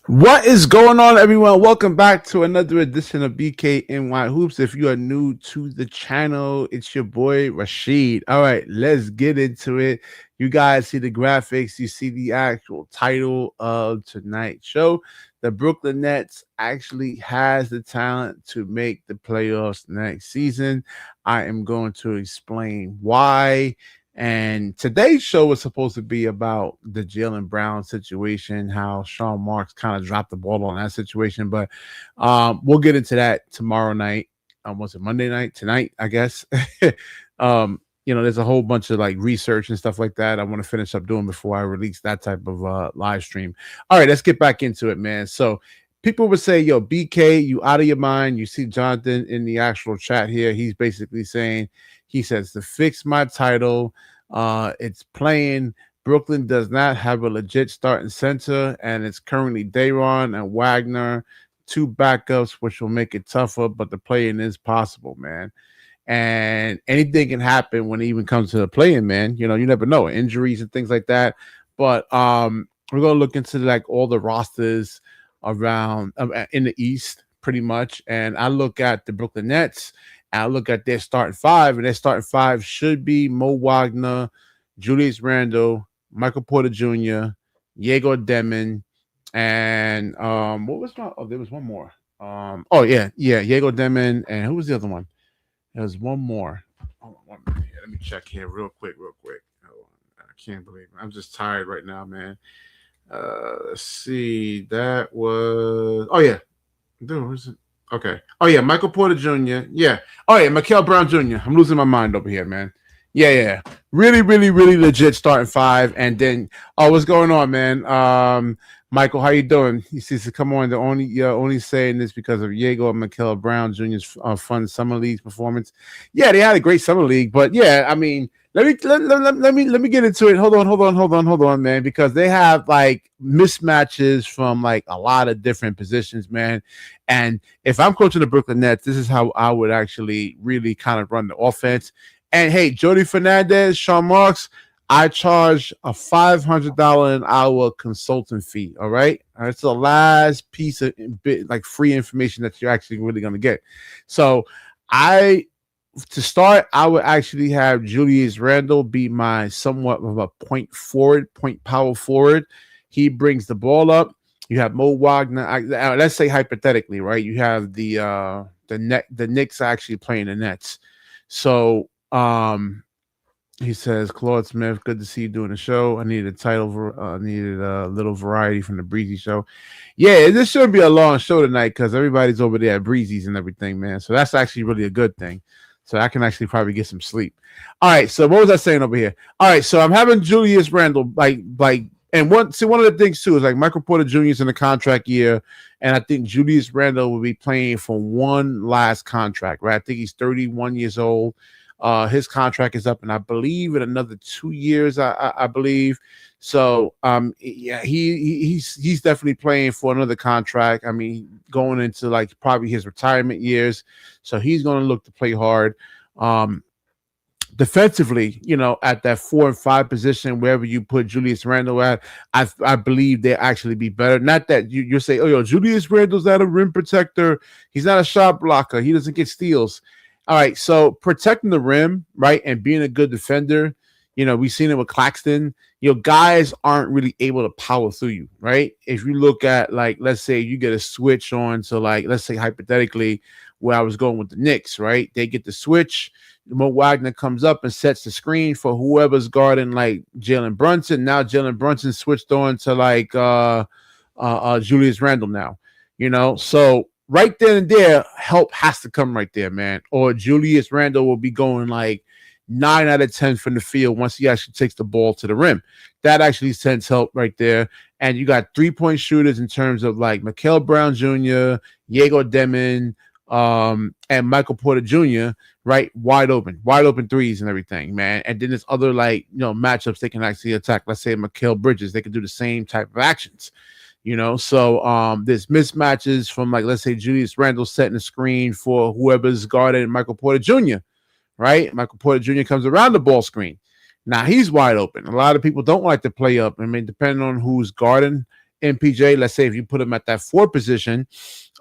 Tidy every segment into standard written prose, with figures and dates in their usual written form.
What is going on, everyone? Welcome back to another edition of BKNY Hoops. If you are new to the channel, it's your boy Rashid. All right, let's get into it. You guys see the graphics, you see the actual title of tonight's show. The Brooklyn Nets actually has the talent to make the playoffs next season. I am going to explain why. And today's show was supposed to be about the Jalen Brown situation, how Sean Marks kind of dropped the ball on that situation. But we'll get into that tomorrow night. Was it Monday night? Tonight, I guess. There's a whole bunch of like research and stuff like that I want to finish up doing before I release that type of live stream. All right, let's get back into it, man. So people would say, yo, BK, you out of your mind. You see Jonathan in the actual chat here. He's basically saying, he says, to fix my title, it's playing. Brooklyn does not have a legit starting center, and it's currently Dayron and Wagner, two backups, which will make it tougher, but the playing is possible, man. And anything can happen when it even comes to the playing, man. You know, you never know, injuries and things like that. But we're gonna look into like all the rosters around in the East, pretty much. And I look at the Brooklyn Nets. I look at their starting five, and their starting five should be Mo Wagner, Julius Randle, Michael Porter Jr., Diego Demon, and what was my? Oh, there was one more. Diego Demon, and who was the other one? There was one more. Hold on 1 minute here. Let me check here real quick. Hold on. I can't believe it. I'm just tired right now, man. Let's see. That was. Oh yeah. Dude, who's it? Okay. Oh yeah, Michael Porter Jr. Yeah. Oh yeah, Mikael Brown Jr. I'm losing my mind over here, man. Yeah. Really, really, really legit starting five. And then, what's going on, man? Michael, how you doing? He says to come on. The only saying this because of Diego and Mikael Brown Jr.'s fun summer league performance. Yeah, they had a great summer league, but yeah, I mean, let me get into it. Hold on, man, because they have like mismatches from like a lot of different positions, man. And if I'm coaching the Brooklyn Nets, this is how I would actually really kind of run the offense. And hey, Jody Fernandez, Sean Marks, I charge a $500 an hour consultant fee. All right, that's the last piece of bit like free information that you're actually really going to get. So I to start, I would actually have Julius Randle be my somewhat of a point power forward. He brings the ball up. You have Mo Wagner. Let's say hypothetically, right? You have the Knicks actually playing the Nets. So he says, Claude Smith, good to see you doing the show. I needed a title. Needed a little variety from the Breezy show. Yeah, this should be a long show tonight because everybody's over there at Breezy's and everything, man. So that's actually really a good thing. So I can actually probably get some sleep. All right. So what was I saying over here? All right. So I'm having Julius Randle and one of the things too is like Michael Porter Jr. is in a contract year, and I think Julius Randle will be playing for one last contract. Right. I think he's 31 years old. His contract is up, and I believe in another 2 years. I believe. So, yeah, he's definitely playing for another contract. I mean, going into like probably his retirement years, so he's going to look to play hard. Defensively, at that 4 and 5 position, wherever you put Julius Randle at, I believe they actually be better. Not that you say, oh, yo, Julius Randle's not a rim protector. He's not a shot blocker. He doesn't get steals. All right, so protecting the rim, right, and being a good defender, we've seen it with Claxton. Guys aren't really able to power through you, right? If you look at, like, let's say you get a switch on to, like, let's say hypothetically where I was going with the Knicks, right? They get the switch. Mo Wagner comes up and sets the screen for whoever's guarding, like, Jalen Brunson. Now Jalen Brunson switched on to, like, Julius Randle now, So right then and there, help has to come right there, man. Or Julius Randle will be going like 9 out of 10 from the field once he actually takes the ball to the rim. That actually sends help right there. And you got 3-point shooters in terms of like Mikael Brown Jr., Diego Demon, and Michael Porter Jr., right? Wide open threes and everything, man. And then there's other like, matchups they can actually attack. Let's say Mikal Bridges, they can do the same type of actions. So there's mismatches from, like, let's say Julius Randle setting the screen for whoever's guarding Michael Porter Jr., right? Michael Porter Jr. comes around the ball screen. Now he's wide open. A lot of people don't like to play up. I mean, depending on who's guarding, MPJ, let's say if you put him at that 4 position,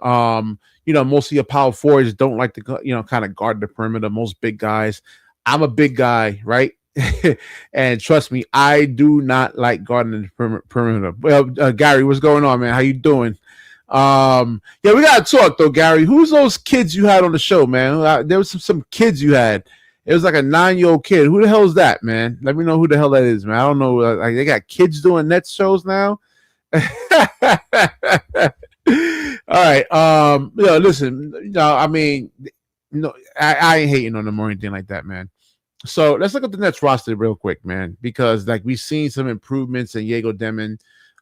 most of your power forwards don't like to, kind of guard the perimeter. Most big guys. I'm a big guy, right? And trust me, I do not like guarding the perimeter. Well, Gary, what's going on, man? How you doing? Yeah, we gotta talk though, Gary. Who's those kids you had on the show, man? There was some kids you had. It was like a 9-year-old kid. Who the hell is that, man? Let me know who the hell that is, man. I don't know. Like they got kids doing net shows now. All right. Listen. I mean, no, I ain't hating on them or anything like that, man. So let's look at the Nets roster real quick, man, because like we've seen some improvements in Diego Demon,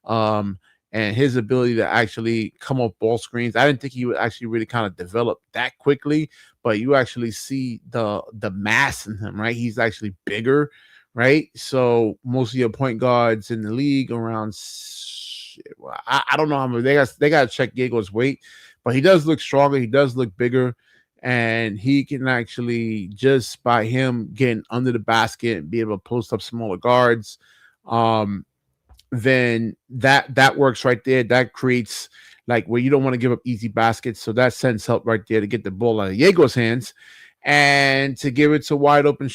and his ability to actually come off ball screens. I didn't think he would actually really kind of develop that quickly, but you actually see the mass in him, right? He's actually bigger, right? So most of your point guards in the league around, I don't know how much they got to check Diego's weight, but he does look stronger. He does look bigger. And he can actually, just by him getting under the basket and be able to post up smaller guards, then that works right there. That creates like where you don't want to give up easy baskets. So that sends help right there to get the ball out of Diego's hands and to give it to wide open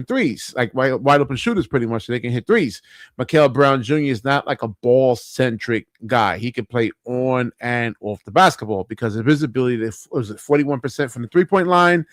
threes, like wide open shooters pretty much, so they can hit threes. Mikal Brown Jr. is not like a ball-centric guy. He can play on and off the basketball because of his ability to, was it 41% from the three-point line,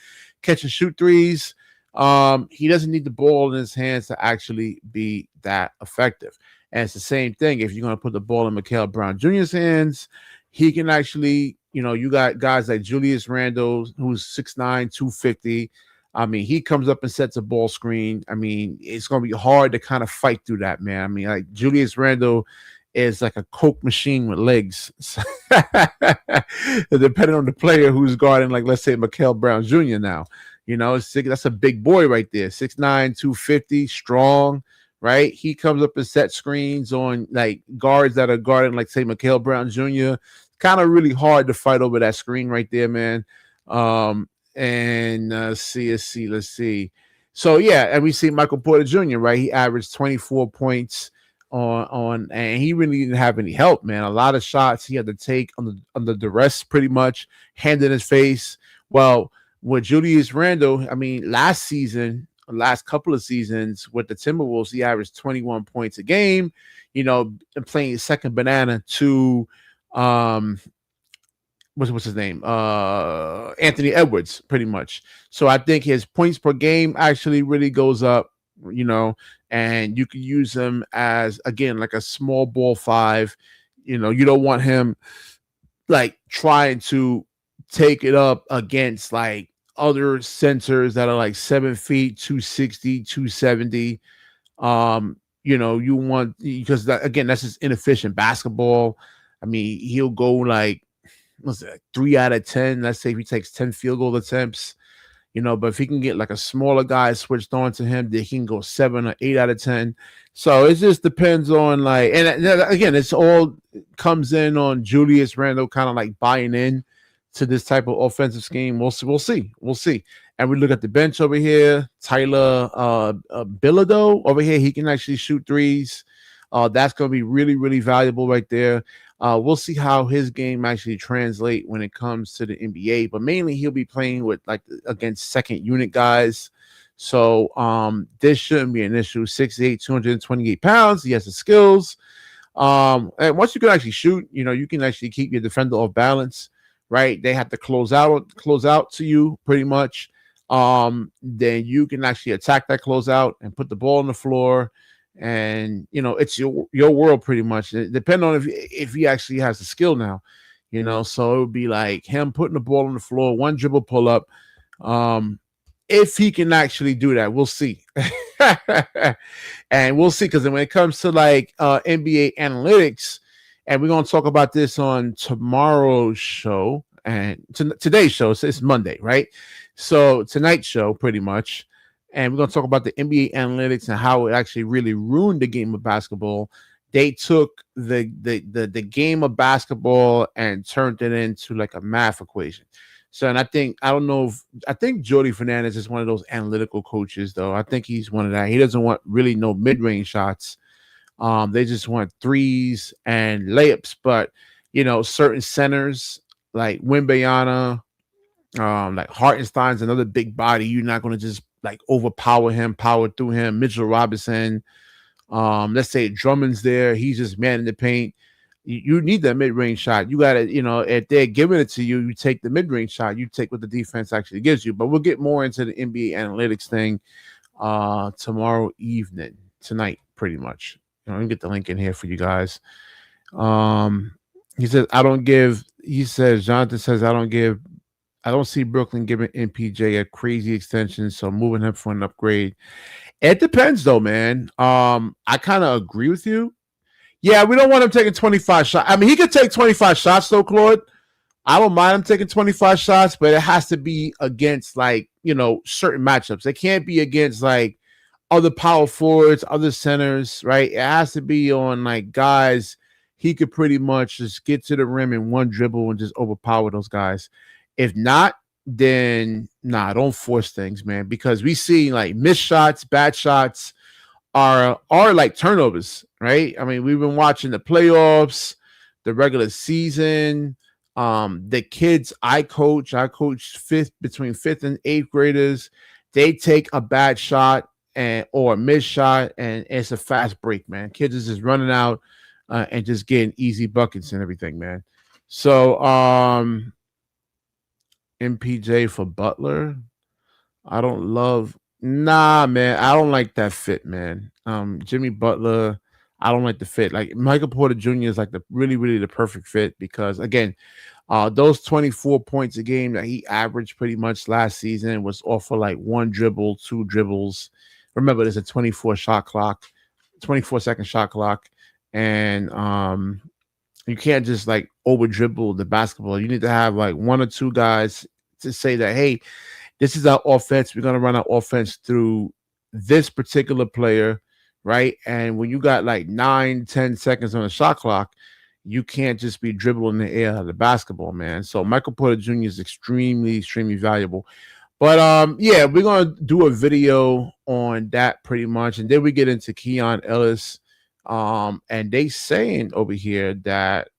catch and shoot threes. He doesn't need the ball in his hands to actually be that effective. And it's the same thing. If you're going to put the ball in Mikal Brown Jr.'s hands, he can actually, you got guys like Julius Randle, who's 6'9", 250. I mean, he comes up and sets a ball screen. I mean, it's going to be hard to kind of fight through that, man. I mean, like Julius Randle is like a Coke machine with legs. Depending on the player who's guarding, like, let's say, Mikal Brown Jr. now. That's a big boy right there. 6'9", 250, strong, right? He comes up and sets screens on, like, guards that are guarding, like, say, Mikal Brown Jr., kind of really hard to fight over that screen right there, man. Let's see. So yeah, and we see Michael Porter Jr., right? He averaged 24 points on, and he really didn't have any help, man. A lot of shots he had to take under duress, pretty much, hand in his face. Well, with Julius Randle, I mean, last couple of seasons with the Timberwolves, he averaged 21 points a game, and playing second banana to what's his name? Anthony Edwards, pretty much. So I think his points per game actually really goes up, and you can use him as, again, like a small ball 5. You don't want him like trying to take it up against like other centers that are like 7 feet, 260, 270. You want, because that's just inefficient basketball. I mean, he'll go like, what's that, 3 out of 10. Let's say if he takes 10 field goal attempts, but if he can get like a smaller guy switched on to him, then he can go 7 or 8 out of 10. So it just depends on like, and again, it's all comes in on Julius Randle kind of like buying in to this type of offensive scheme. We'll see. And we look at the bench over here. Tyler Bilodeau over here, he can actually shoot threes. That's going to be really, really valuable right there. We'll see how his game actually translate when it comes to the NBA, but mainly he'll be playing with like against second unit guys. So this shouldn't be an issue. 6'8", 228 pounds. He has the skills. And once you can actually shoot, you can actually keep your defender off balance, right? They have to close out to you pretty much. Then you can actually attack that closeout and put the ball on the floor. And it's your world pretty much. It depends on if he actually has the skill now, so it would be like him putting the ball on the floor, one dribble pull up. If he can actually do that, we'll see. And we'll see, because when it comes to like NBA analytics, and we're going to talk about this on tomorrow's show and today's show. So it's Monday, right? So tonight's show pretty much. And we're going to talk about the NBA analytics and how it actually really ruined the game of basketball. They took the game of basketball and turned it into like a math equation. So, and I think Jordi Fernandez is one of those analytical coaches, though. I think he's one of that. He doesn't want really no mid-range shots. They just want threes and layups. But certain centers like Wimbayana, like Hartenstein's another big body. You're not going to just like overpower him, power through him. Mitchell Robinson, let's say Drummond's there. He's just man in the paint. You need that mid-range shot. You got to, if they're giving it to you, you take the mid-range shot. You take what the defense actually gives you. But we'll get more into the NBA analytics thing tomorrow evening, tonight, pretty much. Let me get the link in here for you guys. He says, Jonathan says, I don't see Brooklyn giving MPJ a crazy extension, so moving him for an upgrade. It depends, though, man. I kind of agree with you. Yeah, we don't want him taking 25 shots. I mean, he could take 25 shots, though, Claude. I don't mind him taking 25 shots, but it has to be against, like, certain matchups. It can't be against, like, other power forwards, other centers, right? It has to be on, like, guys he could pretty much just get to the rim in one dribble and just overpower those guys. If not, then don't force things, man, because we see, like, missed shots, bad shots are like turnovers, right? I mean, we've been watching the playoffs, the regular season. The kids I coach between fifth and eighth graders. They take a bad shot or a missed shot, and it's a fast break, man. Kids is just running out and just getting easy buckets and everything, man. So MPJ for Butler. I don't love. Nah, man, I don't like that fit, man. Jimmy Butler, I don't like the fit. Like Michael Porter Jr. is like the really the perfect fit because again, those 24 points a game that he averaged pretty much last season was off for like one dribble, two dribbles. Remember, there's a 24-second shot clock, and you can't just like over dribble the basketball. You need to have like one or two guys to say that, hey, this is our offense. We're going to run our offense through this particular player, right? And when you got like 9-10 seconds on the shot clock, you can't just be dribbling the air of the basketball, man. So Michael Porter Jr. is extremely valuable. But yeah, we're going to do a video on that pretty much. And then we get into Keon Ellis. And they saying over here that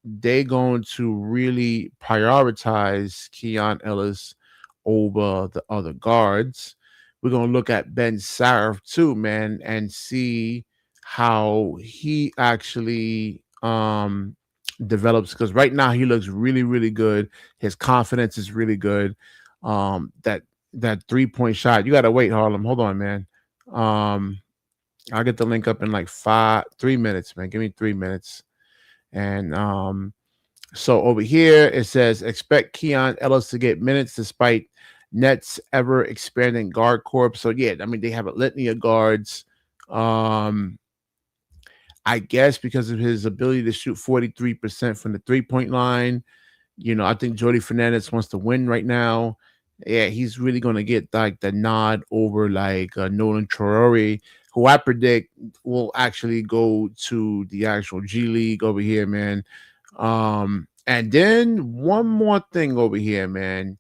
they're going to really prioritize Keon Ellis over the other guards. We're going to look at Ben Saraf too, man, and see how he actually develops, because right now he looks really good. His confidence is really good. That 3-point shot, you got to wait, Harlem. Hold on, man. I'll get the link up in like 3 minutes, man. Give me 3 minutes. And so over here it says expect Keon Ellis to get minutes despite Nets ever expanding guard corps. So yeah, I mean they have a litany of guards. I guess because of his ability to shoot 43% from the 3-point line. I think Jordy Fernandez wants to win right now. Yeah, he's really going to get like the nod over like Nolan Traore, who I predict will actually go to the actual G League over here, man. And then one more thing over here, man.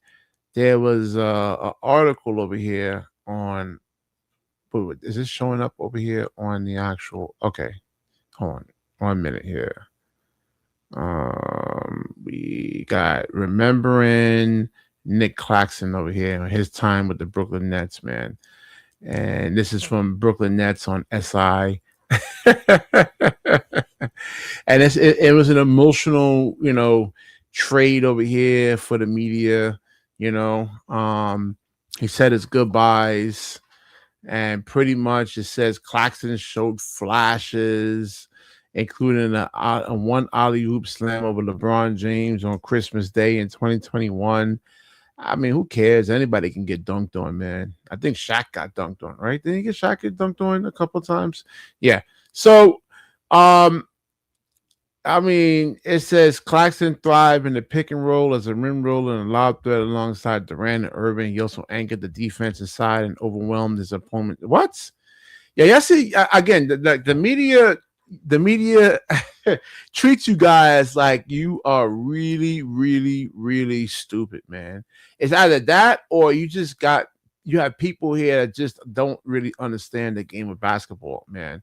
There was an article over here on. Is this showing up over here on the actual? Okay, hold on 1 minute here. We got remembering Nick Claxton over here, his time with the Brooklyn Nets, man. And this is from Brooklyn Nets on SI. And it was an emotional, trade over here for the media. He said his goodbyes, and pretty much it says Claxton showed flashes, including a one alley-oop slam over LeBron James on Christmas Day in 2021. I mean, who cares? Anybody can get dunked on, man. I think Shaq got dunked on, right? Didn't he get dunked on a couple of times? Yeah. So, I mean, it says Claxton thrived in the pick and roll as a rim roller and a lob threat alongside Durant and Irving. He also anchored the defensive side and overwhelmed his opponent. What? Yeah, see, again, the media treats you guys like you are really stupid, man. It's either that or you have people here that just don't really understand the game of basketball, man,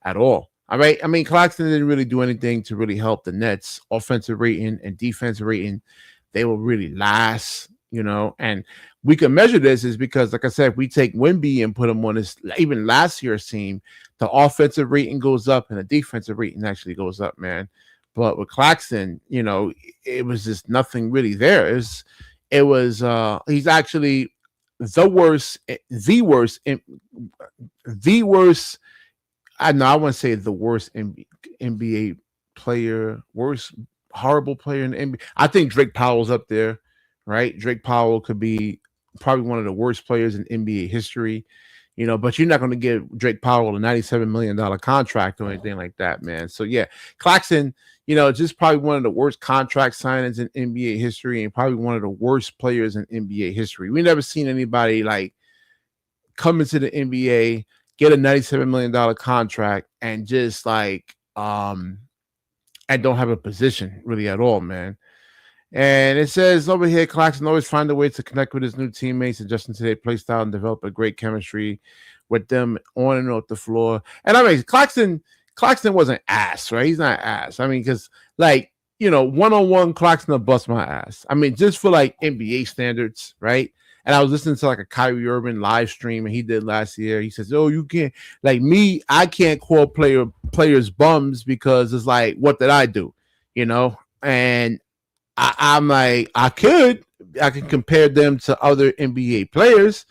at all. All right. I mean, Claxton didn't really do anything to really help the Nets offensive rating and defensive rating. They will really last, and we can measure this is because, like I said, if we take Wimby and put him on this, even last year's team, the offensive rating goes up and the defensive rating actually goes up, man. But with Claxton, it was just nothing really there. He's actually the worst. I know I want to say the worst NBA player, worst horrible player in the NBA. I think Drake Powell's up there, right? Drake Powell could be probably one of the worst players in NBA history, but you're not going to give Drake Powell a $97 million contract or anything like that, man. So yeah, Claxton, just probably one of the worst contract signings in NBA history and probably one of the worst players in NBA history. We never seen anybody like come into the NBA, get a $97 million contract, and just like and don't have a position really at all, man. And it says over here, Claxton always find a way to connect with his new teammates, adjusting to their play style and develop a great chemistry with them on and off the floor. And I mean, Claxton wasn't ass, right? He's not ass. I mean, because like, one-on-one, Claxton will bust my ass. I mean, just for like NBA standards, right? And I was listening to like a Kyrie Irving live stream and he did last year. He says, "Oh, you can't like me. I can't call players bums because it's like, what did I do? And I'm like, I can compare them to other NBA players.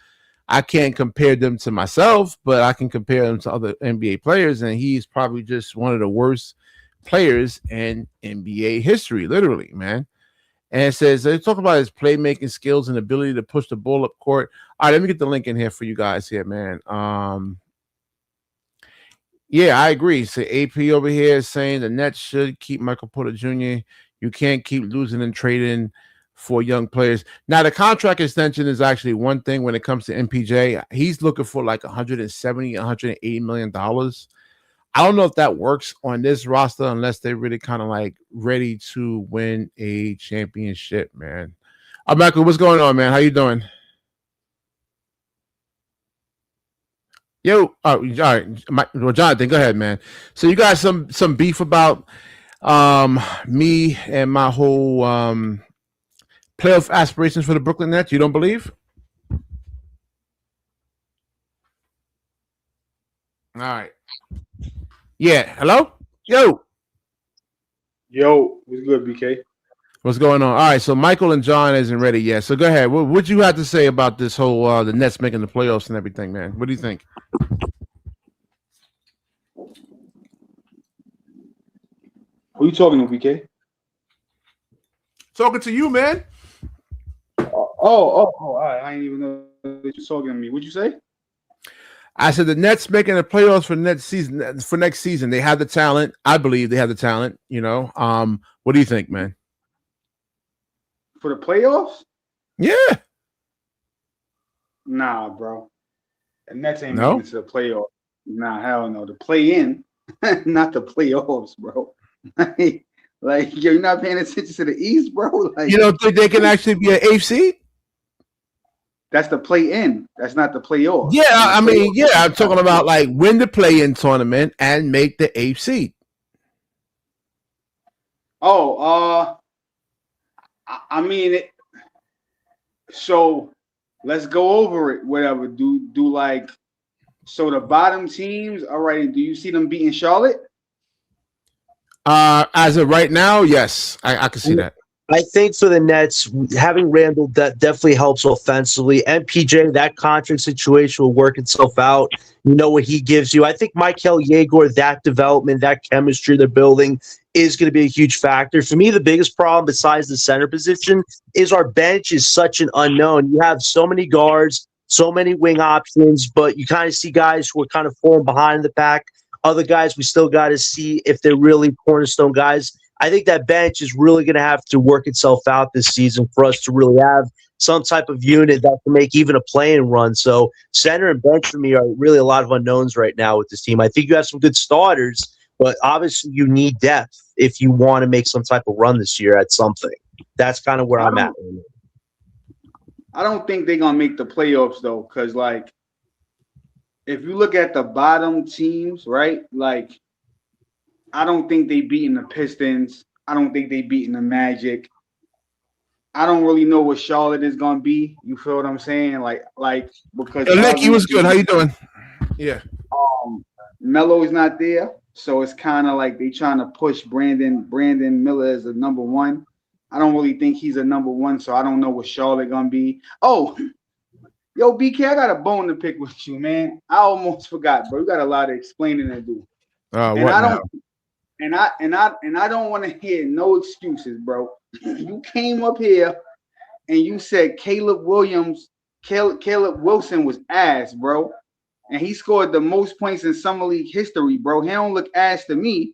I can't compare them to myself, but I can compare them to other NBA players. And he's probably just one of the worst players in NBA history, literally, man." And it says they talk about his playmaking skills and ability to push the ball up court. All right, let me get the link in here for you guys here, man. Yeah, I agree. So AP over here is saying the Nets should keep Michael Porter Jr. You can't keep losing and trading for young players. Now, the contract extension is actually one thing when it comes to MPJ. He's looking for like $170, $180 million. I don't know if that works on this roster unless they're really kind of like ready to win a championship, man. Michael, what's going on, man? How you doing? Yo, all right, well, Jonathan, go ahead, man. So you got some beef about me and my whole playoff aspirations for the Brooklyn Nets. You don't believe? All right. Yeah. Hello? Yo. Yo, what's good, BK? What's going on? All right. So Michael and John isn't ready yet. So go ahead. What you have to say about this whole the Nets making the playoffs and everything, man? What do you think? Who you talking to, BK? Talking to you, man. Oh! I didn't even know that you're talking to me. What'd you say? I said the Nets making the playoffs for next season. For next season, they have the talent. I believe they have the talent. What do you think, man? For the playoffs? Yeah. Nah, bro. The Nets ain't No? making it to the playoffs. Nah, hell no. The play-in, not the playoffs, bro. Like, you're not paying attention to the East, bro. Like, You don't think they can actually be an eighth seed? that's the play-in. That's not the playoffs. Yeah, I mean, Playoffs. yeah, I'm talking about like win the play-in tournament and make the eighth seed. Oh, I mean, so let's go over it. Whatever. Do like, so the bottom teams. All right. Do you see them beating Charlotte? As of right now, yes, I can see that. I think for the Nets, having Randall that definitely helps offensively. MPJ, that contract situation will work itself out. You know what he gives you. I think Michael Yeager, that development, that chemistry they're building is going to be a huge factor. For me, the biggest problem besides the center position is our bench is such an unknown. You have so many guards, so many wing options, but you kind of see guys who are kind of falling behind the pack. Other guys, we still got to see if they're really cornerstone guys. I think that bench is really going to have to work itself out this season for us to really have some type of unit that can make even a play-in run. So center and bench for me are really a lot of unknowns right now with this team. I think you have some good starters, but obviously you need depth if you want to make some type of run this year at something. That's kind of where I'm at. I don't think they're going to make the playoffs, though, because, like, if you look at the bottom teams, right, like, I don't think they beating the Pistons. I don't think they beating the Magic. I don't really know what Charlotte is gonna be. You feel what I'm saying? Like because Yo, Nicky was good. How you doing? Yeah. Melo's not there, so it's kind of like they trying to push Brandon Miller as a number one. I don't really think he's a number one, so I don't know what Charlotte gonna be. Oh, yo, BK, I got a bone to pick with you, man. I almost forgot, bro. You got a lot of explaining to do, and What I now? don't, and I don't want to hear no excuses, bro. You came up here and you said Caleb Wilson was ass, bro. And he scored the most points in summer league history, bro. He don't look ass to me.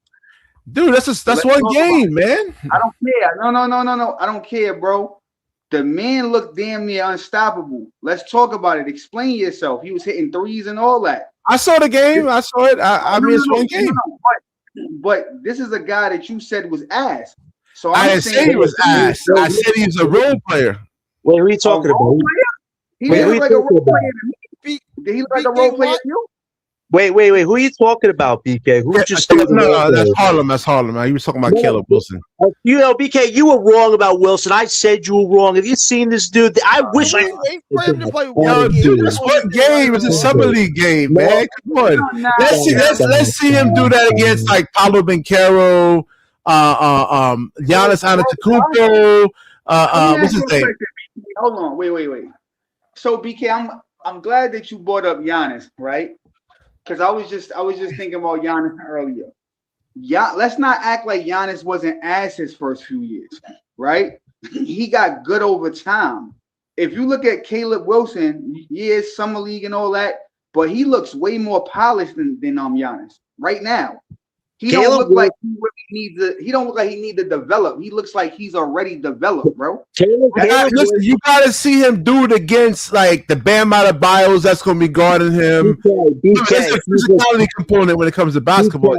Dude, that's one game, man. I don't care. No. I don't care, bro. The man looked damn near unstoppable. Let's talk about it. Explain yourself. He was hitting threes and all that. I saw the game. I saw it. I mean, it's one game. But this is a guy that you said was ass. So I didn't say he was ass. I said he was a role player. What are we talking about? He looked like a role player to me. Did he look like a role player to you? Wait. Who are you talking about, BK? Who just No, that's Harlem. That's Harlem. You were talking about Caleb Wilson. You know, BK, you were wrong about Wilson. I said you were wrong. Have you seen this dude? I wish I wait for him to play one game. It's one game. It's a summer league game, man. Come on. Let's see him do that against like Paulo Banchero, Giannis Antetokounmpo. What's his name? Hold on. Wait. So BK, I'm glad that you brought up Giannis, right? Because I was just thinking about Giannis earlier. Yeah, let's not act like Giannis wasn't ass his first few years, right? He got good over time. If you look at Caleb Wilson, yes, summer league and all that, but he looks way more polished than Giannis right now. He don't look like he really needs to. He don't look like he need to develop. He looks like he's already developed, bro. Listen, you gotta see him do it against like the Bam Adebayos that's gonna be guarding him. It's a physicality component when it comes to basketball.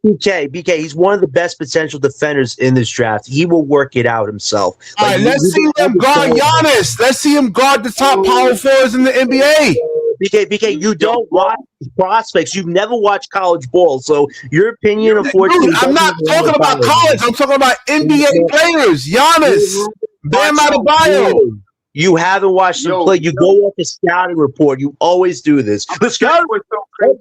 BK, he's one of the best potential defenders in this draft. He will work it out himself. All right, let's see him guard Giannis. Let's see him guard the top power forwards in the NBA. BK, you don't watch prospects. You've never watched college ball, so your opinion, unfortunately. Dude, I'm not talking about college. I'm talking about NBA players. Giannis, Bam Adebayo. You haven't watched him play. You go off the scouting report. You always do this. The scouting was so crazy,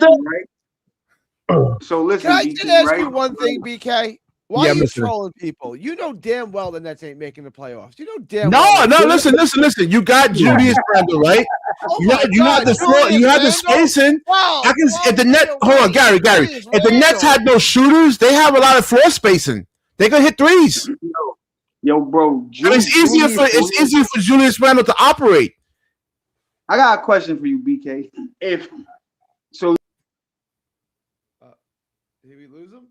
right? So listen, Can I BK, just ask right? you one thing, BK? Why Yeah, are you listen. trolling people? You know damn well the Nets ain't making the playoffs. You know damn No, well. listen. You got Julius Randle, right? Oh You my had God, the floor. Julius You had the Randle? spacing. Wow, I can. If the net, hold on, Gary. Julius If the Nets Randle. had no shooters, they have a lot of floor spacing. They can hit threes. Yo, bro, And it's easier for Julius Randle to operate. I got a question for you, BK. Did we lose him?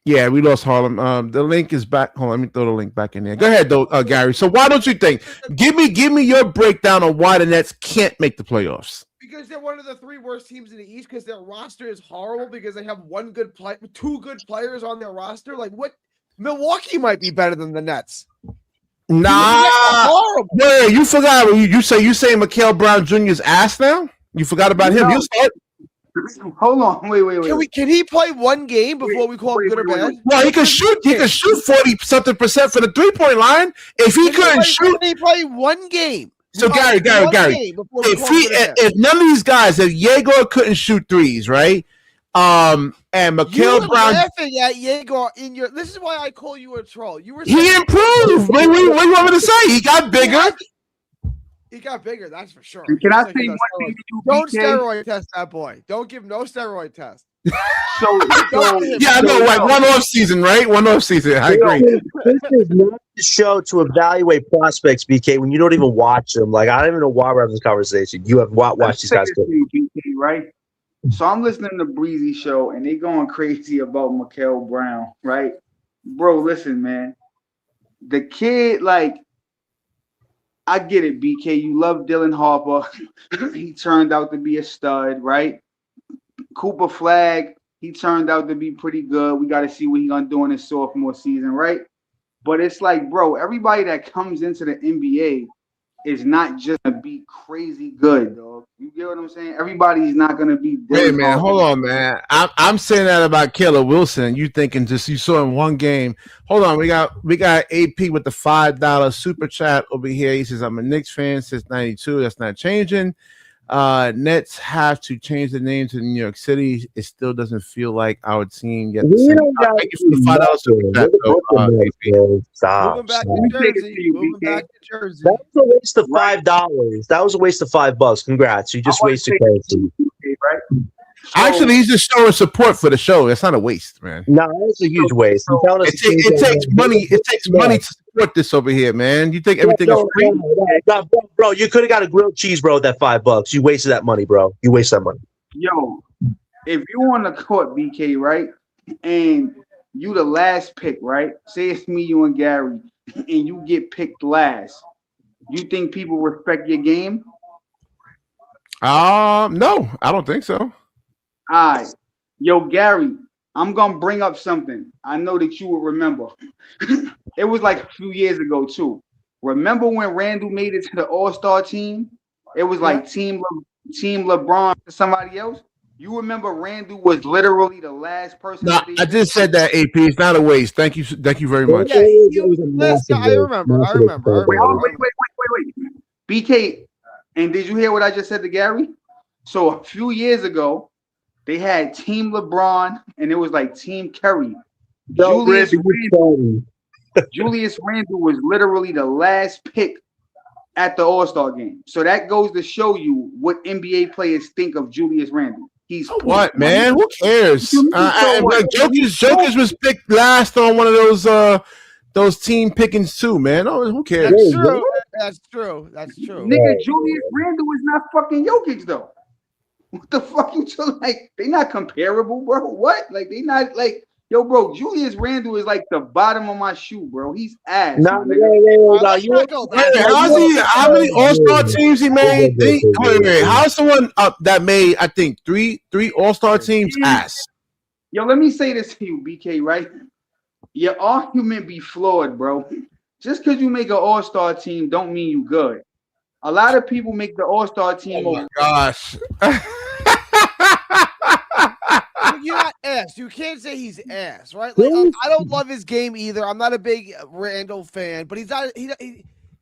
Yeah, we lost Harlem. The link is back. Hold on, let me throw the link back in there. Go ahead, though, Gary. So why don't you think? Give me your breakdown on why the Nets can't make the playoffs. Because they're one of the three worst teams in the East. Because their roster is horrible. Because they have two good players on their roster. Like what? Milwaukee might be better than the Nets. Nah, horrible. yeah, you forgot. You say Mikael Brown Jr.'s ass now. You forgot about him. You start. Hold on, wait. Can he play one game before we call him good or bad? Well, he can shoot. He can shoot 40-something% for the 3-point line. If he couldn't shoot, can he play one game? So Gary, if none of these guys, if Yegor couldn't shoot threes, right? And Mikael Brown laughing at Yegor in your. This is why I call you a troll. You were. He improved. What do you want me to say? He got bigger. He got bigger, that's for sure. Can I say one thing to you, Don't BK? steroid test that boy. Don't give no steroid test. Yeah, I know. Like one off season, right? One off season. I agree. This is not the show to evaluate prospects, BK, when you don't even watch them. Like, I don't even know why we're having this conversation. You have watched these guys go. BK, right? So I'm listening to Breezy show and they going crazy about Mikael Brown, right? Bro, listen, man. The kid, like, I get it, BK. You love Dylan Harper. He turned out to be a stud, right? Cooper Flag, he turned out to be pretty good. We got to see what he's going to do in his sophomore season, right? But it's like, bro, everybody that comes into the NBA, is not just gonna be crazy good, dog. You get what I'm saying? Everybody's not gonna be. Hey man, hold on, man. I'm saying that about Caleb Wilson. You thinking just you saw in one game. Hold on, we got AP with the $5 super chat over here. He says, I'm a Knicks fan since '92. That's not changing. Nets have to change the name to New York City. It still doesn't feel like our team yet. We don't got Thank you for the $5 super chat, though, Stop. Moving back Let me to take it Jersey. to you, Moving BK. back to Jersey. That was a waste of $5. That was a waste of $5. Congrats. You just wasted currency. Right? Actually, he's just showing support for the show. It's not a waste, man. No, that's a huge waste. You're telling us It takes money. It takes money to support this over here, man. You think everything is free? Bro, you could have got a grilled cheese, bro, with that $5. You wasted that money, bro. You wasted that money. Yo, if you on the court, BK, right, and you the last pick, right? Say it's me, you, and Gary, and you get picked last. You think people respect your game? No, I don't think so. All right. Yo, Gary, I'm going to bring up something. I know that you will remember. It was like a few years ago, too. Remember when Randall made it to the All-Star team? It was like Team LeBron to somebody else. You remember Randall was literally the last person. No, I just said that, AP. It's not a waste. Thank you very much. Yeah, I remember. Wait. BK, and did you hear what I just said to Gary? So a few years ago, they had Team LeBron, and it was like Team Curry. Julius Randle was literally the last pick at the All-Star game. So that goes to show you what NBA players think of Julius Randle. He's what, man? Who cares? Jokic was picked last on one of those team pickings too, man. Oh, who cares? That's true. Nigga, Julius Randle is not fucking Jokic though. What the fuck you like? They not comparable, bro. What? Like they not like. Yo, bro, Julius Randle is like the bottom of my shoe, bro. He's ass. No, how many All-Star teams he made? How's someone up that made, I think, three All-Star teams ass? Yo, let me say this to you, BK, right? Your argument be flawed, bro. Just because you make an All-Star team don't mean you good. A lot of people make the All-Star team. Oh my gosh. You're not ass. You can't say he's ass, right? Like I don't love his game either. I'm not a big Randall fan, but he's not.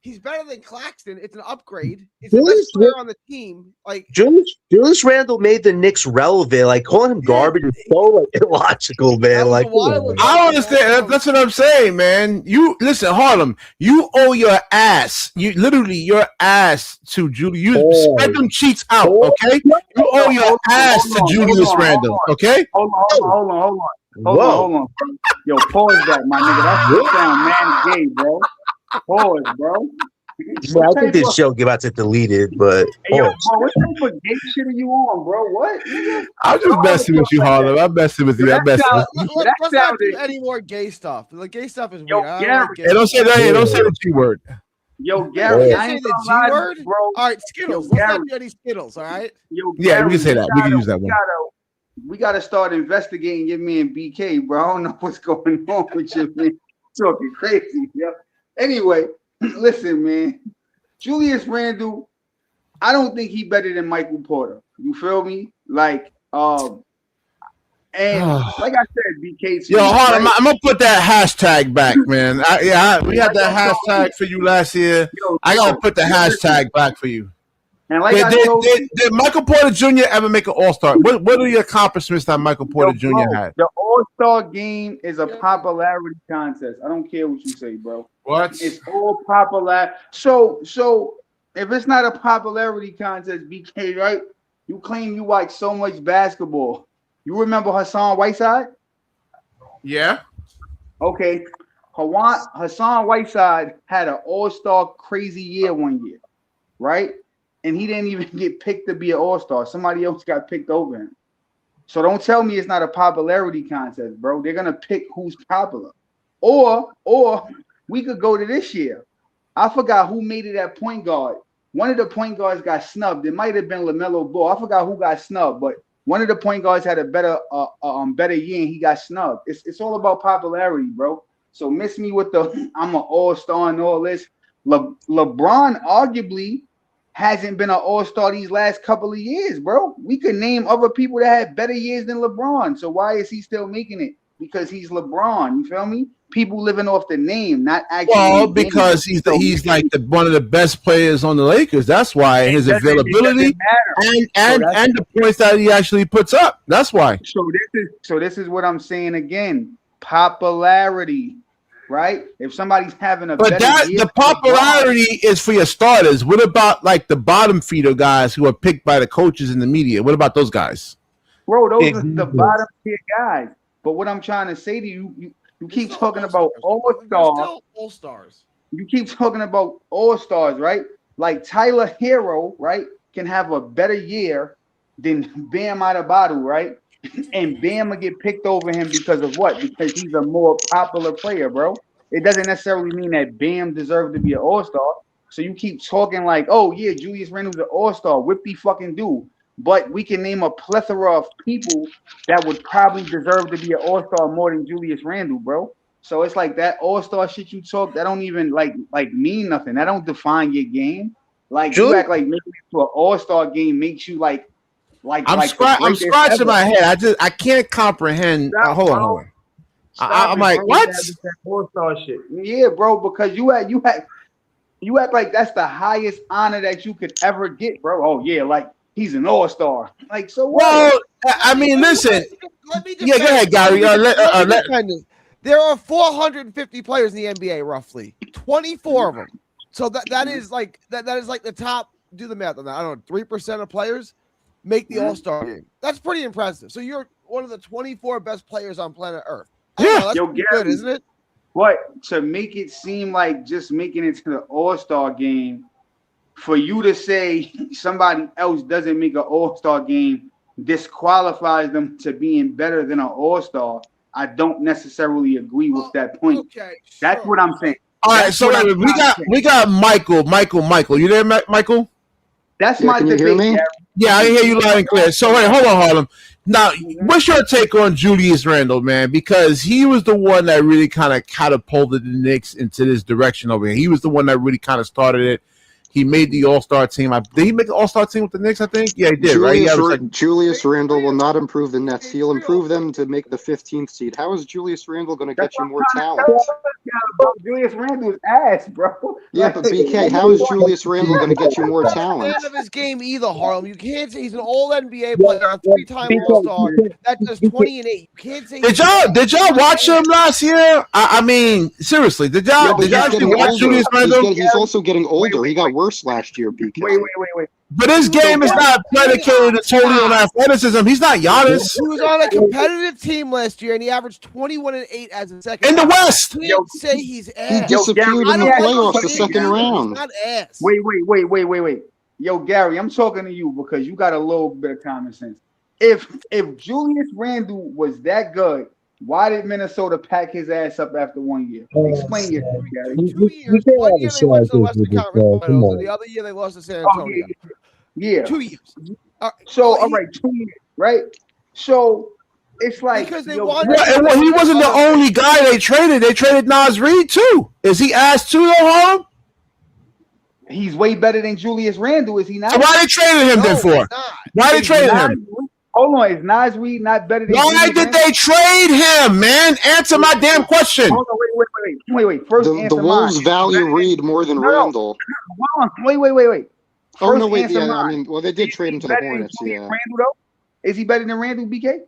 He's better than Claxton. It's an upgrade. It's the best player on the team. Like Julius Randle made the Knicks relevant. Like calling him garbage is so like illogical, man. Like I don't understand. That's what I'm saying, man. You listen, Harlem. You owe your ass. You literally your ass to Julius. You spread them cheats out, okay? You owe your ass to Julius Randle, okay? Hold on. Yo, pause that, my nigga. That shit sound mad gay, bro. Pause, bro. I think this show about to delete it, but hey, yo, bro, what type of gay shit are you on, bro? What? I'm just messing with you, Harlem. I'm messing with you. Let's not do any more gay stuff. The gay stuff is weird. Hey, don't say that. Hey, don't say the G word. Yo, Gary, I ain't the G word, bro. All right, Skittles. Let's not do any Skittles. All right. Yo, yeah, we can say that. We can use that one. We gotta start investigating your man BK, bro. I don't know what's going on with you, man. Talking crazy, yo. Anyway, listen, man. Julius Randle, I don't think he better than Michael Porter. You feel me? Like, and like I said, BK. Yo, hold on, I'm gonna put that hashtag back, man. We had that hashtag for you last year. I gotta put the hashtag back for you. And like did Michael Porter Jr. ever make an All-Star? What are the accomplishments that Michael Porter Jr. had? The All-Star game is a popularity contest. I don't care what you say, bro. What? It's all popular. So if it's not a popularity contest, BK, right? You claim you watch so much basketball. You remember Hassan Whiteside? Yeah. Okay. Hassan Whiteside had an All-Star crazy year one year, right? And he didn't even get picked to be an All-Star. Somebody else got picked over him. So don't tell me it's not a popularity contest, bro. They're gonna pick who's popular. Or we could go to this year. I forgot who made it at point guard. One of the point guards got snubbed. It might have been LaMelo Ball. I forgot who got snubbed, but one of the point guards had a better year and he got snubbed. It's all about popularity, bro. So miss me with the I'm an all-star and all this. LeBron arguably hasn't been an all-star these last couple of years, bro. We could name other people that had better years than LeBron. So why is he still making it? Because he's LeBron. You feel me? People living off the name, not actually. Well, because he's like one of the best players on the Lakers. That's why his availability and the points that he actually puts up. That's why. So this is what I'm saying again. Popularity, right? If somebody's having a the popularity is for your starters. What about like the bottom feeder guys who are picked by the coaches and the media? What about those guys? Bro, those are the bottom tier guys. But what I'm trying to say to you, you keep talking about all-stars. You keep talking about all-stars, right? Like Tyler Hero, right, can have a better year than Bam Adebayo, right? And Bam will get picked over him because of what? Because he's a more popular player, bro. It doesn't necessarily mean that Bam deserves to be an all-star. So you keep talking like, oh, yeah, Julius Randle's an all-star. Whippy fucking do. But we can name a plethora of people that would probably deserve to be an all-star more than Julius Randle, bro. So it's like that all-star shit you talk, that don't even like mean nothing. That don't define your game. Like you act like making it to an all-star game makes you like I'm scratching my head. I can't comprehend. Hold on. I'm like, what? All-star shit. Yeah, bro, because you act like that's the highest honor that you could ever get, bro. Oh yeah, like he's an all-star. Like, so what? Well, I mean, listen. Let me go ahead, Gary. There are 450 players in the NBA, roughly 24 of them. So that is like the top. Do the math on that. I don't know. 3% of players make the All-Star game. That's pretty impressive. So you're one of the 24 best players on planet Earth. Yeah, that's pretty good, isn't it? What, to make it seem like just making it to the All-Star game, for you to say somebody else doesn't make an All-Star game disqualifies them to being better than an All-Star, I don't necessarily agree with that point. Okay, that's what I'm saying. All right, so we got Michael. You there, Michael? That's my debate. Hear me? Yeah, I hear you loud and clear. So, wait, hold on, Harlem. Now, what's your take on Julius Randle, man? Because he was the one that really kind of catapulted the Knicks into this direction over here. He was the one that really kind of started it. He made the All-Star team. Did he make the All-Star team with the Knicks, I think? Yeah, he did, Julius Randle will not improve the Nets. He'll improve them to make the 15th seed. How is Julius Randle going to get you more talent? Julius Randle's ass, bro. Yeah, but BK, how is Julius Randle going to get you more talent? Fan of his game either, Harlem. You can't say he's an All-NBA player, a 3-time All-Star. That does 20 and 8. You can't say. Did y'all watch him last year? I mean, seriously, did y'all actually watch Julius Randle? He's also getting older. He got worse last year, BK. Wait. But his game is not predicated totally on athleticism. He's not Giannis. He was on a competitive team last year, and he averaged 21 and 8 as a second. In the West. You can't say he's ass. He disappeared in the playoffs the second round. He's not ass. Wait. Yo, Gary, I'm talking to you because you got a little bit of common sense. If Julius Randle was that good, why did Minnesota pack his ass up after 1 year? Explain yourself, Gary. 2 years. 1 year they went to the Western Conference Finals, and the other year they lost to San Antonio. Yeah. 2 years. All right, 2 years, right? So it's like because they he wasn't the only guy they traded. They traded Nas Reed too. Is he ass too, though, Harlem? He's way better than Julius Randle, is he not? So why they traded him then for? Why they traded him? Hold on, is Nas Reed not better than? Why did they trade him, man? Answer my damn question. Hold on, wait. First, the Wolves value Reed more than Randle. Hold on, wait. Oh no, wait. Yeah, I mean, well, they did trade him to the Hornets. Yeah. Randle, though? Is he better than Randle, BK?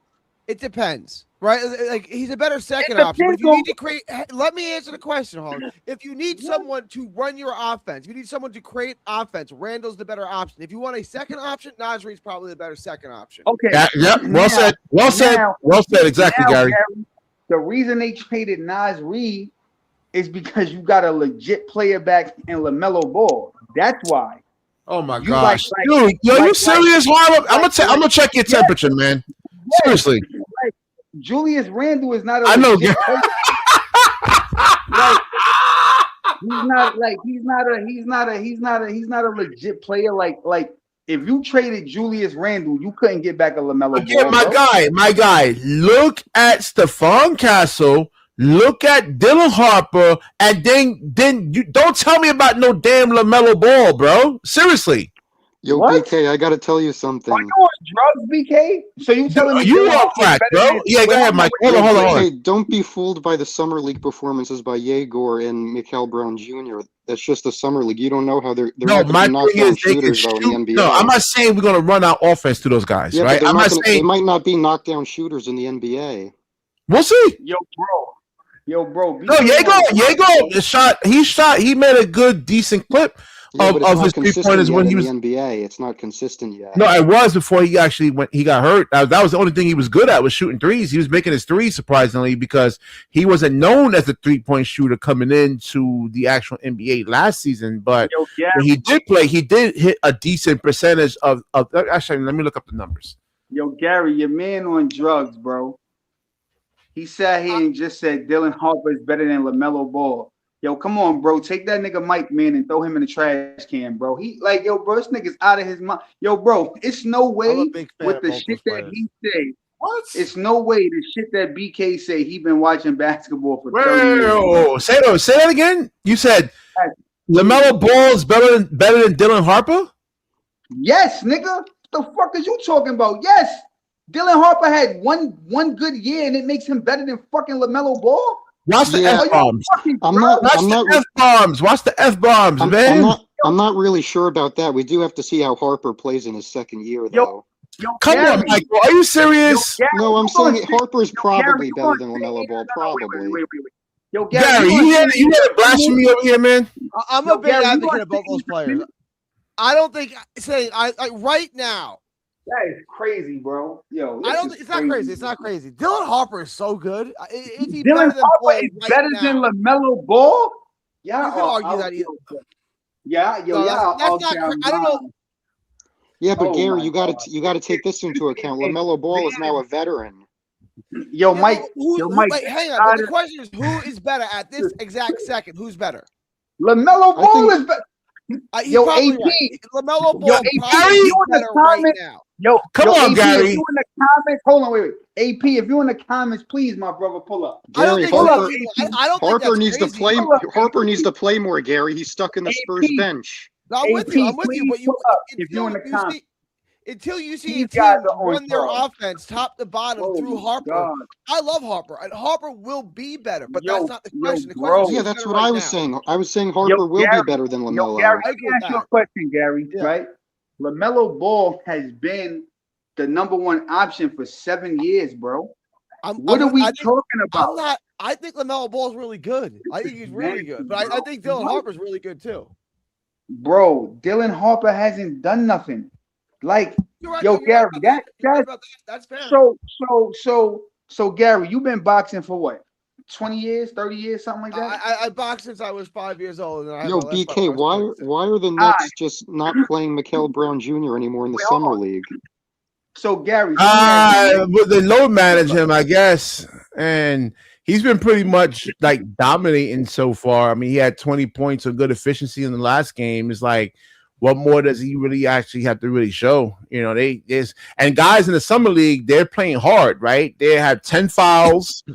It depends, right? Like he's a better second option. But if you need to create, let me answer the question, Harlem. If you need someone to run your offense, you need someone to create offense. Randle's the better option. If you want a second option, Nas Reed's probably the better second option. Okay. Yep. Well said. Exactly, Gary. The reason they traded Nas Reed is because you got a legit player back in LaMelo Ball. That's why. Oh my gosh, dude! You serious, Harlem? I'm gonna check your temperature, man. Seriously. Julius Randle is not a. I know. He's not a legit player. Like if you traded Julius Randle, you couldn't get back a LaMelo. Again, my guy. Look at Stephon Castle. Look at Dylan Harper, and then you don't tell me about no damn LaMelo Ball, bro. Seriously. Yo, What? BK, I gotta tell you Are something. you on drugs, BK? So you telling me You Dylan on Harper is crack, better bro? than- Yeah, go ahead, Mike. Hold Yo, on. BK, don't be fooled by the summer league performances by Yegor and Mikael Brown Jr. That's just the summer league. You don't know how they're No, not going my to be knockdown thing is they can shooters though in shoot. the NBA. No, I'm not saying we're gonna run out offense to those guys, Yeah, right? but they're I'm not not gonna, saying they might not be knockdown shooters in the NBA. we'll see. Yo, bro. No, Yego, he made a good, decent clip Yeah, but it's of not his consistent 3-pointers yet when he in was. the NBA. It's not consistent yet. No, it was before he actually he got hurt. That was the only thing he was good at was shooting threes. He was making his threes surprisingly because he wasn't known as a 3-point shooter coming into the actual NBA last season. But when he did play, he did hit a decent percentage of. Actually, let me look up the numbers. Yo, Gary, your man on drugs, bro. He sat here and just said Dylan Harper is better than LaMelo Ball. Yo, come on, bro. Take that nigga Mike, man, and throw him in the trash can, bro. Yo, bro, this nigga's out of his mind. Yo, bro, it's no way with the shit that he say. What? It's no way the shit that BK say he been watching basketball for 30 years. Say that again. You said LaMelo Ball is better than Dylan Harper? Yes, nigga. What the fuck is you talking about? Yes. Dylan Harper had one good year, and it makes him better than fucking LaMelo Ball. Watch the Yeah. F-bombs. I'm F-bombs, man. I'm not really sure about that. We do have to see how Harper plays in his second year, though. Come on, Michael. Are you serious? No, I'm saying Harper's probably better than LaMelo Ball, probably. Wait. Yo, Gary, you had a blasphemy over here, man. I'm a big advocate of both those players. I don't think right now. That is crazy, bro. Yo, I don't. It's not crazy. It's not crazy. Dylan Harper is so good. Is he Dylan Harper is right better now? than LaMelo Ball. Yeah, You can argue that either. Yeah, yo, No, yeah. that's not. I don't know. Yeah, but Oh Gary, my you got to take this into account. LaMelo Ball is now a veteran. Yo, Mike. Mike. Wait, hang on. But the question is, who is better at this exact second? Who's better? LaMelo Ball is better. Yo, AP. Right. LaMelo Ball AP, probably is better right now. Yo, come on, AP, Gary. If you in the comments, hold on, wait. AP, if you in the comments, please, my brother, pull up. Gary, I don't think Harper needs crazy. to play. Harper needs to play more. Gary, he's stuck in the Spurs bench. No, I'm with you. I'm with you. But if you're in the comments. Until you see a These team guys are on run their drugs. offense top to bottom Oh through my Harper. God. I love Harper, and Harper will be better, but Yo, that's not the question. The bro. question is Yeah, who's that's better what right I was now. saying. I was saying Harper will be better than LaMelo. Gary, I I agree can with ask you a that. question, Gary, Yeah. right? LaMelo Ball has been the number one option for 7 years, bro. What are we talking about? I think LaMelo Ball is really good. I think he's really good, but I think Dylan Harper's really good too. Bro, Dylan Harper hasn't done nothing. Like, You're right, yo, you're Gary, right about that. That's fair. So, Gary, you've been boxing for what? 20 years, 30 years, something like that? I boxed since I was 5 years old. And Yo, BK, why are the Nets just not playing Mikael Brown Jr. anymore in the summer league? So, Gary, But they load manage him, I guess, and he's been pretty much like dominating so far. I mean, he had 20 points of good efficiency in the last game. It's like, what more does he really actually have to really show? You know, and guys in the summer league, they're playing hard, right? They have 10 fouls.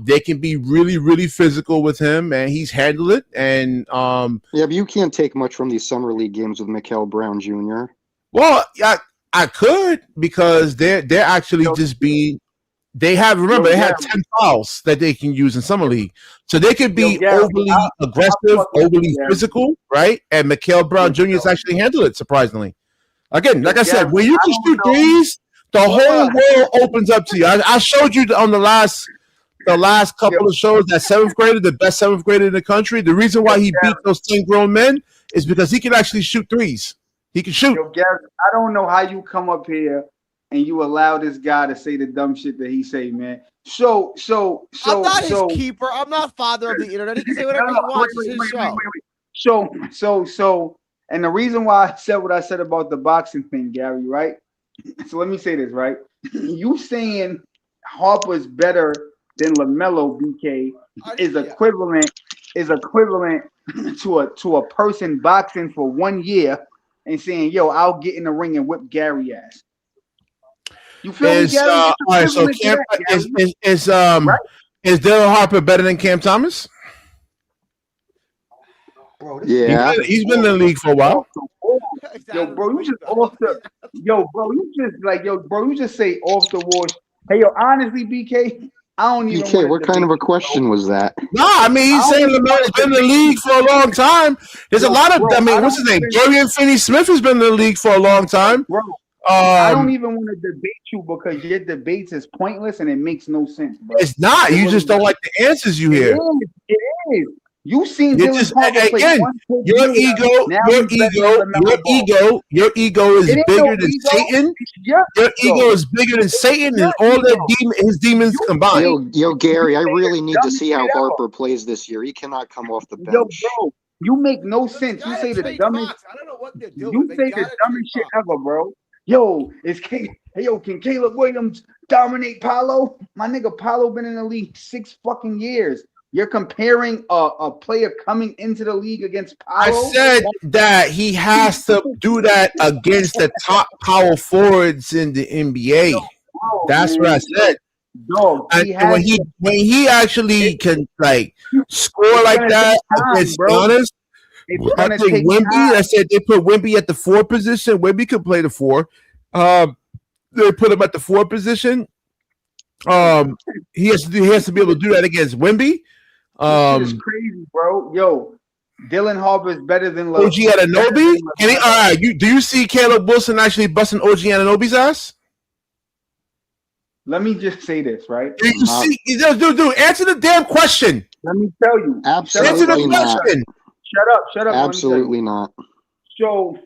They can be really, really physical with him, and he's handled it. And yeah, but you can't take much from these summer league games with Mikael Brown Jr. Well, yeah, I could because they're actually just being. They have 10 fouls that they can use in summer league, so they could be overly aggressive, overly physical, right? And Mikael Brown Jr. has actually handled it surprisingly. Again, like I said, when you can shoot threes, the whole world opens up to you. I showed you on the last couple of shows that seventh grader, the best seventh grader in the country. The reason why he beat those 10 grown men is because he can actually shoot threes. He can shoot. Yo, Gary, I don't know how you come up here and you allow this guy to say the dumb shit that he say, man. So I'm not his keeper. I'm not father of the internet. He can say whatever he wants. It's his show. So, and the reason why I said what I said about the boxing thing, Gary, right? So let me say this, right? You saying Harper's better than LaMelo, BK, is equivalent to a person boxing for 1 year and saying, "Yo, I'll get in the ring and whip Gary ass." You feel me, Gary? All right, so Is Dylan Harper better than Cam Thomas? Bro, Yeah. He's been in the league for a while. Yo, bro, you just off the. Yo, bro, you just like bro, you just say off the wall. Hey, yo, honestly, BK, I don't even. BK, what kind of a question was that? No, I mean he's saying Lamar's been in the league for a long time. There's a lot of. Bro, I mean, what's his name? Dorian Finney-Smith has been in the league for a long time. Bro, I don't even want to debate you because your debates is pointless and it makes no sense, bro. It's not. You just don't like the answers you hear. It is. You seen You're Dylan just, Harper play again, one full your year. ego, Now your he's better than LaMelo Ball. ego is It ain't bigger no than ego. Satan. Your Ego is bigger than Satan and all his demons combined. Yo, Gary, I really need to see how Harper plays this year. He cannot come off the bench. Yo, bro, you make no sense. You say the dumbest. I don't know what they're doing. You say the dumbest shit ever, bro. Yo, can Caleb Williams dominate Paolo? My nigga Paolo been in the league 6 fucking years. You're comparing a player coming into the league against Paolo? I said that he has to do that against the top power forwards in the NBA. That's what I said. Dog, when he actually can like score like that against Giannis, I think Wemby. I said they put Wemby at the 4 position. Wemby could play the 4. They put him at the 4 position. He has to be able to do that against Wemby. This is crazy, bro. Yo, Dylan Harper is better than OG Anunoby. Do you see Caleb Wilson actually busting OG Anunoby's ass? Let me just say this, right? Do you see? Dude, answer the damn question. Let me tell you. Absolutely not. Shut up. Absolutely not. So.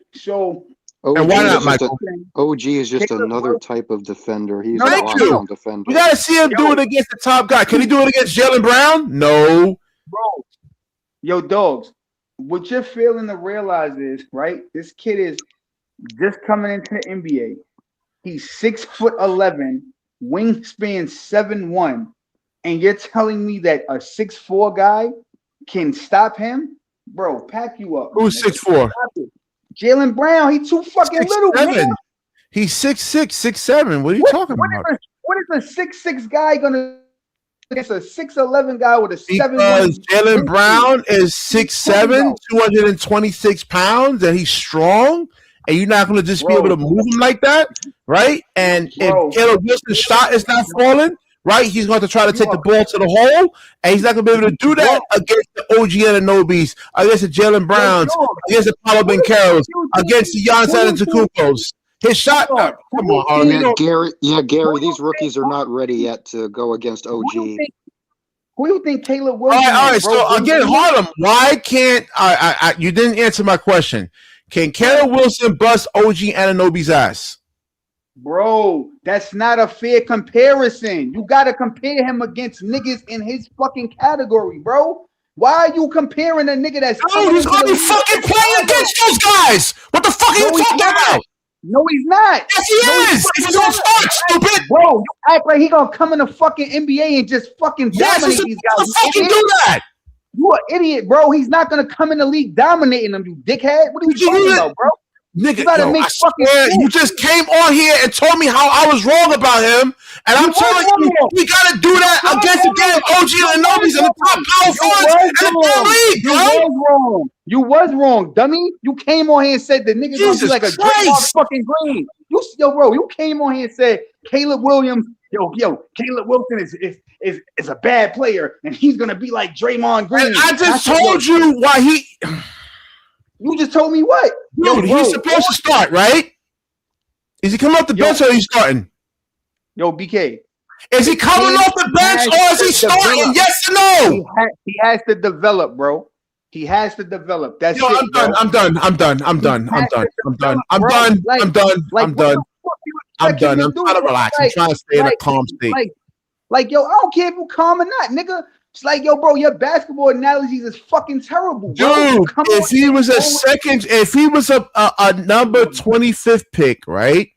And why not, Michael? OG is just another type of defender. He's a lockdown defender. We gotta see him do it against the top guy. Can he do it against Jaylen Brown? No. Bro. Yo, dogs. What you're failing to realize is, right? This kid is just coming into the NBA. He's 6'11", wingspan 7'1", and you're telling me that a 6'4" guy can stop him? Bro, pack you up. Who's 6'4"? Jaylen Brown, he's too fucking little, man. He's 6'6", 6'7". What are you talking about? What is a 6'6" guy gonna against a 6'11" guy with a 7'1"? Because Jaylen Brown is 6'7", 226 pounds, and he's strong, and you're not gonna just be able to move him like that, right? And if Caleb Wilson's shot is not falling, right, he's going to try to take the ball to the hole, and he's not going to be able to do that against the OG Anunobys, against the Jaylen Browns, against the Paolo Bancheros, against the Giannis Antetokounmpos. His shot. Come on, Harlem. Gary, these rookies are not ready yet to go against OG. Who do you think Caleb Williams? All right. So again, Harlem, why can't you didn't answer my question? Can Caleb Wilson bust OG Anunoby's ass? Bro, that's not a fair comparison. You got to compare him against niggas in his fucking category, bro. Why are you comparing a nigga that's... No, he's going to be fucking playing against those guys. What the fuck are you talking about? No, he's not. Yes, he is. If he's going to start, stupid. Bro, you act like he going to come in the fucking NBA and just fucking dominate these guys. Yes, fucking do that. You an idiot, bro. He's not going to come in the league dominating them, you dickhead. What are you talking about, bro? Nigga, you just came on here and told me how I was wrong about him, and I'm telling you, we gotta do that against the damn OG Anunobys and the top power forwards in the league, bro. You was wrong, dummy. You came on here and said the niggas gonna be like a Draymond fucking Green. Bro, you came on here and said Caleb Williams, Caleb Wilson is a bad player, and he's gonna be like Draymond Green. And I just told you why he. You just told me what? Dude, he's supposed to start, right? Is he coming off the bench or is he starting? Yo, BK. Is he coming off the bench or is he starting? Yes or no? He has to develop, bro. He has to develop. That's it. I'm done. I'm trying to relax. I'm trying to stay in a calm state. I don't care if you calm or not, nigga. It's like, yo, bro, your basketball analogies is fucking terrible, bro. Dude, if he was a number 25th pick, right,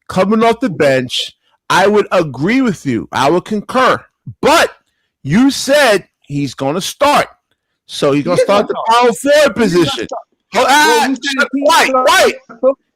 coming off the bench, I would agree with you. I would concur. But you said he's going to start. So he's going to start the power forward position. Right.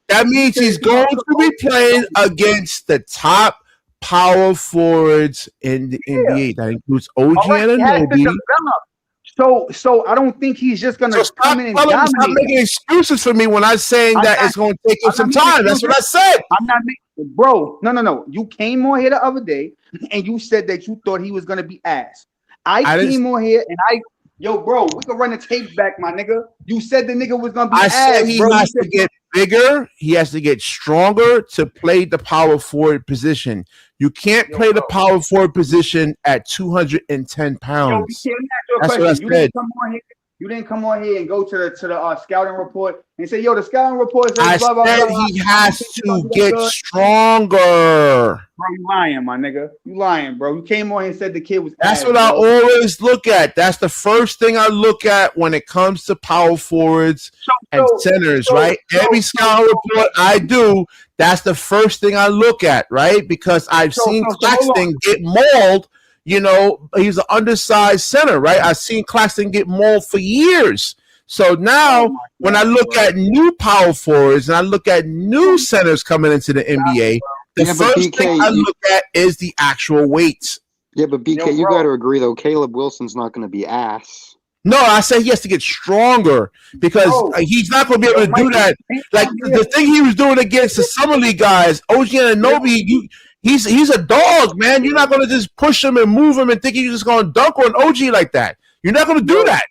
That means he's going to be playing against the top power forwards in the NBA. That includes OG All right, he has to Anunoby. develop. So I don't think he's just gonna So come in and dominate. stop making excuses for me when I'm saying that it's going to take him some making time. That's what I said. I'm not making, bro. No. You came on here the other day and you said that you thought he was gonna be ass. I came on here and yo, bro, we can run the tapes back, my nigga. You said the nigga was gonna be ass. I said he has to get bigger. He has to get stronger to play the power forward position. You can't play the power forward position at 210 pounds. That's what I said. You didn't come on here and go to the scouting report and say, yo, the scouting report says I blah, blah, said blah, he has to get stronger. Bro, you lying, my nigga. You lying, bro. You came on here and said the kid was That's ass, what I always look at. That's the first thing I look at when it comes to power forwards and centers, right? Every scouting report I do, that's the first thing I look at, right? Because I've seen Claxton get mauled. You know, he's an undersized center, right? I've seen Claxton get mauled for years. So now when I look at new power forwards and I look at new centers coming into the NBA, the first thing I look at is the actual weight. Yeah, but BK, you got to agree, though, Caleb Wilson's not going to be ass. No, I say he has to get stronger because he's not going to be able to do that. Like the thing he was doing against the Summer League guys, OG Anunoby, he's a dog, man. You're not going to just push him and move him and think you're just going to dunk on OG like that. You're not going to do that.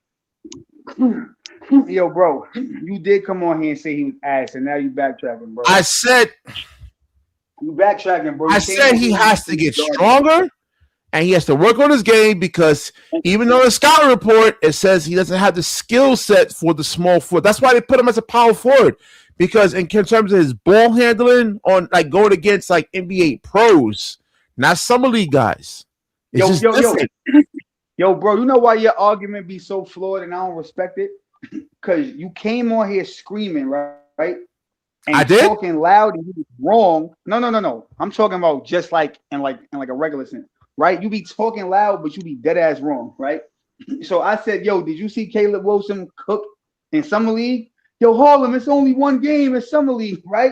Yo, bro, you did come on here and say he was ass, and now you backtracking, bro. I said you backtracking, bro. I said he has to get stronger. And he has to work on his game because even though in the scouting report it says he doesn't have the skill set for the small forward. That's why they put him as a power forward. Because in terms of his ball handling on like going against like NBA pros, not summer league guys. It's yo, bro, you know why your argument be so flawed and I don't respect it? Because you came on here screaming, right? And I did talking loud and you was wrong. No. I'm talking about just like in a regular sense. Right, you be talking loud, but you be dead ass wrong, right? So I said, yo, did you see Caleb Wilson cook in Summer League? Yo, Harlem, it's only one game in Summer League, right?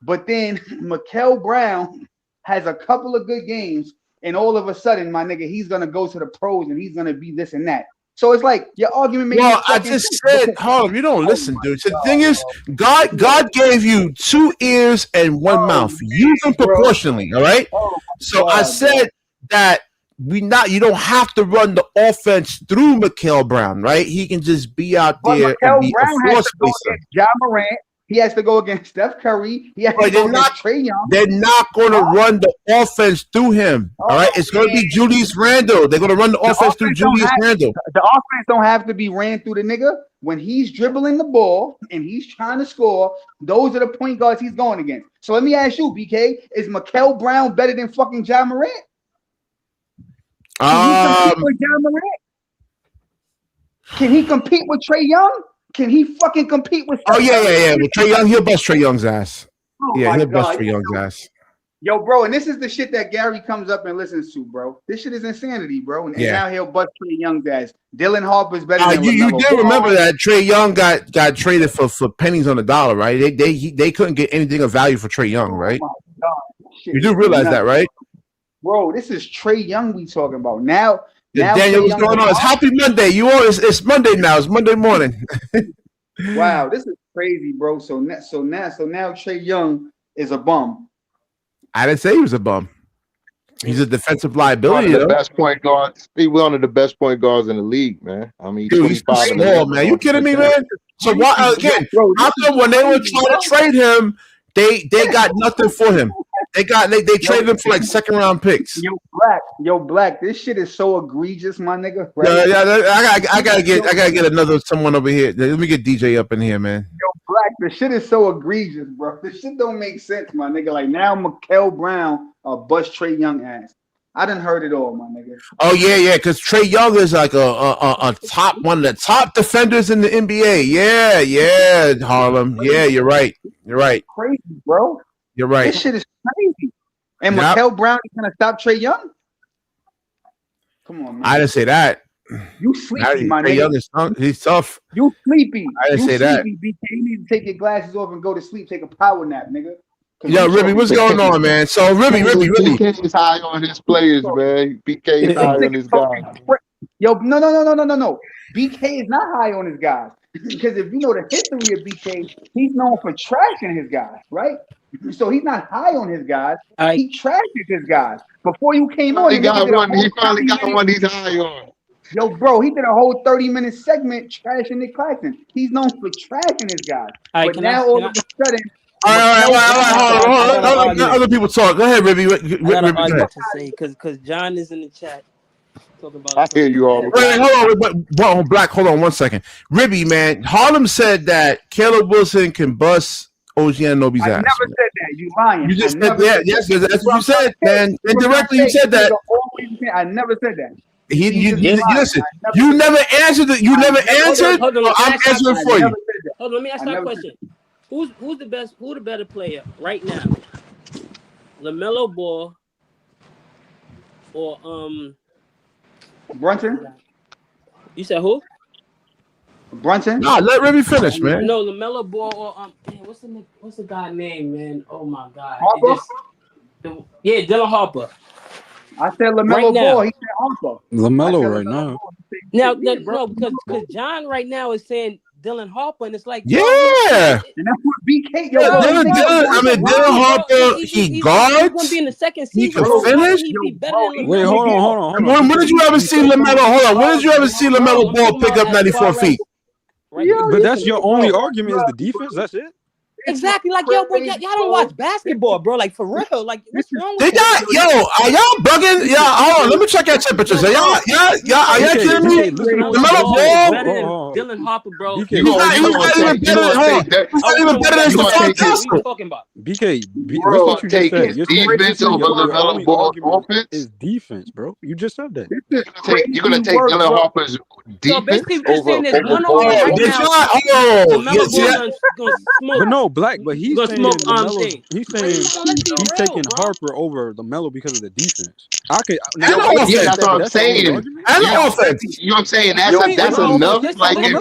But then Mikel Brown has a couple of good games, and all of a sudden, my nigga, he's gonna go to the pros and he's gonna be this and that. So it's like your argument makes I just said, Harlem, you don't listen, dude. So the thing is, God gave you 2 ears and 1 mouth. Use them proportionally, all right? So I said that you don't have to run the offense through Mikel Brown, right? He can just be out there and be a force spacer. Ja Morant. He has to go against Steph Curry. He has to go against Trae Young. They're not going to run the offense through him. All right, it's going to be Julius Randle. They're going to run the offense through Julius Randle. The offense don't have to be ran through the nigga. When he's dribbling the ball and he's trying to score, those are the point guards he's going against. So let me ask you, BK, is Mikel Brown better than fucking Ja Morant? Can he compete with Trae Young? Can he fucking compete with? Oh yeah. With Trae Young, he'll bust Trae Young's ass. He'll bust Trae Young's ass. Yo, bro, and this is the shit that Gary comes up and listens to, bro. This shit is insanity, bro. And now he'll bust Trae Young's ass. Dylan Harper's better than you did remember that Trae Young got traded for pennies on the dollar, right? They couldn't get anything of value for Trae Young, right? Oh my God. You do realize that, right? Bro, this is Trae Young we talking about. Now Daniel, what's going on? It's Happy Monday. It's Monday now. It's Monday morning. Wow, this is crazy, bro. So now Trae Young is a bum. I didn't say he was a bum. He's a defensive liability. One of the best point guards. He's one of the best point guards in the league, man. I mean, dude, he's small, man. You kidding me, man? So why again? How come when they were trying to trade him, they got nothing for him? They traded him for like second round picks. Yo, Black. This shit is so egregious, my nigga. Right? Yeah. I gotta get someone over here. Let me get DJ up in here, man. Yo, Black. This shit is so egregious, bro. This shit don't make sense, my nigga. Like now, Mikel Brown bust Trae Young ass. I done heard it all, my nigga. Oh yeah, because Trae Young is like a top one of the top defenders in the NBA. Yeah, Harlem. Yeah, you're right. Crazy, bro. You're right. This shit is crazy. And Mikel Brown is gonna stop Trae Young? Come on, man. I didn't say that. You sleepy, my nigga. Young he's tough. You sleepy. I didn't say that. BK, you need to take your glasses off and go to sleep. Take a power nap, nigga. Yo, Ribby, what's going on, man? So, Ribby. BK is high on his players, man. BK is high on his guys. Yo, no. BK is not high on his guys because if you know the history of BK, he's known for trashing his guys, right? So he's not high on his guys. He trashes his guys. Before you came on, He finally got one he's high on. Yo, bro, he did a whole 30-minute segment trashing Nick Claxton. He's known for trashing his guys. But now all of a sudden. All right. Hold on. Other people talk. Go ahead, Ribby. I got a lot to say because John is in the chat talking about. I hear you all. Wait, hold on, Black. Hold on 1 second. Ribby, man, Harlem said that Caleb Wilson can bust OG Anunoby's ass. I never said that. You lying. You just said that. Yes, that's what you said, man. Indirectly, you said that. I never said that. Listen. You never answered. You never answered. I'm answering for you. Hold on, let me ask you a question. Who's the best? Who the better player right now? LaMelo Ball or Brunson? You said who? Brunson? Nah, let Ribby finish, man. No, LaMelo Ball or what's the guy name, man? Oh my God. Harper? Dylan Harper. I said LaMelo Ball. He said Harper. LaMelo right now. Now, no, because John right now is saying Dylan Harper, and it's like yeah, and that's what BK. Dylan Harper, he guards. He's gonna be in the second season. He can finish. He'd be better than Wait, hold on. When did you ever see LaMelo? Hold on. When did you ever see LaMelo Ball pick up 94 feet? But that's your only argument is the defense. That's it. Exactly, like yo, bro, y'all don't watch basketball, bro. Like for real, like what's wrong with are y'all bugging? Yeah, hold on, let me check your temperatures. Are y'all kidding me? LaMelo Ball, Dylan Harper, bro. He's not even better than Stephon Castle. Talking about BK, Bro, what you just take said. his defense over LaMelo Ball offense. Is defense, bro. You just said that. You're gonna take Dylan Harper's defense over Ball. But no, Black. But he's saying he's taking bro. Harper over LaMelo because of the defense. That's what I'm saying. And the offense. You know what I'm saying? That's enough. Like in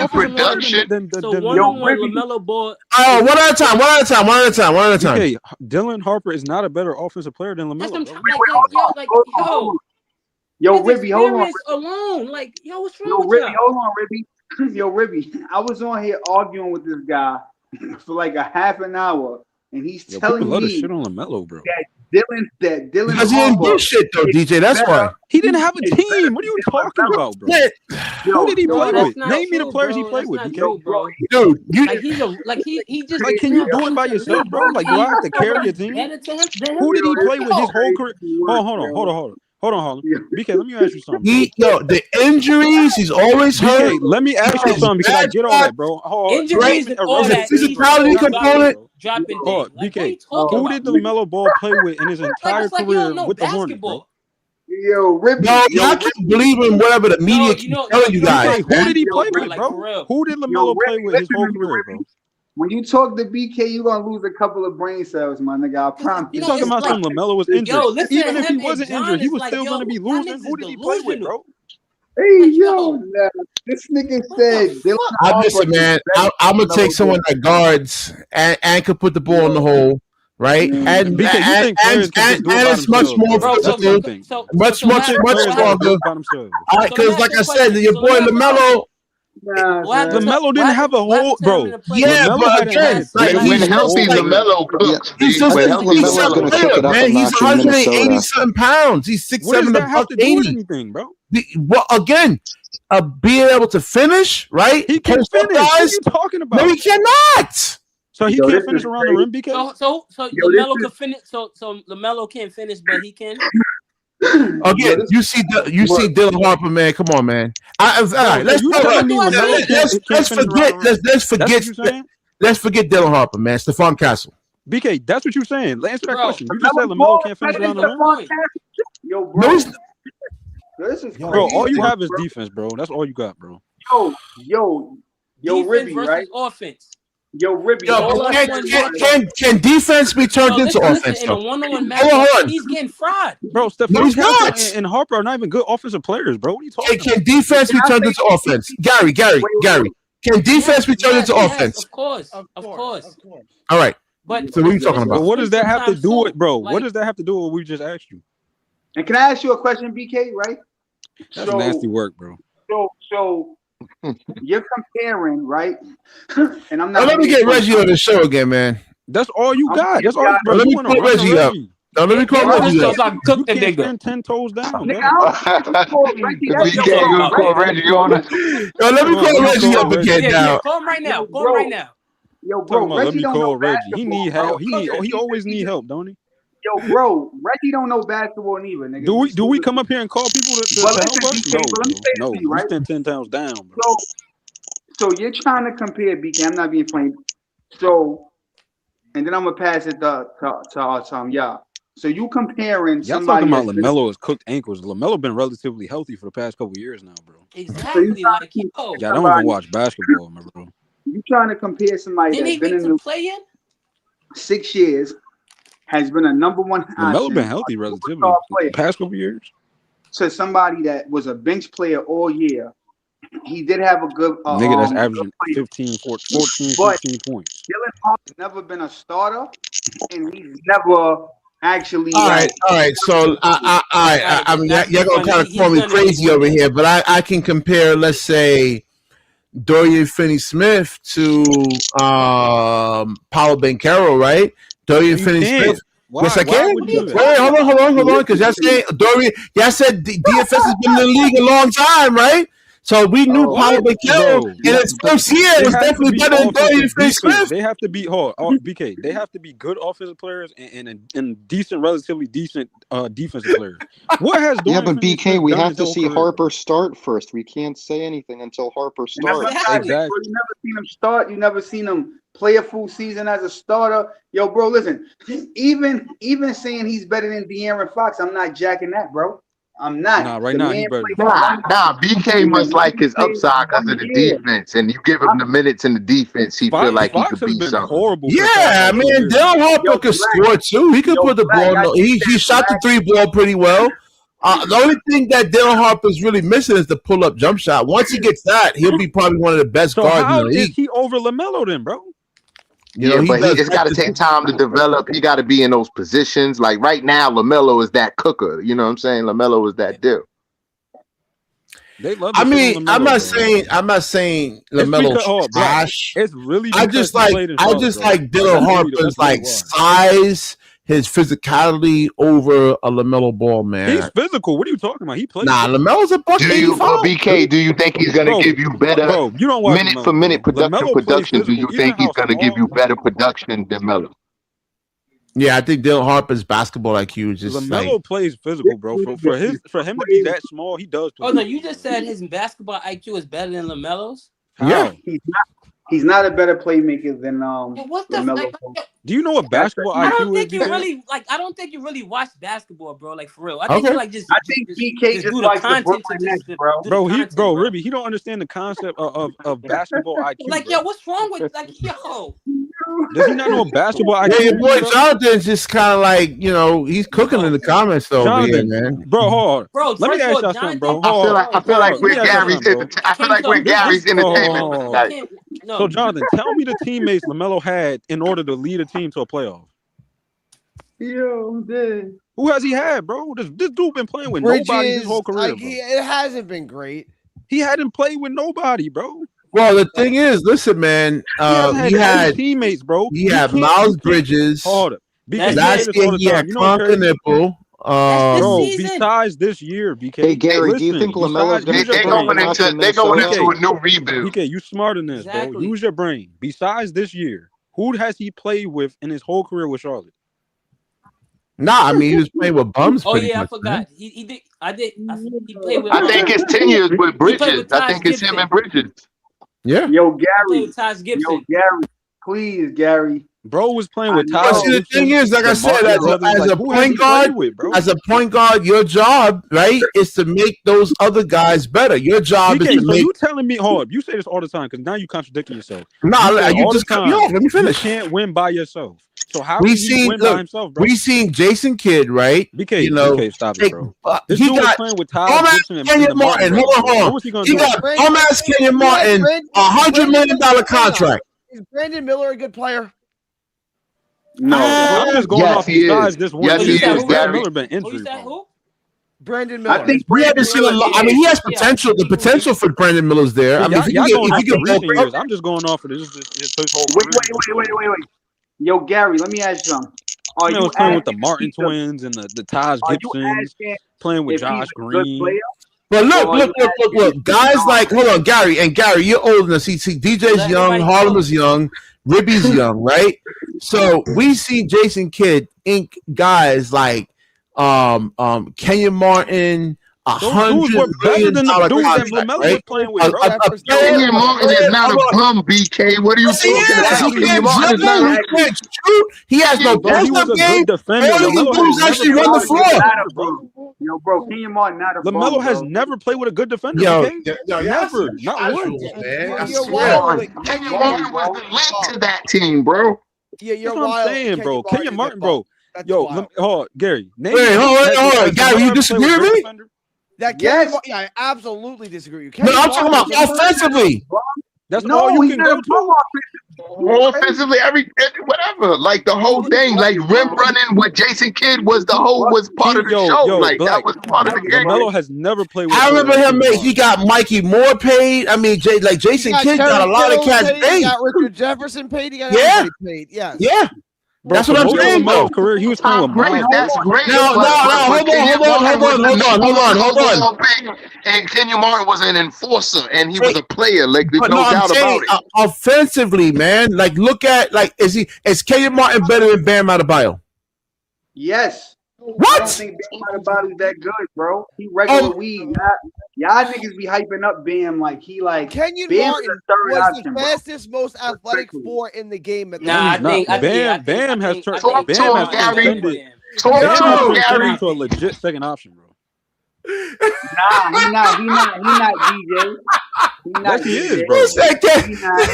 production. So one-on-one LaMelo Ball. Oh, one at a time. Okay, Dylan Harper is not a better offensive player than LaMelo. Yo, Ribby, hold on. Alone, like yo, what's wrong with Ribby, hold on, Ribby. Yo, Ribby, I was on here arguing with this guy for like a half an hour, and he's telling me shit on LaMelo, bro. Dylan because he didn't do shit though, DJ. That's why he didn't have a team. What are you talking about, bro? Who did he play with? Name me the players he played with, bro. Dude, he just like, can you do it by yourself, bro? Like, do I have to carry a team? Who did he play with his whole career? Hold on, Harlem. BK, let me ask you something. The injuries, he's always hurt. BK, let me ask you something because I get all that, bro. Injuries and all that. Physicality component. Dropping BK, who did LaMelo Ball play with in his entire career with the Hornets, bro? Yo, Ribby. No, y'all can't believe in whatever the media keeps telling you guys. BK, who did he play with, bro? Who did LaMelo play with his whole career, bro? When you talk to BK, you're gonna lose a couple of brain cells, my nigga. I promise. You talking about some LaMelo was injured. Even if he wasn't injured, he was like, still gonna be losing. Who did he play with, bro? Hey, yo, this nigga said. Listen, man. I'm gonna take someone that guards and could put the ball in the hole, right? And it's much more physical, much stronger. Because, like I said, your boy LaMelo. LaMelo didn't have a whole, bro. Yeah, but again, when healthy, LaMelo cooks. He's just man. He's 180 something pounds. He's 6'7", $180, bro. Well, again, being able to finish, right? He can finish. What are you talking about? No, he cannot. So he can't finish around the rim, BK. So LaMelo can finish. So LaMelo can't finish, but he can. Again, you see Dylan Harper, man. Come on, man. Let's forget Dylan Harper, man. Stephon Castle. BK, that's what you're saying. Answer that question. You just said LaMelo can't finish around the rim. Yo, bro. Bro, all you have is defense, bro. That's all you got, bro. Yo, Ribby, right? Offense. Yo, Ribby. Can defense be turned into offense? In a one-on-one match, he's getting fried. Bro, Stephon and Harper are not even good offensive players, bro. What are you talking about? Can defense be turned into offense? Gary. Can defense be turned into offense? Of course. All right. But So what are you talking it's about? But what does that have to sometimes do so, with, bro? like- What does that have to do with what we just asked you? And can I ask you a question, BK? Right? That's nasty work, bro. So you're comparing, right? And I'm not. Let me get Reggie on the show again, man. That's all you I'm got. That's all, got- bro. Let You me want to put run Reggie up. Reggie? Now let me call Get on Reggie this show up. so I can cook You the can't nigga. stand 10 toes down, Nigga, bro. I don't call Reggie. That's BK, your you gonna call Reggie. Reggie on us? Yo, let me Come on, call let me Reggie call up Reggie. again Yeah, now. call him right now. Yo, Call him bro. right now. Yo, Talking bro, about let Reggie me don't call know Reggie. He basketball, need bro. help. He always need help, don't he? Yo, bro, Reggie don't know basketball neither, nigga. Do we come up here and call people to But help listen, us? BK, No, but let me bro. say this No, to you, we right? stand 10 pounds down, bro. So you're trying to compare BK. I'm not being funny. So, and then I'm gonna pass it to y'all. So you comparing Y'all somebody talking about that's been, LaMelo as cooked ankles. LaMelo been relatively healthy for the past couple years now, bro. so you Exactly. trying to Like, compare yo, Y'all don't even somebody, watch basketball, my bro. you trying to compare somebody didn't that's he been make in the the play-in? 6 years, has been a number one LaMelo option, been a healthy relatively superstar player, past couple years. to somebody that was a bench player all year. He did have a good Nigga that's good averaging play, 15, 14, but 15 points. Dylan Harper's never been a starter, and he's never actually All like. right. So I mean, That's y'all gonna funny. kind of He's call me gonna be crazy one over day. here, but I can compare, let's say, Dorian Finney-Smith to Paulo Banchero, right? Dorian You Finney-Smith. can't. Why? Yes, I Why can. would What are you you do Wait, that? talking about? hold on, because y'all saying Dorian. Y'all said DFS has been in the league a long time, right? So we knew Oh, Paulo What, Banchero bro? in his first year They was have to definitely be better than Dorian offensive, decent. Finney-Smith. They have to be BK. They have to be good offensive players and decent, relatively decent defensive players. What has Yeah, Dorian but BK, Finney-Smith we done have his to whole see career, Harper bro? start first. We can't say anything until Harper and that's what starts. I'm saying. Exactly. Bro, you never seen him start. You never seen him play a full season as a starter. Yo, bro, listen. Even saying he's better than De'Aaron Fox, I'm not jacking that, bro. I'm not. Nah, right The now he man better played than for Fox. Nah, BK must like his upside because of the year. defense, and you give him the minutes in the defense, he feel like he Fox could has be been something. horrible for the past Yeah, I like 2 mean, years now. Dylan Harper Yo, could Black. score too. He could Yo, put the Black, ball. I think He that shot the Black. 3 ball pretty well. The only thing that Dylan Harper's really missing is the pull up jump shot. Once he gets that, he'll be probably one of the best So guards in how the is league. he over LaMelo then, bro? You know, Yeah, he but does it's got to take time to develop. He got to be in those positions. Like right now, LaMelo is that cooker. You know what I'm saying? LaMelo is that deal. They love to I shit mean, on LaMelo, I'm not saying It's because LaMelo's Black. trash. It's really I because just he like played in Charlotte, bro. Dylan That's really the Harper's best reason like why. size, his physicality over a LaMelo Ball, man. He's physical. What are you talking about? He plays. Nah, physical. LaMelo's a buck Do 85. you, but BK, do you think he's going to Bro, give you better bro, you don't watch minute LaMelo, for minute bro. production? LaMelo plays Do physical. you Even think he's how going to give small you better production than Melo? Yeah, I think Dylan Harper's basketball IQ is just LaMelo like plays physical, bro. For him to be that small, he does play. Oh no, physical, you just bro. said his basketball IQ is better than LaMelo's. yeah. How? He's not a better playmaker than Yo, what the LaMelo. Do you know what basketball I IQ don't is? think you BK? really I don't think you really watch basketball, bro. Like for real. I think Okay. you like just I think BK just do the likes the content Brooklyn to Nets, just bro. do the Bro, content, Ribby, he don't understand the concept of basketball IQ. Like, bro. yo, what's wrong with yo? Does he not know what basketball IQ Yeah, your boy is, bro? Jonathan's just kind of like, he's cooking in the comments over here, Jonathan, man. bro, hold on. Bro, Let me first of ask all, y'all something, bro. Jonathan, I feel like Let me we're ask y'all Gary's. something, bro. I feel like we're Gary's entertainment tonight. So, Jonathan, tell me the teammates LaMelo had in order to lead a team to a playoff. Yo, I'm dead. Who has he had, bro? This dude been playing with Bridges, nobody his whole career, like bro. it hasn't been great. He hadn't played with nobody, bro. Well, the thing is, listen, man, He had teammates, bro. He had Miles Bridges. Hold up. BK, Last year he had Conker Nipple. Bro, besides this year, BK. Hey Gary, do you listen, think LaMelo's going to They're going into a new rebuild. BK, you smarter than this, bro. Use your brain. Besides this year, who has he played with in his whole career with Charlotte? Nah, I mean he was playing with bums. Oh pretty yeah, much, I forgot. Man. He did. He played with. I think it's 10 years with Bridges. with I think it's him and Bridges. Yeah. Yo, He played Gary. with Taj Gibson. Yo, Gary. Please, Gary. Bro was playing with But Taj see, the Gibson. thing is, like I said, as a point guard, your job, right, is to make those other guys better. Your job is to make. You telling me, hold up, you say this all the time because now you contradicting yourself. Nah, you just cut me off. Let me finish. You can't win by yourself. So how can he win by himself, bro? We seen Jason Kidd, right? BK, stop it, bro. This he dude was got playing with Taj Gibson and Kenyon Martin. Hold on. What was he gonna do? He got dumbass Kenyon Martin $100 million contract. Is Brandon Miller a good player? No. I'm just going Yes, off he besides is. this one. Yes, he is. Brandon Gary. Miller been Who you injury. said who? Brandon Miller. I think We haven't seen a lot. I mean, he has potential. The potential for Brandon Miller's there. I mean, if y'all you going off can the recent bulk up, years. I'm just going off of his whole Wait. career. Yo, Gary, let me ask you something. Are Man you was playing with the asking Martin if he's twins and the Taj Are you Gibsons, asking playing with if he's Josh a good Green. player? but look, Or are you asking if guys he's like, hold on, Gary, you're older than see, DJ's Let young, everybody Harlem talk. is young, Ribby's young, right? So we see Jason Kidd ink guys like Kenyon Martin, Those dudes were $100 better million than the dudes that contract, LaMelo right? was playing with, bro. Kenyon Martin is not a bum, BK. What are you Yes, he talking is. about? He Kenyon can't Martin is not dribble. a He can't shoot. He has no Bro, he was post-up a game. good defender. All he can LaMelo do is has actually never run the played with a floor. good not a defender, bro. bum. Yo, bro, Kenyon Martin not a LaMelo bum, has bro. never played with a good defender. Yo, BK. y'all Never, some not trash once. rules, man. I You're swear. wild. Kenyon Martin was the link to that team, bro. Yeah, you're That's what I'm wild. saying, bro. Kenyon Martin, bro. That's Yo, wild. Gary. Name Wait, me- hold on. has Gary, LaMelo you ever disagree played with a good me? defender? That Yes. yeah, I absolutely disagree with you. No, Kenyon I'm talking Martin about was a- offensively. That's No, all you he's can not go a bum to. Offensively, whatever. Like the whole thing, like rim running with Jason Kidd was part of the show. Like Black. that was part of the game. LaMelo has never played with. I a player remember like him. Kenyon He got Mikey Moore paid. I mean, Jason He Kidd got Terry a lot of Kittles cats paid. He paid. got Richard Jefferson paid. He got Yeah. everybody paid. Yes. Yeah, Bro, that's for what I'm most of saying, LaMelo's though. career, he was playing with Great, Miles. that's great. No, but Kenyon Martin was the number one hold on. overall pick, and Kenyon Martin was an enforcer, and he was Wait. a player. Like there's But no no, I'm doubt saying about it. offensively, man. Like, look at is Kenyon Martin better than Bam Adebayo? Yes. I don't What? think Bam Adebayo is that good, bro. He regular weed. Y'all niggas be hyping up Bam like he like Kenyon Bam is Martin a third was option, the bro. fastest, most athletic four in the game. At the Nah, I time. think Bam has turned. Talk to Bam him, has Gary. transcended. Talk Bam to has him, transcended Gary. into a legit second option, bro. Nah, he not DJ. He not Yes, he DJ. is, bro. You said He not.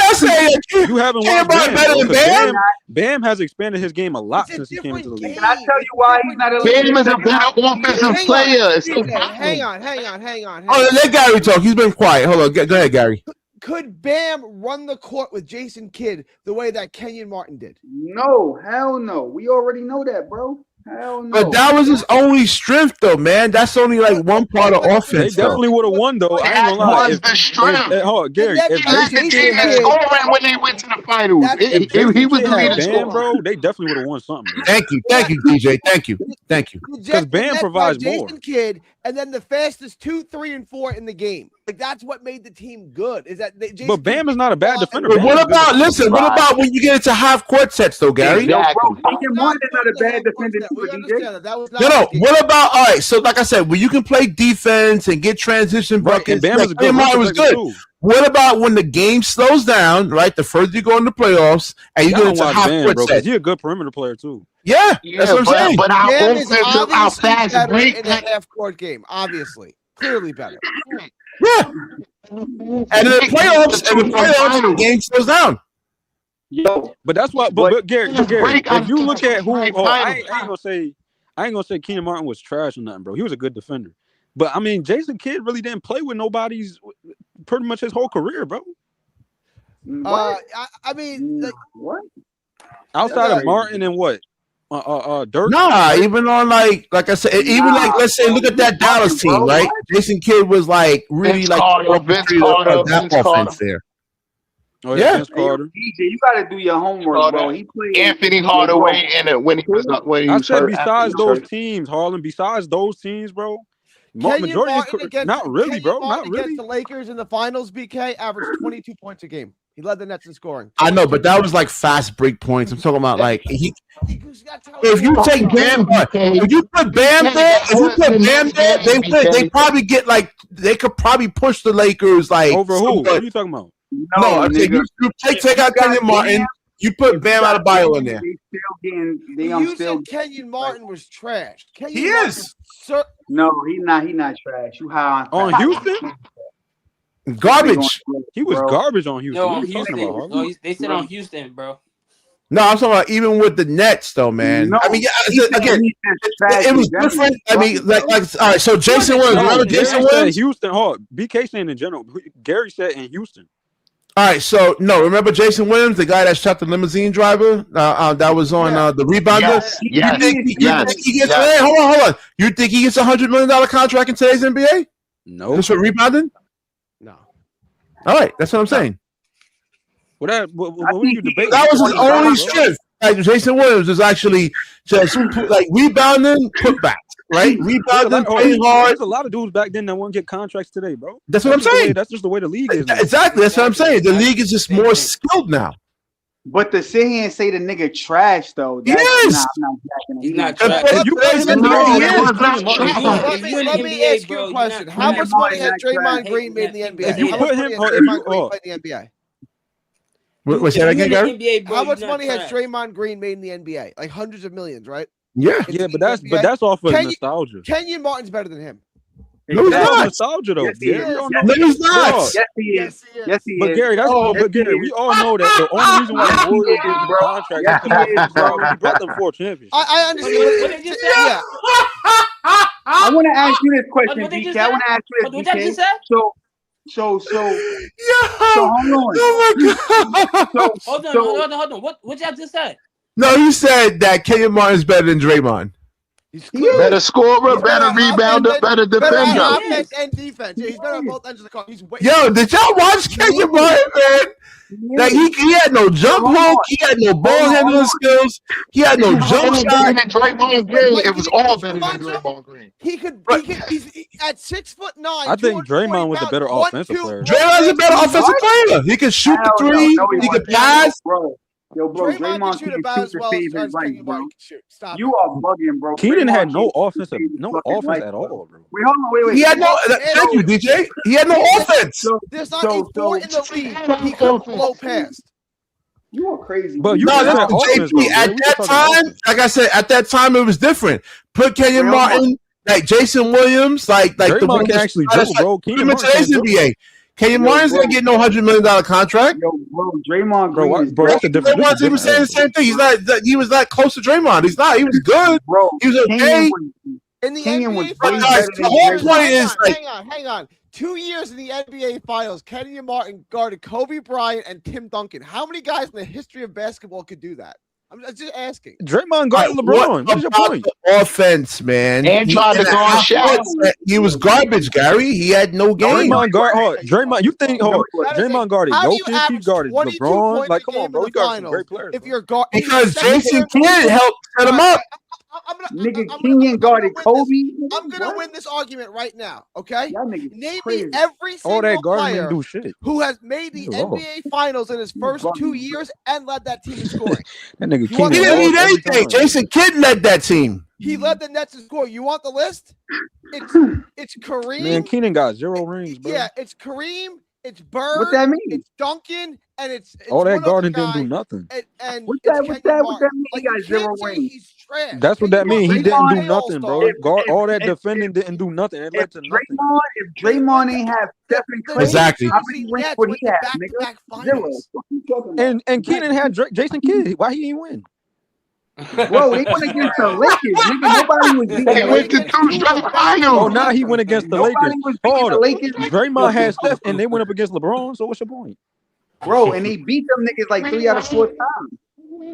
I say You haven't Kenyon watched Martin Bam, better bro, than 'cause Bam? Bam has expanded his game a lot It's a since he came into the different league. Can I tell you why he's not a Bam is a better offensive Hang player. on, It's no DJ, problem. hang on. Oh, let Gary talk. He's been quiet. Hold on. Go ahead, Gary. Could Bam run the court with Jason Kidd the way that Kenyon Martin did? No, hell no. We already know that, bro. Hell no. But that was his only strength, though, man. That's only like one part of They offense, though. definitely would have won, though. I ain't That gonna lie. was the strength. Hold on, Gary. And If that- Let Jason the Kidd team had, scoring when they went to the finals. if He was Jason the Kidd had leader Bam, scorer. bro, they definitely would have won something, bro. Thank you, DJ. Thank you. Because Bam provides more. Jason Kidd, and then the fastest 2, 3, and 4 in the game. Like that's what made the team good. Is that Jason But Bam is not a bad defender. But Bam what is a good about defender. listen? What about when you get into half court sets, though, Gary? Exactly. Kenyon Martin is not a bad defender too, We DJ. understand that. That was not No. his game. What about all right? So, like I said, when you can play defense and get transition Right, buckets, and Bam is a good Kenyon Martin was protector, good. too. What about when the game slows down? Right, the further you go in the playoffs, and you Y'all get don't into watch half Bam, court bro, because sets. he's a good perimeter player, too. Yeah, that's what I'm saying. But our Bam is offensive, our obviously fast better break. in a half court game. Obviously, clearly better. Yeah, and in the playoffs, the game slows down. Yo, But that's why. But Gary, if you look at who, I ain't gonna say Kenyon Martin was trash or nothing, bro. He was a good defender. But I mean, Jason Kidd really didn't play with nobody's pretty much his whole career, bro. what? I mean, like, What? Outside Yeah. of Martin and what, Dirk. Nah, even on like I said, even like let's say, look at that Dallas team, right? Jason Kidd was like really Vince like Carter, Vince Carter, that Vince offense Carter. there. Oh Yeah. Vince Carter. DJ, you gotta do your homework, bro. He played Anthony Hardaway and when he was I said hurt, besides after he was those hurt. teams, Harlan. Besides those teams, bro. Kenyon Majority of Martin his, against not really, Kenyon bro. Martin Not really. against the Lakers in the finals. BK averaged 22 points a game. He led the Nets in scoring. I know, but that was like fast break points. I'm talking about like if you Bam, take Bam, if you put Bam there, they probably get like they could probably push the Lakers like Over who? somewhat. What are you talking about? No, I'm saying you take out Kenyon Martin, you put Bam Adebayo in there. They still getting. They You still. said Kenyon Martin was trash. Kenyon He Martin is. was so- No, he not. He not trash. You high On on Houston? Garbage. He was bro. garbage on Houston. No, What on are you talking Houston. about, Harlan? No, they said on Houston, bro. No, I'm talking about even with the Nets, though, man. No, I mean, he said again, he's just trash it was in general. different. I mean, like, all right. So Jason Williams, remember Jason Gary said Williams? Houston. Hold on. BK saying in general. Gary said in Houston. All right, so no, remember Jason Williams, the guy that shot the limousine driver? That was on the rebounder. Yes, You think he gets? Hey, hold on. You think he gets $100 million contract in today's NBA? No. Just for rebounding? No. All right, that's what I'm saying. What are you debating? That was his only strength. Like Jason Williams is actually just like rebounding, putbacks, right? Rebounding, playing hard. There's a lot of dudes back then that won't get contracts today, bro. That's what I'm saying. That's just the way the league is now. Exactly. That's what I'm saying. The league is just more skilled now. But to sit here and say the nigga trash though, that's Yes. He's not Let trash. me ask you a question. How much money has Draymond Green made in the NBA? You How put much him money has Draymond Green played in the NBA? What's that again, Gary? How much money has Draymond Green made in the NBA? Like hundreds of millions, right? Yeah. Yeah, but that's off of nostalgia. Kenyon Martin's better than him. No, he's not. Nostalgia though. Yes, he is. No, he's not. Yes, he is. Yes, he is. But Gary, we all know that the only reason why the Warriors gave him a contract is because he brought them 4 championships. I understand. What did you say? Yeah. I want to ask you this question, What did you BK. I want to ask you What this, did you BK. say? So Yeah. hold on. Oh my God. Hold on. What y'all just said? No, you said that Kenyon Martin's better than Draymond. He's Better scorer, better rebounder, better defender. offense and defense. Yeah, he's better on both ends of the court. He's way. Yo, did y'all watch Kenyon Martin, man? Like he had no jump hook, he had no ball handling skills, he had no jump shot. Draymond Green. It was all better than Draymond Green. He's at 6'9". I think Draymond was a better offensive player. Draymond's a better offensive player. He can shoot the three, he can pass. Bro, Draymond can shoot about as well as right, bro. Stop. You are bugging, bro. Keaton had Draymond no can offense shoot at fucking all, bro. Wait, hold on, wait. He had no. Thank you, DJ. He had no offense. There's not a four in the league he could blow past. You are crazy. But you No, said that's offense, JP. though, At man. We that talking time, offense. like I said, at that time it was different. Put Kenyon Martin, like Jason Williams, like the Draymond one can actually dribble, bro. Him in today's NBA. Kenyon Martin's gonna get no $100 million contract. Yo, bro, Draymond Bro, Green is bro, that's a different. Draymond's even saying the same thing. He's not. He was not close to Draymond. He's not. He was good. bro. He was okay. In the Kenyon was NBA way Finals, better the whole than point is like, hang on. 2 years in the NBA Finals, Kenyon Martin guarded Kobe Bryant and Tim Duncan. How many guys in the history of basketball could do that? I'm just asking. Draymond guarded LeBron. What's your point? Offense, man. And tried to guard Shaq. He was garbage, Gary. He had no game. Draymond, you think Draymond guarded How do you Jokic? He average guarded 22 LeBron. points Like, a come game on, bro. in You the got some finals? great players. If you're guard, Because Jason Kidd helped set him up. Nigga, Kenyon guarded Kobe. I'm gonna win this argument right now. Okay, Y'all niggas name crazy. me every All that single guarding player didn't do shit. who has made the NBA Finals in his first 2 years and led that team in scoring. That nigga He Keenan didn't lost need every anything. time. Jason Kidd led that team. He led the Nets in scoring. You want the list? It's Kareem. Man, Keenan got 0 rings, bro. Yeah, it's Kareem. It's Bird. What that mean? It's Duncan, and it's All that one other guarding guy, didn't do nothing. And What's it's that? What's Kenyon that? What's that Martin. mean? Like, He you got 0 can't say rings. he's trash. That's what that means. He didn't do nothing, bro. All-star. All that defending didn't do nothing. It led to nothing. If Draymond ain't have Stephen Curry, Exactly. how many rings would he have, nigga? Back-to-back 0. finals. What you talking about? And Keenan had Jason Kidd. Why he didn't win? Bro, he went against the Lakers. Nigga, nobody was beating He the went Lakers. to 2 straight Oh, finals. now he went against the Nobody Lakers. was beating Hold the up. Lakers. Draymond had Steph, and they went up against LeBron. So what's your point? Bro, and he beat them niggas like 3 out of 4 times.